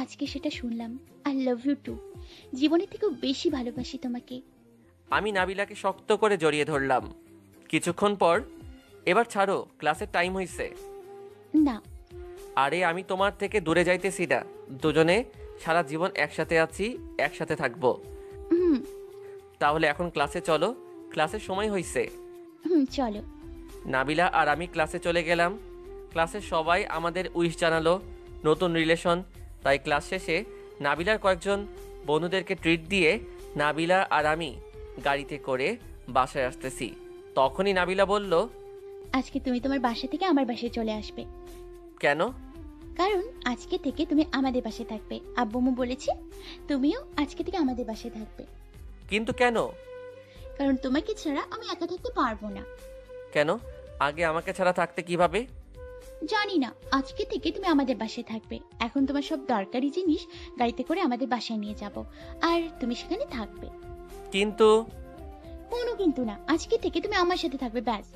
আজকে সেটা শুনলাম। I love you too. জীবনের থেকেও বেশি ভালোবাসি তোমাকে। আমি নাবিলাকে শক্ত করে জড়িয়ে ধরলাম। কিছুক্ষণ পর, এবার ছাড়ো, ক্লাসের টাইম হইছে। না। আরে আমি তোমার থেকে দূরে যাইতেছি না, দুজনে সারা জীবন একসাথে আছি, একসাথে থাকবো। তাহলে এখন ক্লাসে চলো, ক্লাসের সময় হইছে। চলো। নাবিলা আর আমি ক্লাসে চলে গেলাম। ক্লাসের সবাই আমাদের উইশ জানালো, নতুন রিলেশন। তাই ক্লাস শেষে নাবিলার কয়েকজন বন্ধুদেরকে ট্রিট দিয়ে নাবিলা আর আমি গাড়িতে করে বাসায় আসতেছি। তখনই নাবিলা বলল, আজকে তুমি তোমার বাসা থেকে আমার বাসায় চলে আসবে। কেন? কারণ আজকে থেকে তুমি আমাদের বাসায় থাকবে। আব্বু বলেছে তুমিও আজকে থেকে আমাদের বাসায় থাকবে। কিন্তু কেন? কারণ তোমাকে ছাড়া আমি একা থাকতে পারবো না। কেন? আগে আমাকে ছাড়া থাকতে কিভাবে? জানি না। আজকে থেকে তুমি আমাদের বাসায় থাকবে। এখন তোমার সব দরকারি জিনিস গাড়িতে করে আমাদের বাসায় নিয়ে যাব, আর তুমি সেখানে থাকবে। কিন্তু? কোনো কিন্তু না। আজকে থেকে তুমি আমার সাথে থাকবে, ব্যাস।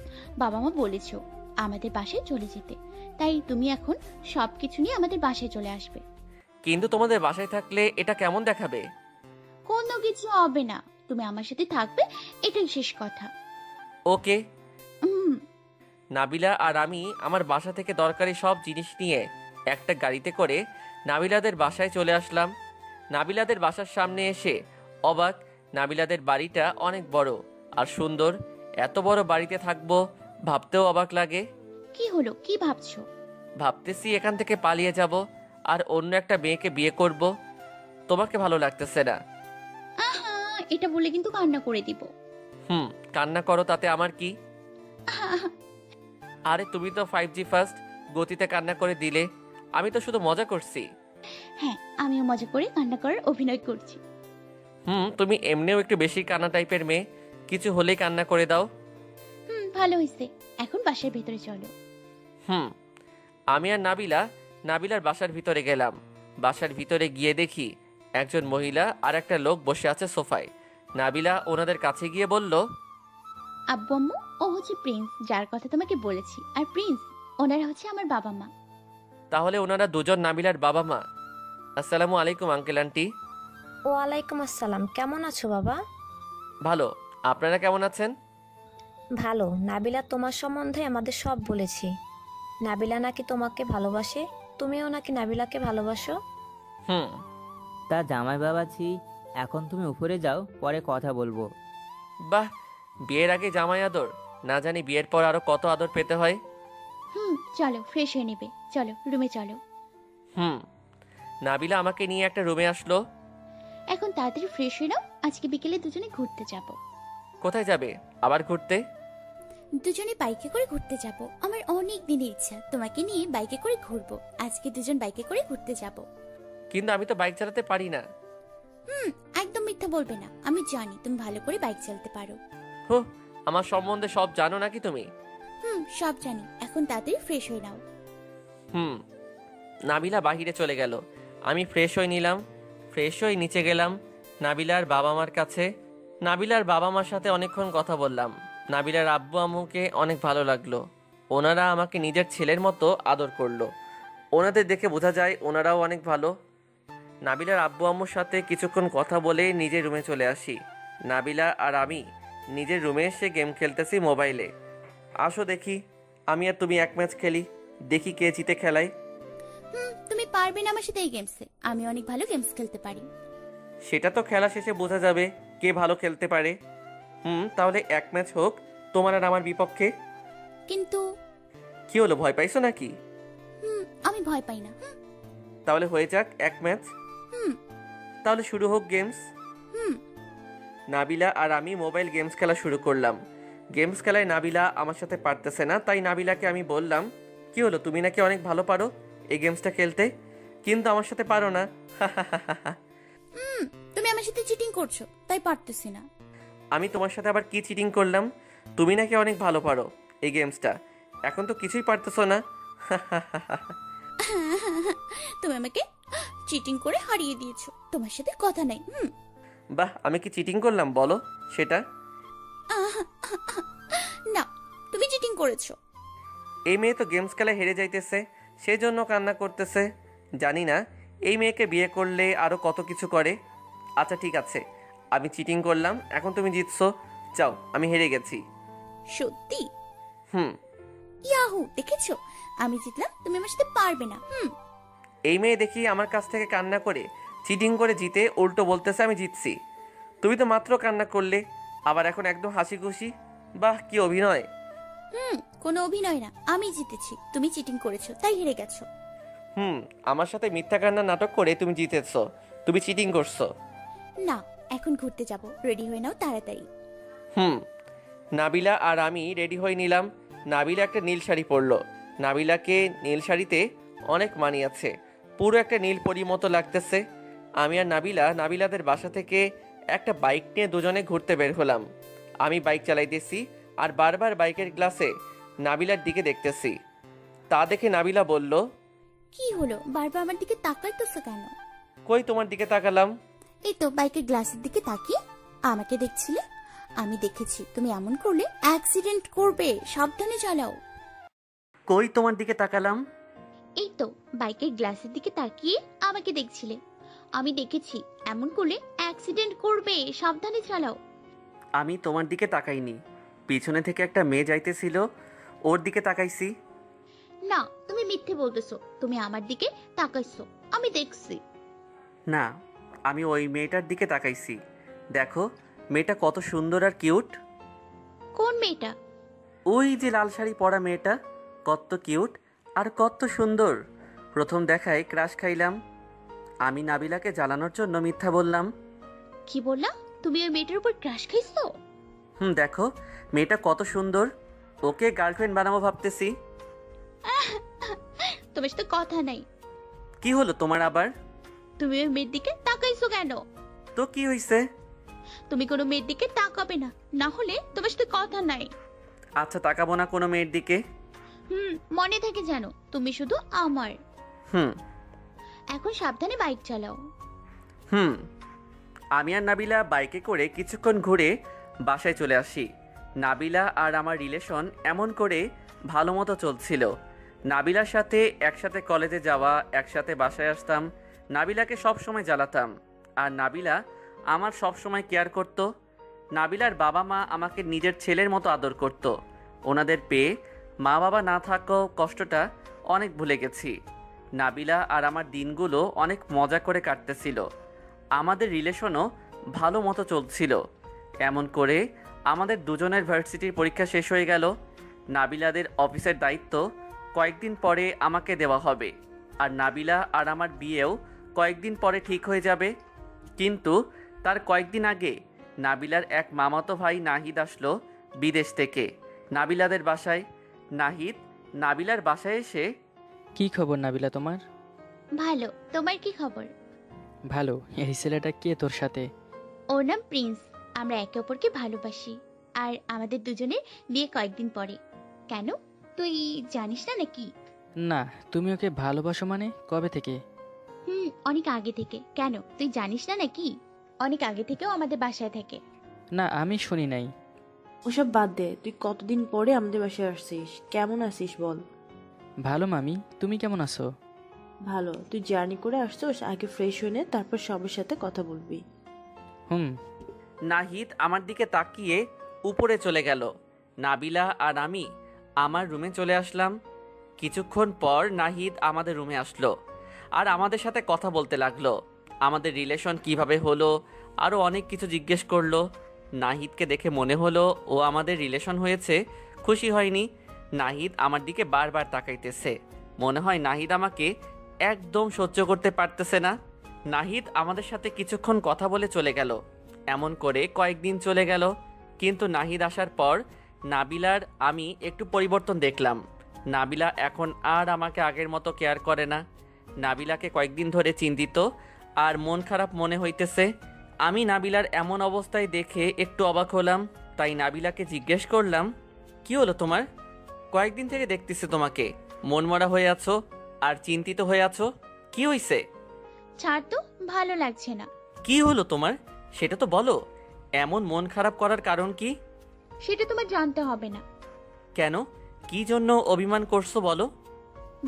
বাবা মা বলেছো আমাদের বাসায় চলে যেতে, তাই তুমি এখন সবকিছু নিয়ে আমাদের বাসায় চলে আসবে। কিন্তু তোমাদের বাসায় থাকলে এটা কেমন দেখাবে? কোনো কিছু হবে না, তুমি আমার সাথে থাকবে, এটাই শেষ কথা। ওকে। নাবিলা আর আমি আমার বাসা থেকে দরকারি সব জিনিস নিয়ে একটা গাড়িতে করে নাবিলাদের বাসায় চলে আসলাম। নাবিলাদের বাসার সামনে এসে অবাক। নাবিলাদের বাড়িটা অনেক বড় আর সুন্দর। এত বড় বাড়িতে থাকবো ভাবতেও অবাক লাগে। কি হলো, কি ভাবছো? ভাবতেছি এখান থেকে পালিয়ে যাব আর অন্য একটা মেয়েকে বিয়ে করব। তোমাকে ভালো লাগতেছে না? আহা, এটা বলে কিন্তু কান্না করে দিব। কান্না করো, তাতে আমার কি? আরে তুমি তো 5G ফার্স্ট গতিতে কান্না করে দিলে। আমি তো শুধু মজা করছি। হ্যাঁ, আমিও মজা করে কান্না করার অভিনয় করছি। তুমি এমনিও একটু বেশি কান্না টাইপের মেয়ে, কিছু হলেই কান্না করে দাও। ভালো হয়েছে। এখন বাসার ভিতরে চলো। আমি আর নাবিলার বাসার ভিতরে গেলাম। বাসার ভিতরে গিয়ে দেখি একজন মহিলা আর একটা লোক বসে আছে সোফায়। নাবিলা ওনাদের কাছে গিয়ে বলল, আব্বু আম্মু, ও হচ্ছে প্রিন্স, যার কথা তোমাকে বলেছি। আর প্রিন্স, ওনারা হচ্ছে আমার বাবা মা। তাহলে ওনারা দুজন নাবিলার বাবা মা। আসসালামু আলাইকুম আঙ্কেল আন্টি। ওয়ালাইকুম আসসালাম। কেমন আছো বাবা? ভালো, আপনারা কেমন আছেন? ভালো। নাবিলা তোমার সম্বন্ধে আমাদের সব বলেছি। নাবিলা নাকি তোমাকে ভালোবাসে, তুমিও নাকি নাবিলাকে ভালোবাসো। তা জামাই বাবাজি, এখন তুমি উপরে যাও, পরে কথা বলবো। বাহ, বিয়ের আগে জামাই আদর, না জানি বিয়ের পর আরো কত আদর পেতে হয়। চলো, ফ্রেশ হয়ে নেবে, চলো রুমে চলো। নাবিলা আমাকে নিয়ে একটা রুমে আসলো। এখন তাড়াতাড়ি ফ্রেশ হয়ে নাও, আজকে বিকেলে দুজনে ঘুরতে যাব। কোথায় যাবে আবার ঘুরতে? দুজনে বাইকে করে ঘুরতে যাব। আমার অনেক দিনের ইচ্ছা তোমাকে নিয়ে বাইকে করে ঘুরবো। আজকে দুজন বাইকে করে ঘুরতে যাব। কিন্তু আমি তো বাইক চালাতে পারি না। একদম মিথ্যা বলবে না, আমি জানি তুমি ভালো করে বাইক চালাতে পারো। আমার সম্বন্ধে সব জানো নাকি তুমি? সব জানি। এখন তাড়াতাড়ি ফ্রেশ হয়ে নাও। নাবিলা বাহিরে চলে গেল। আমি ফ্রেশ হয়ে নিলাম। ফ্রেশ হয়ে নিচে গেলাম নাবিলার বাবা মার কাছে। নাবিলার বাবা মার সাথে অনেকক্ষণ কথা বললাম। নাবিলার আব্বু আম্মুকে অনেক ভালো লাগলো। ওনারা আমাকে নিজের ছেলের মতো আদর করলো। ওনাদের দেখে বোঝা যায় ওনারাও অনেক ভালো। নাবিলার আব্বু আম্মুর সাথে কিছুক্ষণ কথা বলে নিজের রুমে চলে আসি। নাবিলা আর আমি নিজের রুমে এসে গেম খেলতেছি মোবাইলে। আসো দেখি, আমি আর তুমি এক ম্যাচ খেলি, দেখি কে জিতে খেলায়। তুমি পারবে না আমার সাথে এই গেমসে, আমি অনেক ভালো গেমস খেলতে পারি। সেটা তো খেলা শেষে বোঝা যাবে কে ভালো খেলতে পারে। তাহলে এক ম্যাচ হোক তোমার আর আমার বিপক্ষে। কিন্তু কি হলো, ভয় পাইছো নাকি? আমি ভয় পাই না। তাহলে হয়ে যাক এক ম্যাচ। তাহলে শুরু হোক গেমস। নাবিলা আর আমি মোবাইল গেমস খেলা শুরু করলাম। গেমস খেলায় নাবিলা আমার সাথে পারতেছে না, তাই নাবিলাকে আমি বললাম, কি হলো, তুমি নাকি অনেক ভালো পারো এই গেমসটা খেলতে, কিন্তু আমার সাথে পারো না। তুমি আমার সাথে চিটিং করছো, তাই পারতেছি না। আমি তোমার সাথে আবার কি চিটিং করলাম? তুমি নাকি অনেক ভালো পারো এই গেমসটা, এখন তো কিছুই পারতেছো না। তুমি আমাকে চিটিং করে হারিয়ে দিয়েছো, তোমার সাথে কথা নাই। বাহ, আমি কি চিটিং করলাম বলো সেটা? না, তুমি চিটিং করেছো। এই মেয়ে তো গেমস খেলায় হেরে যাইতেছে, সেই জন্য কান্না করতেছে। জানি না এই মেয়েকে বিয়ে করলে আরো কত কিছু করে। আচ্ছা ঠিক আছে, আমি চিটিং করলাম, এখন তুমি জিতছো। যাও, আমি হেরে গেছি। সত্যি? ইয়াহু, দেখেছো, আমি জিতলাম, তুমি আমার সাথে পারবে না। এই মেয়ে দেখি আমার কাছ থেকে কান্না করে চিটিং করে জিতে উল্টো বলতেছে আমি জিতছি। তুমি তো মাত্র কান্না করলে, আবার এখন একদম হাসি খুশি। বাহ, কি অভিনয়। কোনো অভিনয় না, আমি জিতেছি, তুমি চিটিং করেছো তাই হেরে গেছো। আমার সাথে মিথ্যা কান্না নাটক করে তুমি জিতেছো, তুমি চিটিং করছো। না, এখন ঘুরতে যাব, রেডি হয়ে নাও তাড়াতাড়ি। নাবিলা আর আমি রেডি হয়ে নিলাম। নাবিলা একটা নীল শাড়ি পরলো। নাবিলাকে নীল শাড়িতে অনেক মানিয়েছে, পুরো একটা নীল পরীর মতো লাগতেছে। আমি আর নাবিলাদের বাসা থেকে একটা বাইক নিয়ে দুজনে ঘুরতে বের হলাম। আমি বাইক চালাইতেছি আর বারবার বাইকের গ্লাসে নাবিলার দিকে দেখতেছি। তা দেখে নাবিলা বলল, কি হলো, বারবার আমার দিকে তাকাইতেছো কেন? কই তোমার দিকে তাকালাম? এই তো বাইকের গ্লাসের দিকে তাকিয়ে আমাকে দেখছিলে। আমি দেখেছি, তুমি এমন করলে অ্যাক্সিডেন্ট করবে, সাবধানে চালাও। কই তোমার দিকে তাকালাম? এই তো বাইকের গ্লাসের দিকে তাকিয়ে আমাকে দেখছিলে। আমি দেখেছি, এমন করলে অ্যাক্সিডেন্ট করবে, সাবধানে চালাও। আমি তোমার দিকে তাকাইনি, পিছনে থেকে একটা মেয়ে যাইতেছিল, ওর দিকে তাকাইছি। না, তুমি মিথ্যে বলতেছো, তুমি আমার দিকে তাকাইছো, আমি দেখছি। না, আমি ওই মেয়েটার দিকে তাকাইছি। দেখো মেয়েটা কত সুন্দর আর কিউট। কোন মেয়েটা? ওই যে লাল শাড়ি পরা মেয়েটা, কত কিউট আর কত সুন্দর। প্রথম দেখায় ক্রাশ খাইলাম। আমি নাবিলাকে জ্বালানোর জন্য মিথ্যা বললাম। কি বললা? তুমি ওই মেয়েটার উপর ক্রাশ খাইছো? দেখো মেয়েটা কত সুন্দর, ওকে গার্লফ্রেন্ড বানাবো ভাবতেছি। তোমার সাথে কথা নাই। কি হলো তোমার আবার? তুমি ওই মেয়ের দিকে তাকাইছো কেন? তো কি হইছে? তুমি কোনো মেয়ের দিকে তাকাবে না, না হলে তোমার সাথে কথা নাই। আচ্ছা, তাকাবো না কোনো মেয়ের দিকে। মনে থাকে জানো, তুমি শুধু আমার। এখন সাবধানে বাইক চালাও। আমি আর নাবিলা বাইকে করে কিছুক্ষণ ঘুরে বাসায় চলে আসি। নাবিলা আর আমার রিলেশন এমন করে ভালো মতো চলছিল। নাবিলার সাথে একসাথে কলেজে যাওয়া, একসাথে বাসায় আসতাম। নাবিলাকে সব সময় জ্বালাতাম আর নাবিলা আমার সব সময় কেয়ার করত। নাবিলার বাবা মা আমাকে নিজের ছেলের মতো আদর করত। ওনাদের পেয়ে মা বাবা না থাকাও কষ্টটা অনেক ভুলে গেছি। নাবিলা আর আমার দিনগুলো অনেক মজা করে কাটতেছিল। আমাদের রিলেশনও ভালো মতো চলছিল। এমন করে আমাদের দুজনের ভার্সিটির পরীক্ষা শেষ হয়ে গেল। নাবিলাদের অফিসের দায়িত্ব কয়েকদিন পরে আমাকে দেওয়া হবে, আর নাবিলা আর আমার বিয়েও কয়েকদিন পরে ঠিক হয়ে যাবে। কিন্তু তার কয়েকদিন আগে নাবিলার এক মামাতো ভাই নাহিদ আসলো বিদেশ থেকে নাবিলাদের বাসায়। নাহিদ নাবিলার বাসায় এসে, কি খবর নাবিলা তোমার? ভালো, তোমার কি খবর? ভালো। এই ছেলেটা কে তোর সাথে? ওর নাম প্রিন্স। আমরা একে অপরকে ভালোবাসি, আর আমাদের দুজনের বিয়ে কয়েকদিন পরে। কেন, তুই জানিস না নাকি? না, তুমি ওকে ভালোবাসো মানে কবে থেকে? অনেক আগে থেকে। কেন, তুই জানিস না নাকি? অনেক আগে থেকেও আমাদের বাসায় থাকে। না, আমি শুনি নাই। ওসব বাদ দে, তুই কতদিন পরে আমাদের বাসায় আসছিস, কেমন আছিস বল? ভালো মামি, তুমি কেমন আছো? ভালো। তুই জার্নি করে আসছোস, আগে ফ্রেশ হয়ে নে, তারপর সবার সাথে কথা বলবি। নাহিদ আমার দিকে তাকিয়ে উপরে চলে গেল। নাবিলা আর আমি আমার রুমে চলে আসলাম। কিছুক্ষণ পর নাহিদ আমাদের রুমে আসলো আর আমাদের সাথে কথা বলতে লাগলো। আমাদের রিলেশন কিভাবে হলো আরও অনেক কিছু জিজ্ঞেস করলো। নাহিদকে দেখে মনে হলো ও আমাদের রিলেশন হয়েছে, খুশি হয়নি। নাহিদ আমার দিকে বারবার তাকাইতেছে, মনে হয় নাহিদ আমাকে একদম সহ্য করতে পারতেছে না। নাহিদ আমাদের সাথে কিছুক্ষণ কথা বলে চলে গেল। এমন করে কয়েকদিন চলে গেল, কিন্তু নাহিদ আসার পর নাবিলার আমি একটু পরিবর্তন দেখলাম। নাবিলা এখন আর আমাকে আগের মতো কেয়ার করে না। নাবিলাকে কয়েকদিন ধরে চিন্তিত আর মন খারাপ মনে হইতেছে। আমি নাবিলার এমন অবস্থায় দেখে একটু অবাক হলাম, তাই নাবিলাকে জিজ্ঞেস করলাম, কি হলো তোমার? কয়েকদিন থেকে দেখতেছি তোমাকে মনমরা হয়ে আছো আর চিন্তিত হয়ে আছো, কি হইছে? ছাড় তো, ভালো লাগছে না। কি হলো তোমার সেটা তো বলো। এমন মন খারাপ করার কারণ কি? সেটা তোমার জানতে হবে না। কেন, কি জন্য অভিমান করছো বলো?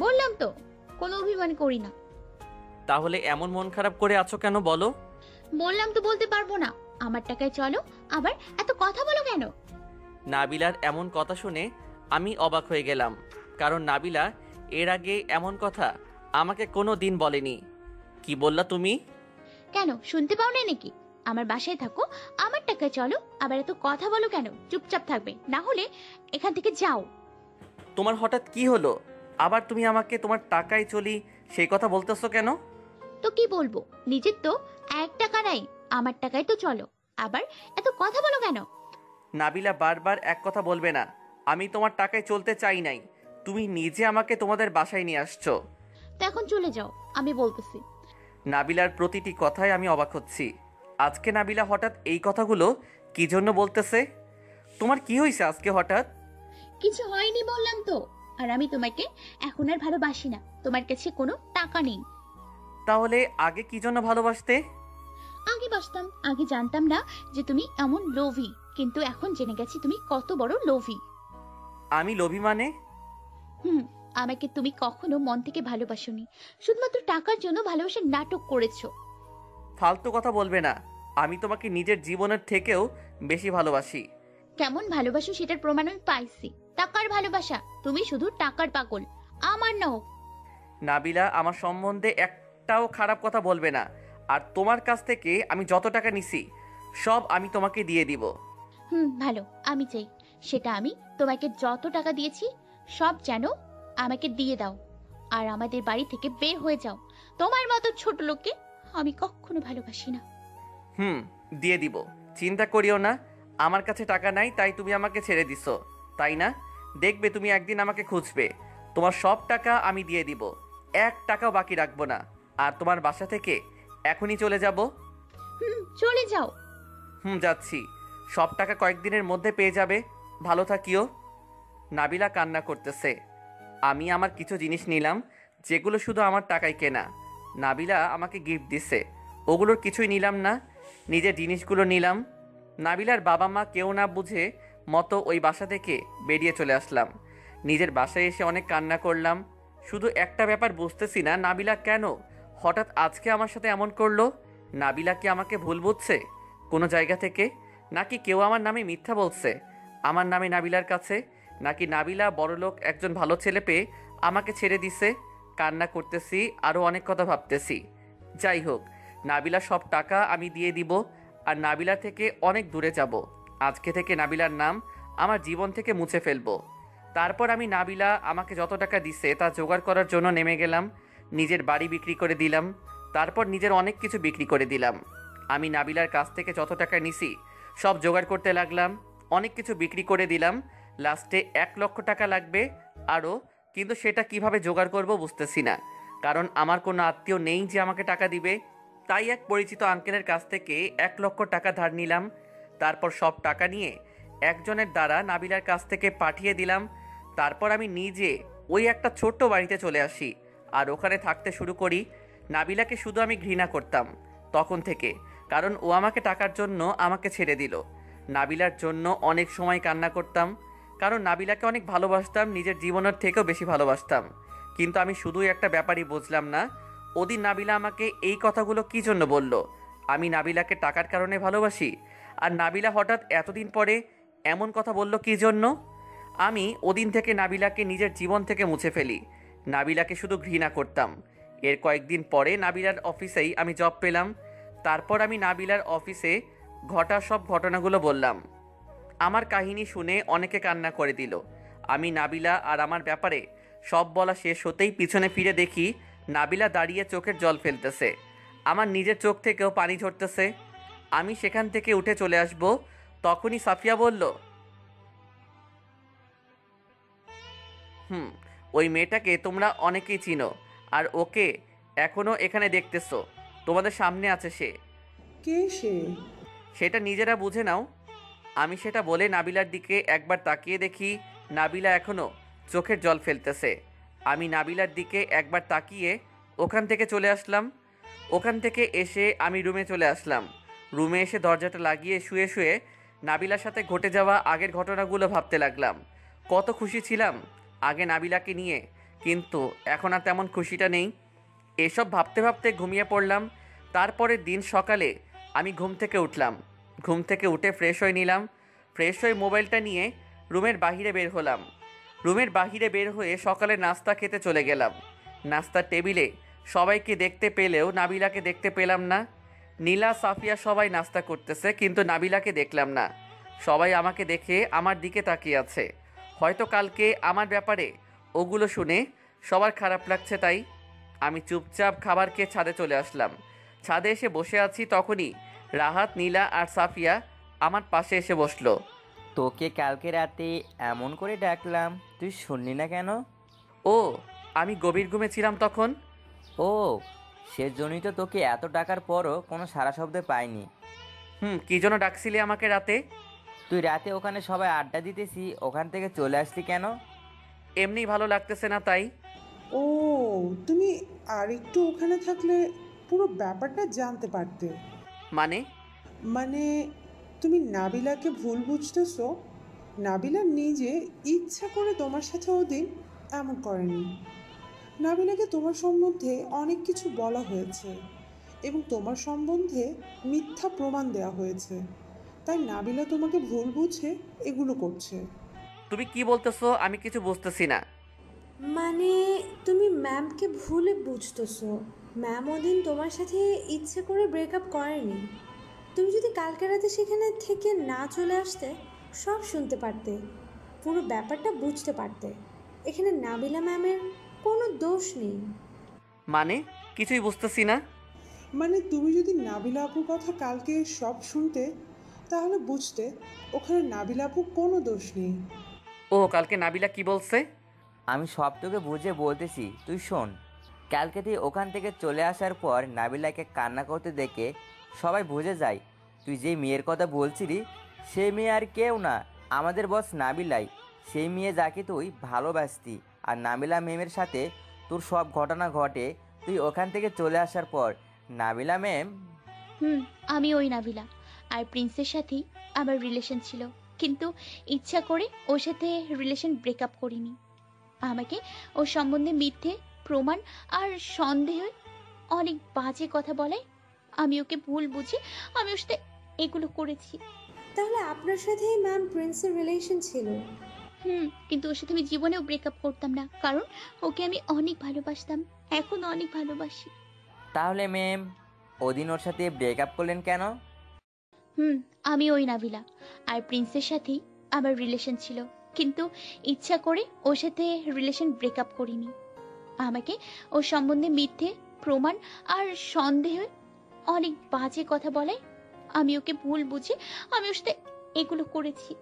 বললাম তো, কোনো অভিমান করি না। তাহলে এমন মন খারাপ করে আছো কেন বলো? বললাম তো বলতে পারবো না। আমার টাকায় চলো, আবার এত কথা বলো কেন? নাবিলার এমন কথা শুনে আমি অবাক হয়ে গেলাম, কারণ নাবিলা এর আগে এমন কথা আমাকে কোনো দিন বলেনি। কি বললা তুমি? কেন, শুনতে পাও না নাকি? আমার বাসায় থাকো, আমার টাকায় চলো, আবার এত কথা বলো কেন? চুপচাপ থাকবে, না হলে এখান থেকে যাও। তোমার হঠাৎ কি হলো? আবার তুমি আমাকে তোমার টাকায় চলি সেই কথা বলতেছো কেন? তো কি বলবো, নিজের তো 1 টাকা নাই, আমার টাকায় তো চলো, আবার এত কথা বলো কেন? নাবিলা বারবার এক কথা বলবে না। আমি তোমার টাকায় চলতে চাই নাই, তুমি নিজে আমাকে তোমাদের বাসায় নিয়ে আসছো। তো এখন চলে যাও, আমি বলতেছি। নাবিলার প্রতিটি কথায় আমি অবাক হচ্ছি। আজকে নাবিলা হঠাৎ এই কথাগুলো কি জন্য বলতেছে? তোমার কি হয়েছে আজকে হঠাৎ? কিছু হয়নি বললাম তো। আর আমি তোমাকে এখন আর ভালোবাসি না, তোমার কাছে কোনো টাকা নেই। তাহলে আগে কি জন্য ভালোবাসতে? আগে বাসতাম, আগে জানতাম না যে তুমি এমন লোভী, কিন্তু এখন জেনে গেছি তুমি কত বড় লোভী। আমি লোভী মানে? আমাকে তুমি কখনো মন থেকে ভালোবাসোনি, শুধুমাত্র টাকার জন্য ভালোবাসার নাটক করেছো। ফালতু কথা বলবে না, আমি তোমাকে নিজের জীবনের থেকেও বেশি ভালোবাসি। কেমন ভালোবাসো সেটার প্রমাণ আমি পাইছি। টাকার ভালোবাসা, তুমি শুধু টাকার পাগল, আমার নাও। নাবিলা আমার সম্বন্ধে একটাও খারাপ কথা বলবে না। আর তোমার কাছ থেকে আমি যত টাকা নিছি সব আমি তোমাকে দিয়ে দিব। ভালো, আমি চাই সেটা আমি তোমাকে যত টাকা দিয়েছি সব যেন আমাকে দিয়ে দাও, আর আমাদের বাড়ি থেকে বের হয়ে যাও। তোমার মতো ছোট লোককে আমি কখনো ভালোবাসি না। দিয়ে দিব, চিন্তা করিও না। আমার কাছে টাকা নাই তাই তুমি আমাকে ছেড়ে দিছো, তাই না? দেখবে তুমি একদিন আমাকে খুঁজবে, তোমার সব টাকা আমি দিয়ে দিব, 1 টাকাও বাকি রাখবো না। আর তোমার বাসা থেকে এখনই চলে যাব। চলে যাও। যাচ্ছি, সব টাকা কয়েকদিনের মধ্যে পেয়ে যাবে, ভালো থাকিও। নাবিলা কান্না করতেছে। আমি আমার কিছু জিনিস নিলাম যেগুলো শুধু আমার টাকায় কেনা। নাবিলা আমাকে গিফট দিছে, ওগুলোর কিছুই নিলাম না, নিজের জিনিসগুলো নিলাম। নাবিলার বাবা মা কেউ না বুঝে মতো ওই বাসা থেকে বেরিয়ে চলে আসলাম। নিজের বাসায় এসে অনেক কান্না করলাম। শুধু একটা ব্যাপার বুঝতেছি না, নাবিলা কেন হঠাৎ আজকে আমার সাথে এমন করলো? নাবিলা কি আমাকে ভুল বুঝছে কোনো জায়গা থেকে, নাকি কেউ আমার নামে মিথ্যা বলছে আমার নামে নাবিলার কাছে, নাকি নাবিলা বড়লোক একজন ভালো ছেলে পেয়ে আমাকে ছেড়ে দিছে? কান্না করতেছি, আরও অনেক কথা ভাবতেছি। যাই হোক, নাবিলা সব টাকা আমি দিয়ে দিব আর নাবিলা থেকে অনেক দূরে যাব। আজকে থেকে নাবিলার নাম আমার জীবন থেকে মুছে ফেলবো। তারপর আমি নাবিলা আমাকে যত টাকা দিছে তা জোগাড় করার জন্য নেমে গেলাম। নিজের বাড়ি বিক্রি করে দিলাম, তারপর নিজের অনেক কিছু বিক্রি করে দিলাম। আমি নাবিলার কাছ থেকে যত টাকা নিছি সব জোগাড় করতে লাগলাম, অনেক কিছু বিক্রি করে দিলাম। লাস্টে 1 লক্ষ টাকা লাগবে আরও, কিন্তু সেটা কিভাবে জোগাড় করব বুঝতেছি না, কারণ আমার কোনো আত্মীয় নেই যে আমাকে টাকা দিবে। তাই এক পরিচিত আঙ্কেলের কাছ থেকে 1 লক্ষ টাকা ধার নিলাম। তারপর সব টাকা নিয়ে একজনের দ্বারা নাবিলার কাছ থেকে পাঠিয়ে দিলাম। তারপর আমি নিজে ওই একটা ছোট্ট বাড়িতে চলে আসি আর ওখানে থাকতে শুরু করি। নাবিলাকে শুধু আমি ঘৃণা করতাম তখন থেকে, কারণ ও আমাকে টাকার জন্য আমাকে ছেড়ে দিল। নাবিলার জন্য অনেক সময় কান্না করতাম, কারণ নাবিলাকে অনেক ভালোবাসতাম, নিজের জীবনের থেকেও বেশি ভালোবাসতাম। কিন্তু আমি শুধুই একটা ব্যাপারই বুঝলাম না, ওদিন নাবিলা আমাকে এই কথাগুলো কী জন্য বলল। আমি নাবিলাকে টাকার কারণে ভালোবাসি, আর নাবিলা হঠাৎ এতদিন পরে এমন কথা বলল কী জন্য? আমি ওদিন থেকে নাবিলাকে নিজের জীবন থেকে মুছে ফেলি। নাবিলাকে শুধু ঘৃণা করতাম। এর কয়েকদিন পরে নাবিলার অফিসেই আমি জব পেলাম। তারপর আমি নাবিলার অফিসে ঘটা সব ঘটনাগুলো বললাম। আমার কাহিনী শুনে অনেকে কান্না করে দিল। আমি নাবিলা আর আমার ব্যাপারে সব বলা শেষ হতেই পিছনে ফিরে দেখি নাবিলা দাঁড়িয়ে চোখের জল ফেলতেছে। আমার নিজের চোখ থেকেও পানি ঝরতেছে। আমি সেখান থেকে উঠে চলে আসব, তখনই সাফিয়া বলল, ওই মেয়েটাকে তোমরা অনেকেই চিনো, আর ওকে এখনো এখানে দেখতেছো। তোমাদের সামনে আছে সে। কে সে? সেটা নিজেরা বুঝে নাও। আমি সেটা বলে নাবিলার দিকে একবার তাকিয়ে দেখি নাবিলা এখনো চোখের জল ফেলতেছে। আমি নাবিলার দিকে একবার তাকিয়ে ওখান থেকে চলে আসলাম। ওখান থেকে এসে আমি রুমে চলে আসলাম। রুমে এসে দরজাটা লাগিয়ে শুয়ে শুয়ে নাবিলার সাথে ঘটে যাওয়া আগের ঘটনাগুলো ভাবতে লাগলাম। কত খুশি ছিলাম আগে নাবিলাকে নিয়ে, কিন্তু এখন আর তেমন খুশিটা নেই। এসব ভাবতে ভাবতে ঘুমিয়ে পড়লাম। তারপরের দিন সকালে আমি ঘুম থেকে উঠলাম। ঘুম থেকে উঠে ফ্রেশ হয়ে নিলাম। ফ্রেশ হয়ে মোবাইলটা নিয়ে রুমের বাহিরে বের হলাম। রুমের বাহিরে বের হয়ে সকালে নাস্তা খেতে চলে গেলাম। নাস্তার টেবিলে সবাইকে দেখতে পেলেও নাবিলাকে দেখতে পেলাম না। নীলা, সাফিয়া সবাই নাস্তা করতেছে, কিন্তু নাবিলাকে দেখলাম না। সবাই আমাকে দেখে আমার দিকে তাকিয়ে আছে। হয়তো কালকে আমার ব্যাপারে ওগুলো শুনে সবার খারাপ লাগছে, তাই আমি চুপচাপ খাবার খেয়ে ছাদে চলে আসলাম। ছাদে এসে বসে আছি, তখনই রাহাত, নীলা আর সাফিয়া আমার পাশে এসে বসলো। তোকে কালকে রাতে এমন করে ডাকলাম, তুই শুনলি না কেন? ও, আমি গভীর ঘুমে ছিলাম তখন। ও, সেজন্যই তো তোকে এত ডাকার পরও কোনো সারা শব্দ পাইনি। কি জন্য ডাকছিলি আমাকে রাতে? তুই রাতে ওখানে সবাই আড্ডা দিতেছি, ওখান থেকে চলে আসলি কেন? এমনি ভালো লাগতেছে না, তাই। ও, তুমি আর একটু ওখানে থাকলে পুরো ব্যাপারটা জানতে পারতে। মানে তুমি নাবিলাকে ভুল বুঝতেছো। নাবিলা নিজে ইচ্ছা করে তোমার সাথে ওদিন এমন করেনি। নাবিলাকে তোমার সম্বন্ধে অনেক কিছু বলা হয়েছে এবং তোমার সম্বন্ধে মিথ্যা প্রমাণ দেওয়া হয়েছে, তাই নাবিলা তোমাকে ভুল বুঝে এগুলো করছে। তুমি কি বলতেছো? আমি কিছু বুঝতেছি না। মানে তুমি ম্যামকে ভুলে বুঝতেছো। ম্যাম ওদিন তোমার সাথে ইচ্ছে করে ব্রেকআপ করেনি। তুমি যদি কালকে রাতে সেখানে থেকে না চলে আসতে, সব শুনতে পারতে, পুরো ব্যাপারটা বুঝতে পারতে। এখানে নাবিলা ম্যামের কোনো দোষ নেই। মানে কিছুই বুঝতেছি না। মানে তুমি যদি নাবিলা আপুর কথা কালকে সব শুনতে, তাহলে বুঝতে ওখানে নাবিলা আপুর কোনো দোষ নেই। ও, কালকে নাবিলা কি বলছে? আমি সব তোকে বুঝে বলতেছি, তুই শোন। কালকে তুই ওখান থেকে চলে আসার পর নাবিলাকে কান্না করতে দেখে সবাই বুঝে যায় তুই যে মেয়ের কথা বলছিলি সেই মেয়ে আর কেউ না, আমাদের বস নাবিলাই। সেই মেয়ে যাকে তুই ভালোবাসতি, আর নাবিলা ম্যামের সাথে তোর সব ঘটনা ঘটে তুই ওখান থেকে চলে আসার পর নাবিলা ম্যাম। আমি ওই নাবিলা, আর প্রিন্সের সাথেই আমার রিলেশন ছিল, কিন্তু ইচ্ছা করে ওর সাথে রিলেশন ব্রেকআপ করিনি। আমাকে ওর সম্বন্ধে মিথ্যে প্রমাণ আর সন্দেহে অনেক বাজে কথা বলে আমি ওকে ভুল বুঝি আমি ওর সাথে এগুলো করেছি। তাহলে আপনার সাথেই ম্যাম প্রিন্সের রিলেশন ছিল? কিন্তু ওর সাথে আমি জীবনেও ব্রেকআপ করতাম না, কারণ ওকে আমি অনেক ভালোবাসতাম, এখন অনেক ভালোবাসি। তাহলে ম্যাম ওদিন ওর সাথে ব্রেকআপ করলেন কেন? আমি ওই নাবিলা, আর প্রিন্সের সাথেই আমার রিলেশন ছিল, কিন্তু ইচ্ছা করে ওর সাথে রিলেশন ব্রেকআপ করিনি। আমাকে ওর সম্বন্ধে মিথ্যে প্রমাণ আর সন্দেহে অনেক বাজে কথা বলে আমি ওকে ভুল বুঝি আমি ওর সাথে এগুলো করেছি।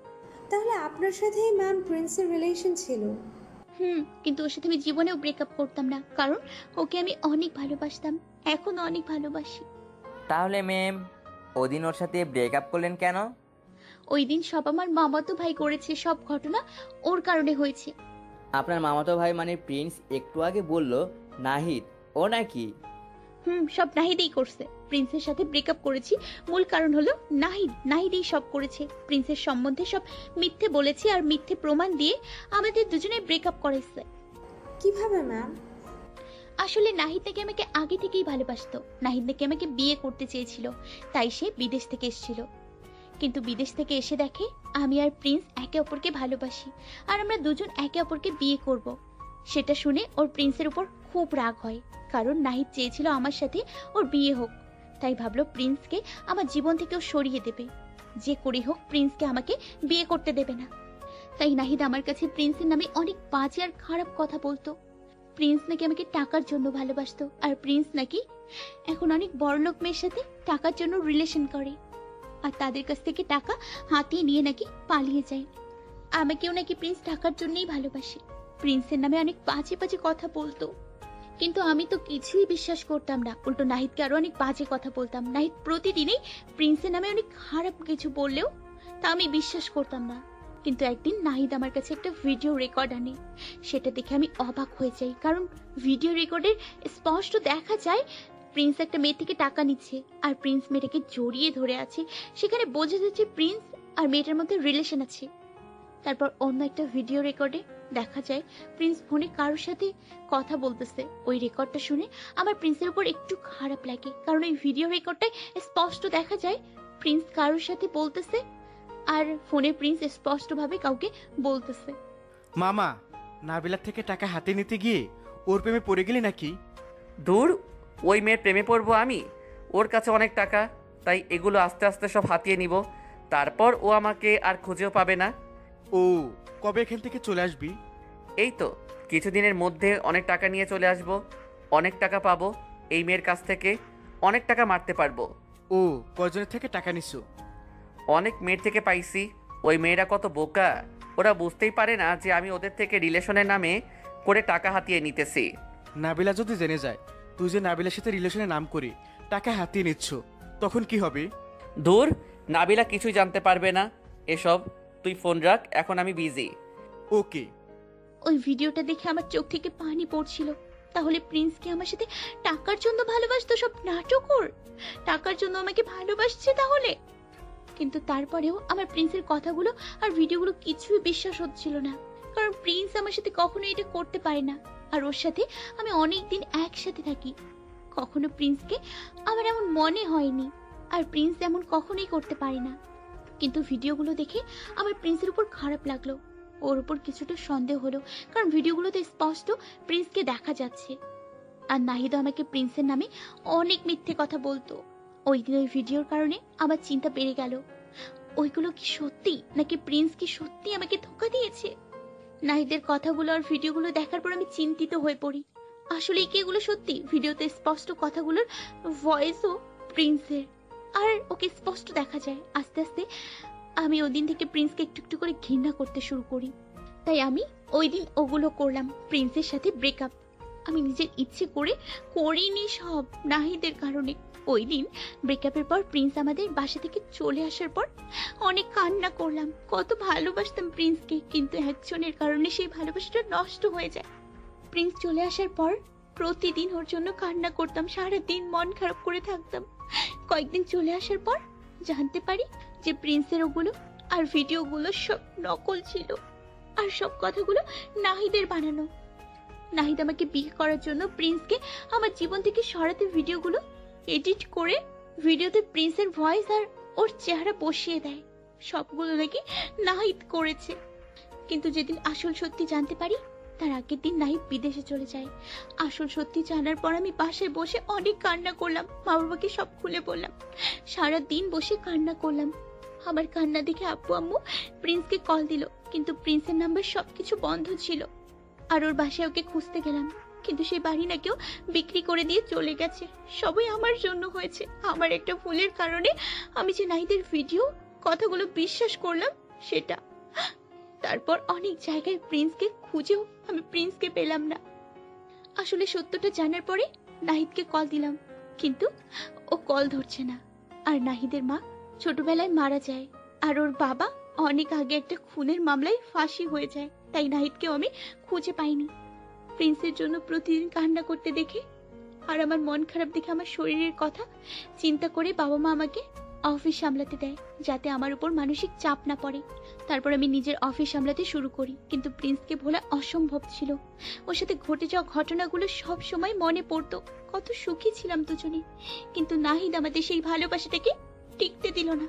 তাহলে আপনার সাথেই ম্যাম প্রিন্সের রিলেশন ছিল? কিন্তু ওর সাথে আমি জীবনেও ব্রেকআপ করতাম না, কারণ ওকে আমি অনেক ভালোবাসতাম, এখন অনেক ভালোবাসি। তাহলে ম্যাম ওদিন ওর সাথে ব্রেকআপ করলেন কেন? ওই দিন সব আমার মামাতো ভাই করেছে, সব ঘটনা ওর কারণে হয়েছে। আপনার মামাতো ভাই মানে প্রিন্স একটু আগে বলল নাহিদ, ও নাকি? সব নাহিদই করছে। প্রিন্সের সাথে ব্রেকআপ করেছি, মূল কারণ হলো নাহিদই সব করেছে। প্রিন্সের সম্বন্ধে সব মিথ্যে বলেছে আর মিথ্যে প্রমাণ দিয়ে আমাদের দুজনে ব্রেকআপ করেছে। কিভাবে ম্যাম? আসলে নাহিদ নাকি আমাকে আগে থেকেই ভালোবাসতো। নাহিদ নাকি আমাকে বিয়ে করতে চেয়েছিল, তাই সে বিদেশ থেকে এসেছিল। কিন্তু বিদেশ থেকে এসে দেখে আমি আর প্রিন্স একে অপরকে ভালোবাসি আর আমরা দুজন একে অপরকে বিয়ে করব। সেটা শুনে ওর প্রিন্সের উপর খুব রাগ হয়, কারণ নাহিদ চেয়েছিল আমার সাথে ওর বিয়ে হোক। তাই ভাবলো প্রিন্সকে আমার জীবন থেকেও সরিয়ে দেবে, যে করে হোক প্রিন্সকে আমাকে বিয়ে করতে দেবে না। তাই নাহিদ আমার কাছে প্রিন্সের নামে অনেক বাজে আর খারাপ কথা বলতো। প্রিন্স নাকি আমাকে টাকার জন্য ভালোবাসতো, আর প্রিন্স নাকি এখন অনেক বড়লোক মেয়ের সাথে টাকার জন্য রিলেশন করে, আর তাদের কাছ থেকে টাকা হাতিয়ে নিয়ে নাকি পালিয়ে যায়। আমাকেও নাকি প্রিন্স টাকার জন্যই ভালোবাসে। প্রিন্সের নামে অনেক বাজে বাজে কথা বলতো, কিন্তু আমি তো কিছুই বিশ্বাস করতাম না। উল্টো নাহিদকে আরো অনেক বাজে কথা বলতাম। নাহিদ প্রতিদিনই প্রিন্সের নামে অনেক খারাপ কিছু বললেও তা আমি বিশ্বাস করতাম না। কিন্তু একদিন নাহিদ আমার কাছে একটা ভিডিও রেকর্ড আনে, সেটা দেখে আমি অবাক হয়ে যাই, কারণ ভিডিও রেকর্ডে স্পষ্ট দেখা যায় প্রিন্স একটা মেয়ে থেকে টাকা নিচ্ছে আর প্রিন্স মেয়েটাকে জড়িয়ে ধরে আছে। সেখানে বোঝা যাচ্ছে প্রিন্স আর মেয়েটার মধ্যে রিলেশন আছে। তারপর অন্য একটা ভিডিও রেকর্ডে দেখা যায় প্রিন্স ফোনে কারোর সাথে কথা বলতেছে। ওই রেকর্ডটা শুনে আমার প্রিন্সের উপর একটু খারাপ লাগে, কারণ ওই ভিডিও রেকর্ডটায় স্পষ্ট দেখা যায় প্রিন্স কারোর সাথে বলতেছে আর ফোনে প্রিন্স স্পষ্টভাবে কাউকে বলতেছে। মামা, নাবিলার থেকে টাকা হাতে নিতে গিয়ে ওর প্রেমে পড়ে গেলি নাকি? দূর, ওই মেয়ের প্রেমে পড়বো আমি? ওর কাছে অনেক টাকা, তাই এগুলো আস্তে আস্তে সব হাতিয়ে নিব, তারপর ও আমাকে আর খুঁজেও পাবে না। ও, কবে এখান থেকে চলে আসবি? এই তো কিছুদিনের মধ্যে অনেক টাকা নিয়ে চলে আসব, অনেক টাকা পাবো এই মেয়ের কাছ থেকে, অনেক টাকা মারতে পারবো। ও, কয়জনের থেকে টাকা নিছো? অনেক মেয়ের থেকে পাইছি। ওই মেয়েরা কত বোকা, ওরা বুঝতেই পারে না যে আমি ওদের থেকে রিলেশনের নামে করে টাকা হাতিয়ে নিতেছি। নাবিলা যদি জেনে যায় তুই যে নাবিলার সাথে রিলেশনের নাম করে টাকা হাতিয়ে নিচ্ছ, তখন কি হবে? দূর, নাবিলা কিছুই জানতে পারবে না এসব। তুই ফোন রাখ, এখন আমি বিজি। ওকে। ওই ভিডিওটা দেখে আমার চোখ থেকে পানি পড়ছিল। তাহলে প্রিন্স কি আমার সাথে টাকার জন্য ভালোবাসতো? সব নাটকর, টাকার জন্য আমাকে ভালোবাসছে তাহলে। কিন্তু তারপরেও আমার প্রিন্সের কথাগুলো আর ভিডিওগুলো কিছুই বিশ্বাস হচ্ছিল না, কারণ প্রিন্স আমার সাথে কখনো এটা করতে পারে না। আর ওর সাথে আমি অনেকদিন একসাথে থাকি, কখনো প্রিন্সকে আমার এমন মনে হয়নি, আর প্রিন্স এমন কখনোই করতে পারে না। কিন্তু ভিডিওগুলো দেখে আমার প্রিন্সের উপর খারাপ লাগলো, ওর উপর কিছুটা সন্দেহ হলো, কারণ ভিডিওগুলোতে স্পষ্ট প্রিন্সকে দেখা যাচ্ছে। আর নাহিদ আমাকে প্রিন্সের নামে অনেক মিথ্যে কথা বলতো। ওই দিন ওই ভিডিওর কারণে আমার চিন্তা বেড়ে গেল, ওইগুলো কি সত্যি, নাকি প্রিন্স কি সত্যি আমাকে ধোঁকা দিয়েছে? নাহিদের কথাগুলো আর ভিডিওগুলো দেখার পর আমি চিন্তিত হয়ে পড়ি। আসলে কি এগুলো সত্যি? ভিডিওতে স্পষ্ট কথাগুলোর ভয়েসও প্রিন্সের, আর ওকে স্পষ্ট দেখা যায়। আস্তে আস্তে আমি ওই দিন থেকে প্রিন্সকে একটু একটু করে ঘৃণা করতে শুরু করি। তাই আমি ওই দিন ওগুলো করলাম, প্রিন্সের সাথে ব্রেকআপ। আমি নিজের ইচ্ছে করে করিনি, সব নাহিদের কারণে। ওই দিন ব্রেকআপের পর প্রিন্স আমাদের বাসা থেকে চলে আসার পর অনেক কান্না করলাম। কত ভালোবাসতাম প্রিন্সকে, কিন্তু একজনের কারণে সেই ভালোবাসাটা নষ্ট হয়ে যায়। প্রিন্স চলে আসার পর প্রতিদিন ওর জন্য কান্না করতাম, সারাদিন মন খারাপ করে থাকতাম। কয়েকদিন চলে আসার পর জানতে পারি যে প্রিন্সের ওগুলো আর ভিডিওগুলো সব নকল ছিল, আর সব কথাগুলো নাহিদের বানানো। নাহিদ আমাকে বিয়ে করার জন্য প্রিন্সকে আমার জীবন থেকে সরাতে ভিডিওগুলো এডিট করে ভিডিওতে প্রিন্সের ভয়েস আর ওর চেহারা বসিয়ে দেয়। সবগুলো নাকি নাহিদ করেছে। কিন্তু যেদিন আসল সত্যি জানতে পারি তার আগের দিন নাহিদ বিদেশে চলে যায়। আসল সত্যি জানার পর আমি বাসায় বসে অনেক কান্না করলাম, মা বাবাকে সব খুলে বললাম, সারা দিন বসে কান্না করলাম। আমার কান্না দেখে আব্বু আম্মু প্রিন্সকে কল দিল, কিন্তু প্রিন্সের নাম্বার সবকিছু বন্ধ ছিল। আর ওর বাসায় ওকে খুঁজতে গেলাম, কিন্তু সেই বাড়ি নাকিও বিক্রি করে দিয়ে চলে গেছে। সবই আমার জন্য হয়েছে, আমার একটা ভুলের কারণে আমি যে নাহিদের ভিডিও কথাগুলো বিশ্বাস করলাম সেটা। তারপর অনেক জায়গায় প্রিন্সকে খুঁজেও আমি প্রিন্সকে পেলাম না। আসলে সত্যটা জানার পরে নাহিদকে কল দিলাম, কিন্তু ও কল ধরছে না। আর নাহিদের মা ছোটবেলায় মারা যায়, আর ওর বাবা অনেক আগে একটা খুনের মামলায় ফাঁসি হয়ে যায়। তাই নাহিদকেও আমি খুঁজে পাইনি। প্রিন্সের জন্য প্রতিদিন কান্না করতে দেখে আর আমার মন খারাপ দেখে আমার শরীরের কথা চিন্তা করে বাবা মা আমাকে অফিস সামলাতে দেয়, যাতে আমার উপর মানসিক চাপ না পড়ে। তারপর আমি নিজের অফিস সামলাতে শুরু করি, কিন্তু প্রিন্সকে ভোলা অসম্ভব ছিল। ওর সাথে ঘটে যাওয়া ঘটনাগুলো সব সময় মনে পড়তো। কত সুখী ছিলাম দুজনে, কিন্তু নাহিদ আমাদের সেই ভালোবাসাটাকে টিকতে দিল না।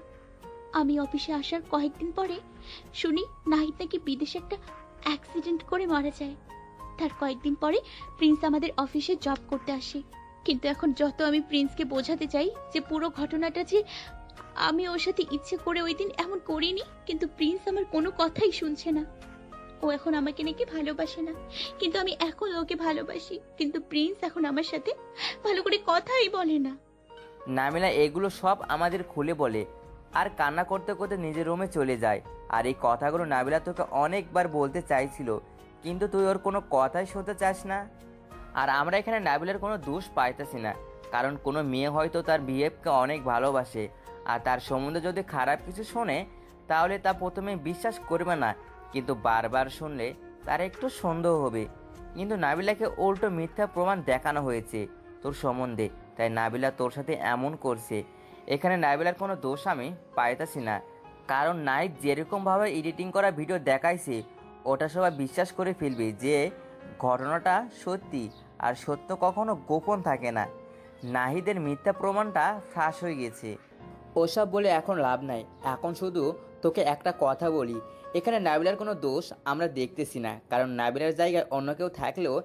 আমি অফিসে আসার কয়েকদিন পরে শুনি নাহিদ নাকি বিদেশে একটা অ্যাক্সিডেন্ট করে মারা যায়। তার কয়েকদিন পরে প্রিন্স আমাদের অফিসে জব করতে আসে। কিন্তু এখন যত আমি প্রিন্সকে বোঝাতে চাই যে পুরো ঘটনাটা যে আমি ওর সাথে ইচ্ছে করে ওই দিন এমন করিনি, কিন্তু প্রিন্স আমার কোনো কথাই শুনছে না। ও এখন আমাকে নাকি ভালোবাসে না, কিন্তু আমি এখন ওকে ভালোবাসি। কিন্তু প্রিন্স এখন আমার সাথে ভালো করে কথাই বলে না। নাবিলা এগুলো সব আমাদের খুলে বলে আর কান্না করতে করতে নিজের রুমে চলে যায়। আর এই কথাগুলো নাবিলা তোকে অনেকবার বলতে চাইছিল, কিন্তু তুই ওর কোনো কথাই শুনতে চাস না। আর আমরা এখানে নাবিলার কোনো দোষ পাইতেছি না, কারণ কোনো মেয়ে হয়তো তার বিহেভকে অনেক ভালোবাসে, আর তার সম্বন্ধে যদি খারাপ কিছু শোনে তাহলে তা প্রথমে বিশ্বাস করবে না, কিন্তু বারবার শুনলে তার একটু সন্দেহ হবে। কিন্তু নাবিলাকে উল্টো মিথ্যা প্রমাণ দেখানো হয়েছে তোর সম্বন্ধে, তাই নাবিলা তোর সাথে এমন করছে। এখানে নাবিলার কোনো দোষ আমি পাইতেছি না, কারণ নাইট যেরকমভাবে এডিটিং করা ভিডিও দেখাইছে ওটা সবাই বিশ্বাস করে ফেলবে যে ঘটনাটা সত্যি, আর সত্য কখনো গোপন থাকে না। নাহিদের মিথ্যা প্রমাণটা ফাঁস হয়ে গেছে। ওসব বলে এখন লাভ নাই, এখন শুধু তোকে একটা কথা বলি, এখানে নাবিলার কোনো দোষ আমরা দেখতেছি না, কারণ নাবিলার জায়গায় অন্য কেউ থাকলেও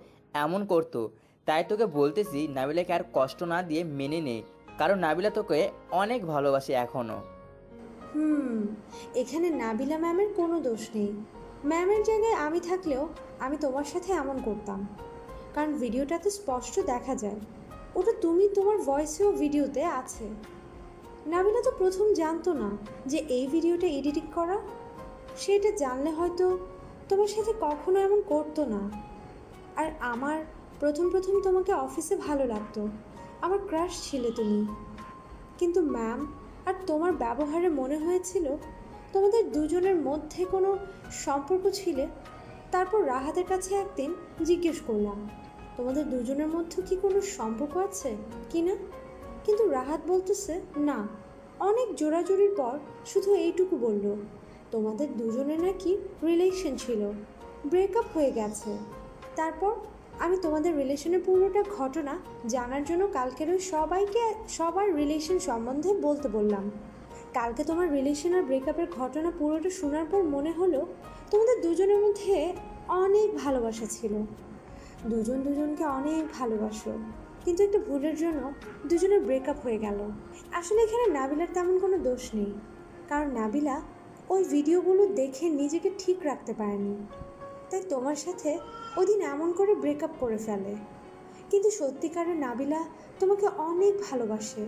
এমন করতো। তাই তোকে বলতেছি নাবিলাকে আর কষ্ট না দিয়ে মেনে নে, কারণ নাবিলা তোকে অনেক ভালোবাসে এখনও। এখানে নাবিলা ম্যামের কোনো দোষ নেই। ম্যামের জায়গায় আমি থাকলেও আমি তোমার সাথে এমন করতাম, কারণ ভিডিওটাতে স্পষ্ট দেখা যায় ওটা তুমি, তোমার ভয়েসেও ভিডিওতে আছে। নাবিলা তো প্রথম জানতো না যে এই ভিডিওটা এডিটিং করা, সেটা জানলে হয়তো তোমার সাথে কখনো এমন করতো না। আর আমার প্রথম তোমাকে অফিসে ভালো লাগতো, আমার ক্রাশ ছিলে তুমি, কিন্তু ম্যাম আর তোমার ব্যবহারে মনে হয়েছিল তোমাদের দুজনের মধ্যে কোনো সম্পর্ক ছিল। তারপর রাহাতের কাছে একদিন জিজ্ঞেস করলাম তোমাদের দুজনের মধ্যে কি কোনো সম্পর্ক আছে কি না, কিন্তু রাহাত বলতেছে না। অনেক জোরাজুরির পর শুধু এইটুকু বলল তোমাদের দুজনের নাকি রিলেশন ছিল, ব্রেকআপ হয়ে গেছে। তারপর আমি তোমাদের রিলেশনের পুরোটা ঘটনা জানার জন্য কালকের ওই সবাইকে সবার রিলেশন সম্বন্ধে বলতে বললাম। কালকে তোমার রিলেশন আর ব্রেকআপের ঘটনা পুরোটা শোনার পর মনে হলো তোমাদের দুজনের মধ্যে অনেক ভালোবাসা ছিল, দুজন দুজনকে অনেক ভালোবাসো, কিন্তু একটা ভুলের জন্য দুজনের ব্রেকআপ হয়ে গেল। আসলে এখানে নাবিলার তেমন কোনো দোষ নেই, কারণ নাবিলা ওই ভিডিওগুলো দেখে নিজেকে ঠিক রাখতে পারেনি, তাই তোমার সাথে ওদিন এমন করে ব্রেকআপ করে ফেলে। কিন্তু সত্যিকারের নাবিলা তোমাকে অনেক ভালোবাসে,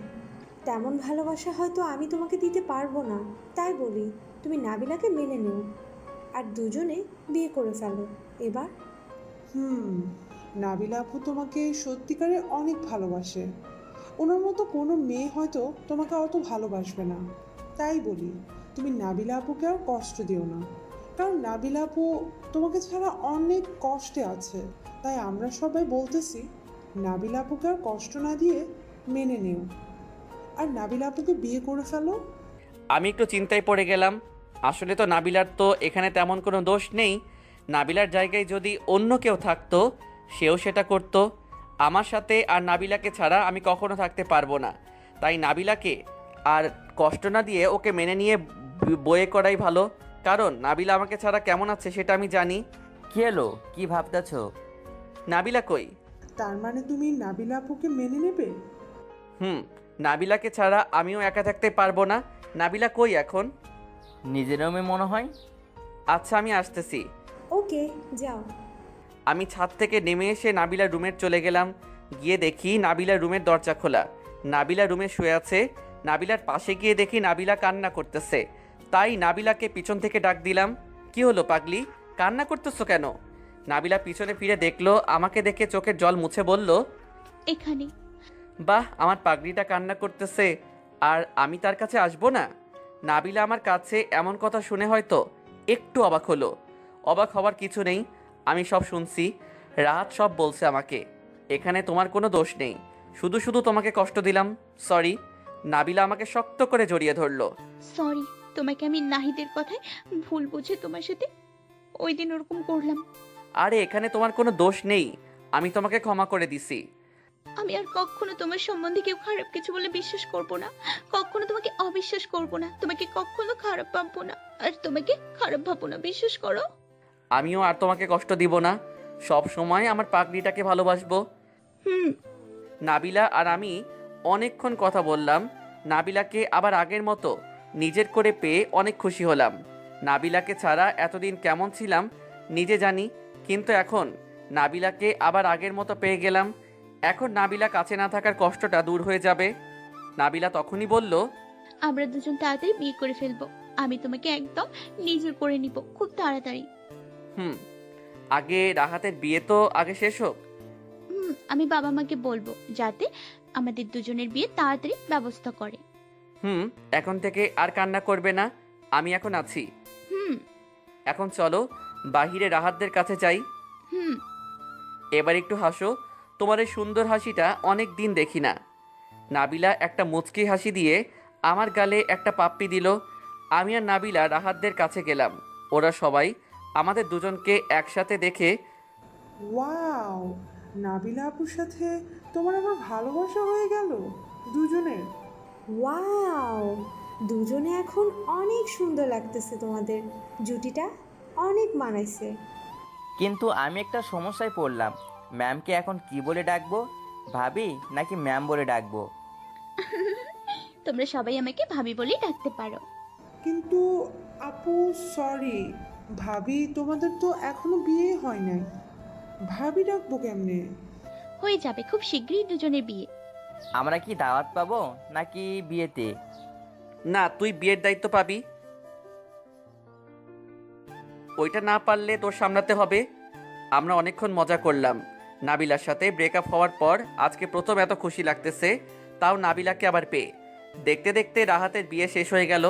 তেমন ভালোবাসা হয়তো আমি তোমাকে দিতে পারবো না। তাই বলি তুমি নাবিলাকে মেনে নিও আর দুজনে বিয়ে করে ফেলো এবার। নাবিলা আপু তোমাকে সত্যিকারে অনেক ভালোবাসে, ওনার মতো কোনো মেয়ে হয়তো তোমাকে অত ভালোবাসবে না। তাই বলি তুমি নাবিলা আপুকে আর কষ্ট দিও না, কারণ নাবিলা আপু তোমাকে ছাড়া অনেক কষ্টে আছে। তাই আমরা সবাই বলতেছি নাবিলা আপুকে আর কষ্ট না দিয়ে মেনে নিও আর নাবিলা আপুকে বিয়ে করে ফেলো। আমি একটু চিন্তায় পড়ে গেলাম। আসলে তো নাবিলার তো এখানে তেমন কোনো দোষ নেই। নাবিলার জায়গায় যদি অন্য কেউ থাকতো সেও সেটা করতো। আমার সাথে আর নাবিলাকে ছাড়া আমি কখনো থাকতে পারবো না। তাই নাবিলাকে আর কষ্ট না দিয়ে ওকে মেনে নিয়ে বয়ে করাই ভালো, কারণ নাবিলা আমাকে ছাড়া কেমন আছে সেটা আমি জানি। কি এলো, কি ভাবতেছ? নাবিলা কই? তার মানে তুমি নাবিলা আপুকে মেনে নেবে? নাবিলাকে ছাড়া আমিও একা থাকতে পারবো না। নাবিলা কই এখন? নিজের রুমে মনে হয়। আচ্ছা আমি আসতেছি। ওকে যাও। আমি ছাদ থেকে নেমে এসে নাবিলার রুমে চলে গেলাম। গিয়ে দেখি নাবিলার রুমের দরজা খোলা। নাবিলা রুমে শুয়ে আছে। নাবিলার পাশে গিয়ে দেখি নাবিলা কান্না করতেছে। তাই নাবিলাকে পিছন থেকে ডাক দিলাম, কি হলো পাগলি, কান্না করতেছো কেন? নাবিলা পিছনে ফিরে দেখলো, আমাকে দেখে চোখের জল মুছে বলল, এখানে। বাহ, আমার পাগলিটা কান্না করতেছে আর আমি তার কাছে আসবো না? নাবিলা আমার কাছে এমন কথা শুনে হয়তো একটু অবাক হলো। অবাক হওয়ার কিছু নেই, আমি সব শুনছি। রাত সব বলছে আমাকে। এখানে তোমার কোনো দোষ নেই, শুধু শুধু তোমাকে কষ্ট দিলাম, সরি। নাবিলা আমাকে শক্ত করে জড়িয়ে ধরলো। সরি, তোমাকে আমি নাহিদের কথায় ভুল বুঝে তোমার সাথে ওই দিন ওরকম করলাম। আরে এখানে তোমার কোনো দোষ নেই, আমি তোমাকে ক্ষমা করে দিছি। আমি আর কখনো তোমার সম্বন্ধে কেউ খারাপ কিছু বলে বিশ্বাস করব না, কখনো তোমাকে অবিশ্বাস করব না, তোমাকে কখনো খারাপ ভাববো না, আর তোমাকে খারাপ ভাববো না, বিশ্বাস করো। আমিও আর তোমাকে কষ্ট দিব না, সব সময় আমার পাগড়িটাকে ভালোবাসবো। নাবিলা আর আমি অনেকক্ষণ কথা বললাম। নাবিলাকে আবার আগের মতো নিজের করে পেয়ে অনেক খুশি হলাম। নাবিলাকে ছাড়া এতদিন কেমন ছিলাম নিজে জানি, কিন্তু এখন নাবিলাকে আবার আগের মতো পেয়ে গেলাম। এখন নাবিলা কাছে না থাকার কষ্টটা দূর হয়ে যাবে। নাবিলা তখনই বলল, আমরা দুজন তাড়াতাড়ি বিয়ে করে ফেলবো, আমি তোমাকে একদম নিজের করে নিব খুব তাড়াতাড়ি। আগে রাহাতের বিয়ে তো আগে শেষ হোক। আমি বাবা মাকে বলবো যাতে আমাদের দুজনের বিয়ে তাড়াতাড়ি ব্যবস্থা করে। এখন থেকে আর কান্না করবে না, আমি এখন আছি। এখন চলো বাহিরে রাহাতদের কাছে যাই। এবার একটু হাসো, তোমার এই সুন্দর হাসিটা অনেক দিন দেখি না। নাবিলা একটা মুচকি হাসি দিয়ে আমার গালে একটা পাপ্পি দিল। আমি আর নাবিলা রাহাতদের কাছে গেলাম। ওরা সবাই আমাদের দুজনকে একসাথে দেখে, ওয়াও, নাবিলা আপুর সাথে তোমার আবার ভালোবাসা হয়ে গেল দুজনের। ওয়াও, দুজনে এখন অনেক সুন্দর লাগতেছে, তোমাদের জুটিটা অনেক মানাইছে। কিন্তু আমি একটা সমস্যায় পড়লাম, ম্যামকে এখন কি বলে ডাকবো, ভাবি নাকি ম্যাম বলে ডাকবো? তোমরা সবাই আমাকে ভাবি বলেই ডাকতে পারো। কিন্তু আপু সরি, ভাবি তোমাদের তো এখনো বিয়ে হয় নাই, ভাবি ডাকবো কেমনে? হয়ে যাবে খুব শীঘ্রই দুজনের বিয়ে। আমরা কি দাওয়াত পাবো নাকি বিয়েতে? না, তুই বিয়ের দায়িত্ব পাবি, ওইটা না পারলে তোর সামলাতে হবে। আমরা অনেকক্ষণ মজা করলাম। নাবিলার সাথে ব্রেকআপ হওয়ার পর আজকে প্রথম এত খুশি লাগতেছে, তাও নাবিলাকে আবার পেয়ে। দেখতে দেখতে রাহাতের বিয়ে শেষ হয়ে গেল।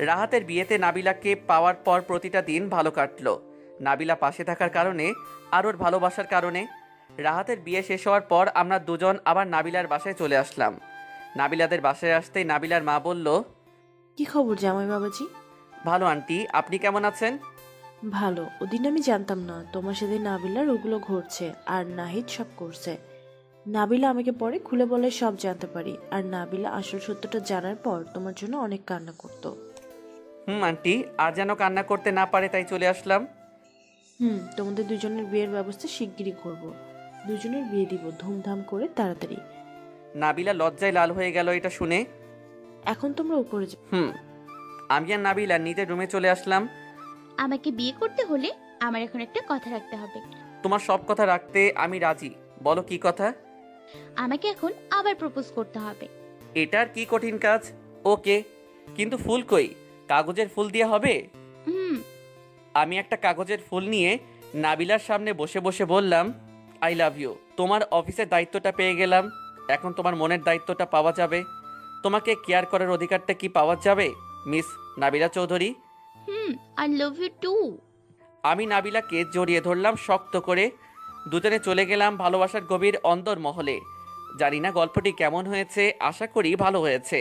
রাহাতের বিয়েতে নাবিলাকে পাওয়ার পর প্রতিটা দিন ভালো কাটলো। নাবিলা পাশে থাকার কারণে আর ওর ভালোবাসার কারণে। রাহাতের বিয়ে শেষ হওয়ার পর আমরা দুজন আবার নাবিলার বাসায় চলে আসলাম। নাবিলাদের বাসায় আসতেই নাবিলার মা বলল, কি খবর জামাই বাবাজি? ভালো আন্টি, আপনি কেমন আছেন? ভালো। ওদিন আমি জানতাম না তোমার সাথে নাবিলার ওগুলো ঘটছে আর নাহিদ সব করছে। নাবিলা আমাকে পরে খুলে বলে সব জানতে পারি, আর নাবিলা আসল সত্যটা জানার পর তোমার জন্য অনেক কান্না করতো। আন্টি, আর যেন কান্না করতে না পারে তাই চলে আসলাম। তোমাদের দুজনের বিয়ের ব্যবস্থা শিগগিরই করব, দুজনের বিয়ে দিব ধুমধাম করে তাড়াতাড়ি। নাবিলা লজ্জায় লাল হয়ে গেল এটা শুনে। এখন তোমরা উপরে যাও। আমি আর নাবিলা নিজের রুমে চলে আসলাম। আমাকে বিয়ে করতে হলে আমার এখন একটা কথা রাখতে হবে। তোমার সব কথা রাখতে আমি রাজি, বলো কি কথা? আমাকে এখন আবার প্রপোজ করতে হবে। এটার কি কঠিন কাজ? ওকে, কিন্তু ফুল কই? কাগজের ফুল দিয়ে হবে? আমি একটা কাগজের ফুল নিয়ে নাবিলার সামনে বসে বসে বললাম, আই লাভ ইউ। তোমার অফিসের দায়িত্বটা পেয়ে গেলাম, এখন তোমার মনের দায়িত্বটা পাওয়া যাবে। তোমাকে কেয়ার করার অধিকারটা কি পাওয়া যাবে miss Nabila Chowdhury? I love you too. আমি নাবিলাকে জড়িয়ে ধরলাম শক্ত করে। দুজনে চলে গেলাম ভালোবাসার গভীর অন্তর মহলে। জানি না গল্পটি কেমন হয়েছে, আশা করি ভালো হয়েছে।